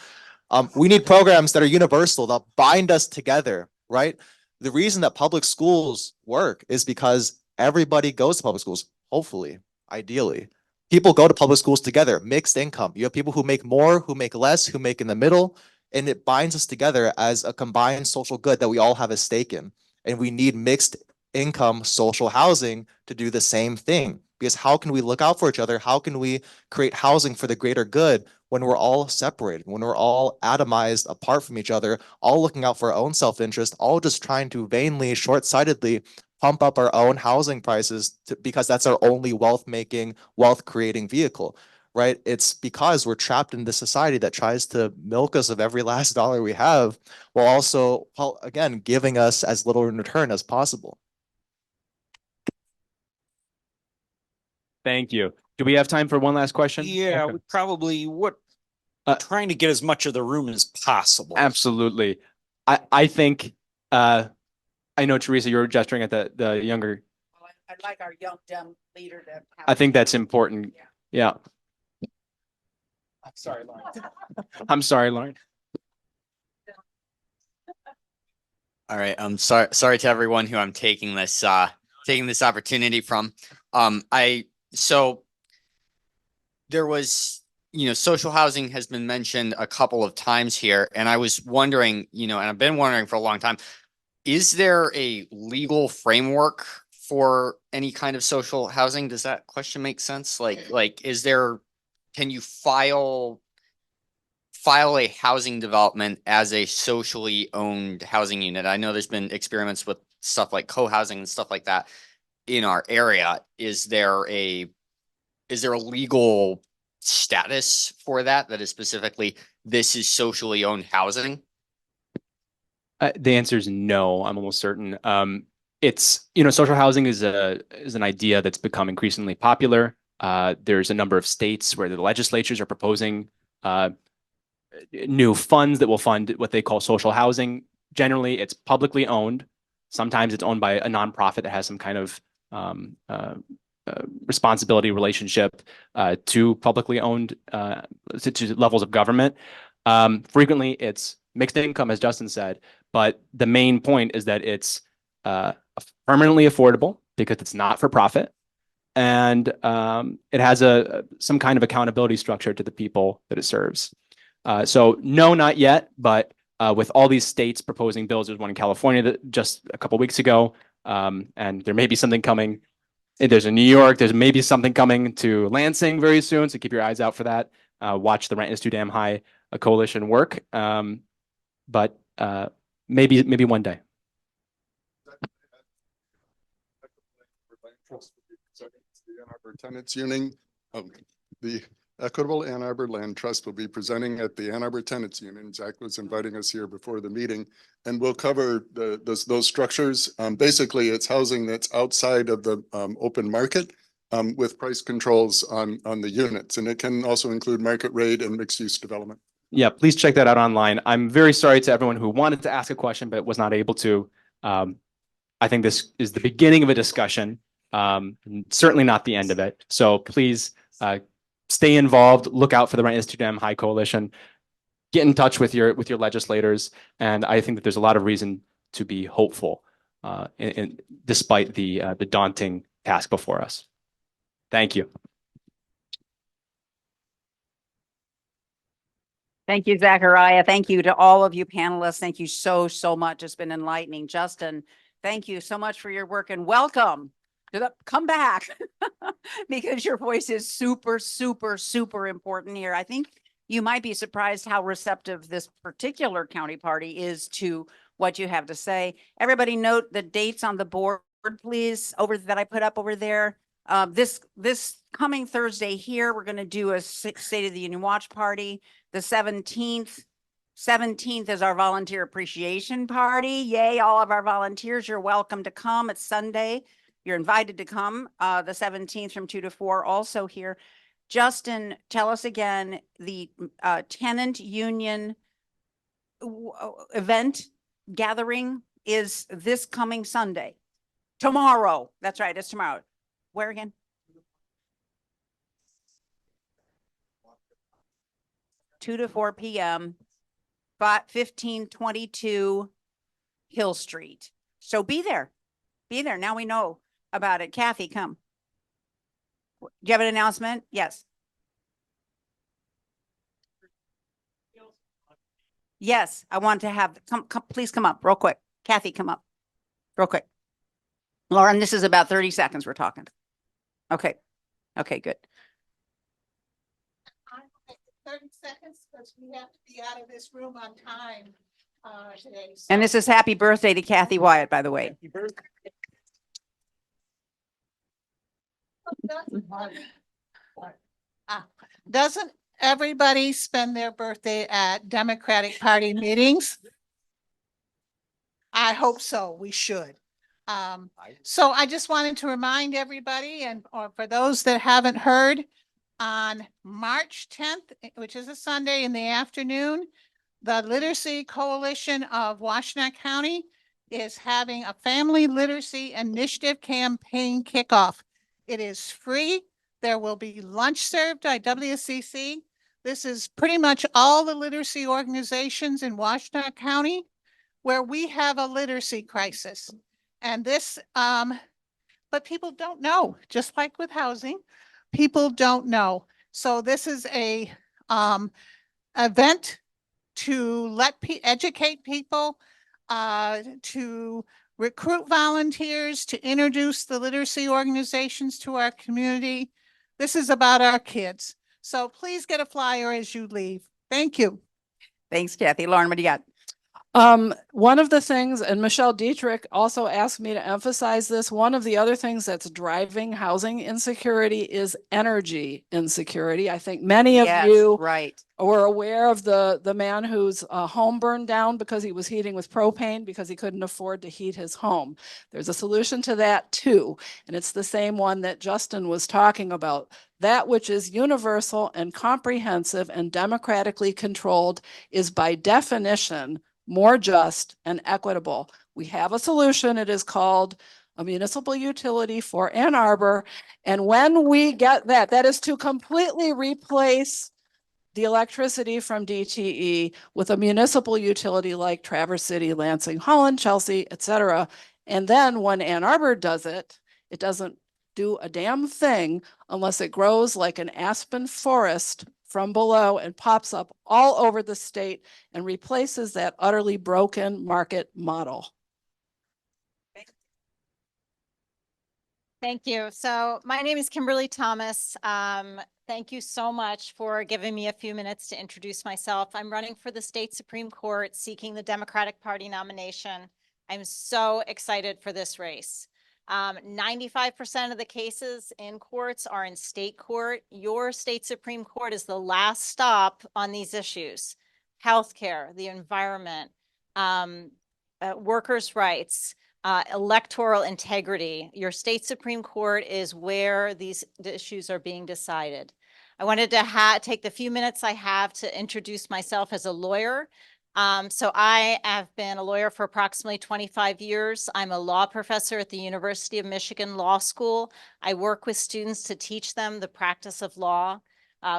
We need programs that are universal, that bind us together, right? The reason that public schools work is because everybody goes to public schools, hopefully, ideally. People go to public schools together, mixed income. You have people who make more, who make less, who make in the middle, and it binds us together as a combined social good that we all have a stake in. And we need mixed income social housing to do the same thing. Because how can we look out for each other? How can we create housing for the greater good when we're all separated, when we're all atomized apart from each other, all looking out for our own self-interest, all just trying to vainly, short-sightedly pump up our own housing prices because that's our only wealth-making, wealth-creating vehicle, right? It's because we're trapped in this society that tries to milk us of every last dollar we have, while also, well, again, giving us as little in return as possible. Thank you. Do we have time for one last question? Yeah, Okay. we probably trying to get as much of the room as possible. Absolutely. I think I know, Theresa, you're gesturing at the younger. I'd like our young Dem leader to. I think that's important. Yeah. I'm sorry, Lauren. I'm sorry, Lauren. All right. I'm sorry to everyone who I'm taking this opportunity from. So there was, social housing has been mentioned a couple of times here, and I was wondering, and I've been wondering for a long time, is there a legal framework for any kind of social housing? Does that question make sense? Can you file a housing development as a socially owned housing unit? I know there's been experiments with stuff like co-housing and stuff like that in our area. Is there a legal status for that is specifically, this is socially owned housing? The answer is no. I'm almost certain. It's, social housing is an idea that's become increasingly popular. There's a number of states where the legislatures are proposing new funds that will fund what they call social housing. Generally, it's publicly owned. Sometimes it's owned by a nonprofit that has some kind of responsibility relationship to publicly owned to levels of government. Frequently, it's mixed income, as Justin said, but the main point is that it's permanently affordable because it's not for profit, and it has some kind of accountability structure to the people that it serves. So no, not yet, but with all these states proposing bills, there's one in California that just a couple of weeks ago, and there may be something coming. There's in New York. There's maybe something coming to Lansing very soon, so keep your eyes out for that. Watch the Rent is Too Damn High coalition work, but maybe one day. The Ann Arbor Tenants Union, the Equitable Ann Arbor Land Trust will be presenting at the Ann Arbor Tenants Union. Zack was inviting us here before the meeting, and we'll cover those structures. Basically, it's housing that's outside of the open market with price controls on the units, and it can also include market rate and mixed use development. Yeah, please check that out online. I'm very sorry to everyone who wanted to ask a question but was not able to. I think this is the beginning of a discussion, certainly not the end of it. So please stay involved. Look out for the Rent is Too Damn High coalition. Get in touch with your legislators, and I think that there's a lot of reason to be hopeful, despite the daunting task before us. Thank you. Thank you, Zachariah. Thank you to all of you panelists. Thank you so much. It's been enlightening. Justin, thank you so much for your work, and welcome to come back because your voice is super important here. I think you might be surprised how receptive this particular county party is to what you have to say. Everybody note the dates on the board, please, that I put up over there. This coming Thursday here, we're going to do a State of the Union watch party. The 17th is our volunteer appreciation party. Yay, all of our volunteers, you're welcome to come. It's Sunday. You're invited to come the 17th from 2 to 4, also here. Justin, tell us again, the tenant union event gathering is this coming Sunday. Tomorrow. That's right, it's tomorrow. Where again? Two to 4 p.m. 1522 Hill Street. So be there. Be there. Now we know about it. Kathy, come. Do you have an announcement? Yes. Yes, I want to have, please come up real quick. Kathy, come up real quick. Lauren, this is about 30 seconds we're talking. Okay. Okay, good. 30 seconds. seconds because we have to be out of this room on time today. And this is happy birthday to Kathy Wyatt, by the way. Doesn't everybody spend their birthday at Democratic Party meetings? I hope so. We should. So I just wanted to remind everybody, and or for those that haven't heard, on March 10th, which is a Sunday in the afternoon, the Literacy Coalition of Washtenaw County is having a family literacy initiative campaign kickoff. It is free. There will be lunch served by WCC. This is pretty much all the literacy organizations in Washtenaw County where we have a literacy crisis. And this, but people don't know, just like with housing, people don't know. So this is a event to educate people, to recruit volunteers, to introduce the literacy organizations to our community. This is about our kids. So please get a flyer as you leave. Thank you. Thanks, Kathy. Lauren, what do you got? One of the things, and Michelle Dietrich also asked me to emphasize this, one of the other things that's driving housing insecurity is energy insecurity. I think many of you right. were aware of the man whose home burned down because he was heating with propane because he couldn't afford to heat his home. There's a solution to that too, and it's the same one that Justin was talking about. That which is universal and comprehensive and democratically controlled is by definition more just and equitable. We have a solution. It is called a municipal utility for Ann Arbor. And when we get that, that is to completely replace the electricity from DTE with a municipal utility like Traverse City, Lansing, Holland, Chelsea, etc. And then when Ann Arbor does it, it doesn't do a damn thing unless it grows like an aspen forest from below and pops up all over the state and replaces that utterly broken market model. Thank you. So my name is Kimberly Thomas. Thank you so much for giving me a few minutes to introduce myself. I'm running for the state Supreme Court seeking the Democratic Party nomination. I'm so excited for this race. 95% of the cases in courts are in state court. Your state Supreme Court is the last stop on these issues. Healthcare, the environment, workers' rights, electoral integrity. Your state Supreme Court is where these issues are being decided. I wanted to take the few minutes I have to introduce myself as a lawyer. So I have been a lawyer for approximately 25 years. I'm a law professor at the University of Michigan Law School. I work with students to teach them the practice of law.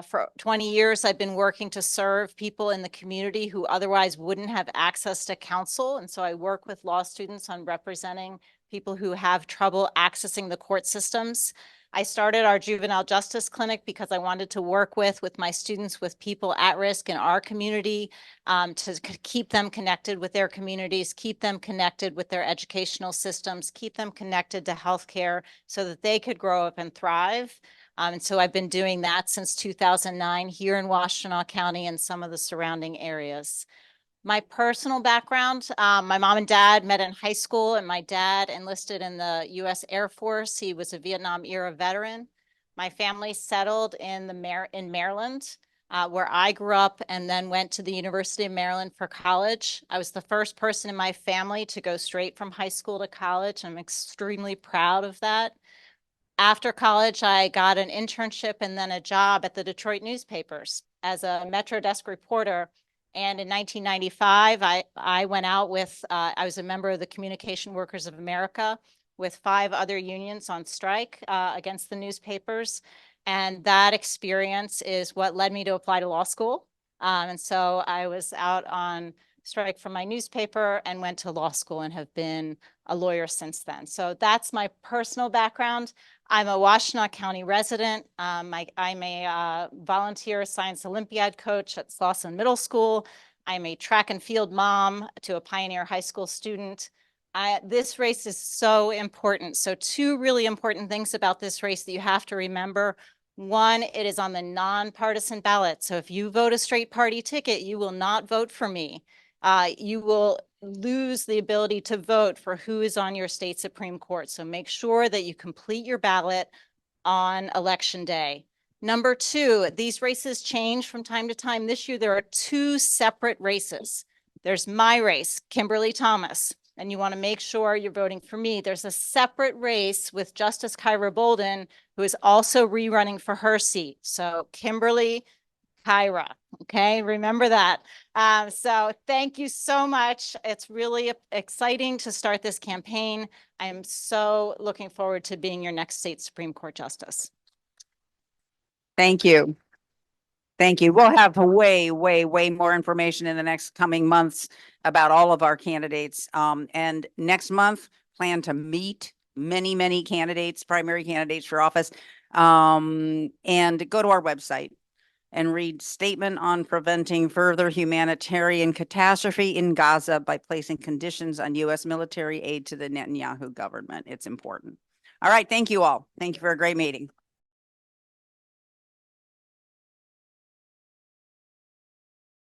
For 20 years, I've been working to serve people in the community who otherwise wouldn't have access to counsel. And so I work with law students on representing people who have trouble accessing the court systems. I started our juvenile justice clinic because I wanted to work with my students with people at risk in our community to keep them connected with their communities, keep them connected with their educational systems, keep them connected to healthcare so that they could grow up and thrive. And so I've been doing that since 2009 here in Washtenaw County and some of the surrounding areas. My personal background, my mom and dad met in high school, and my dad enlisted in the U.S. Air Force. He was a Vietnam era veteran. My family settled in Maryland, where I grew up, and then went to the University of Maryland for college. I was the first person in my family to go straight from high school to college. I'm extremely proud of that. After college, I got an internship and then a job at the Detroit newspapers as a Metro desk reporter. And in 1995, I went out with, I was a member of the Communication Workers of America with 5 other unions on strike against the newspapers. And that experience is what led me to apply to law school. And so I was out on strike from my newspaper and went to law school and have been a lawyer since then. So that's my personal background. I'm a Washtenaw County resident. I'm a volunteer science Olympiad coach at Slauson Middle School. I'm a track and field mom to a Pioneer High School student. This race is so important. So 2 really important things about this race that you have to remember. One, it is on the nonpartisan ballot. So if you vote a straight party ticket, you will not vote for me. You will lose the ability to vote for who is on your state Supreme Court. So make sure that you complete your ballot on election day. Number two, these races change from time to time. This year, there are two separate races. There's my race, Kimberly Thomas, and you want to make sure you're voting for me. There's a separate race with Justice Kyra Bolden, who is also rerunning for her seat. So Kimberly, Kyra, okay, remember that. So thank you so much. It's really exciting to start this campaign. I am so looking forward to being your next state Supreme Court Justice. Thank you. Thank you. We'll have way more information in the next coming months about all of our candidates. And next month, plan to meet many candidates, primary candidates for office. And go to our website and read Statement on Preventing Further Humanitarian Catastrophe in Gaza by Placing Conditions on U.S. Military Aid to the Netanyahu government. It's important. All right. Thank you all. Thank you for a great meeting.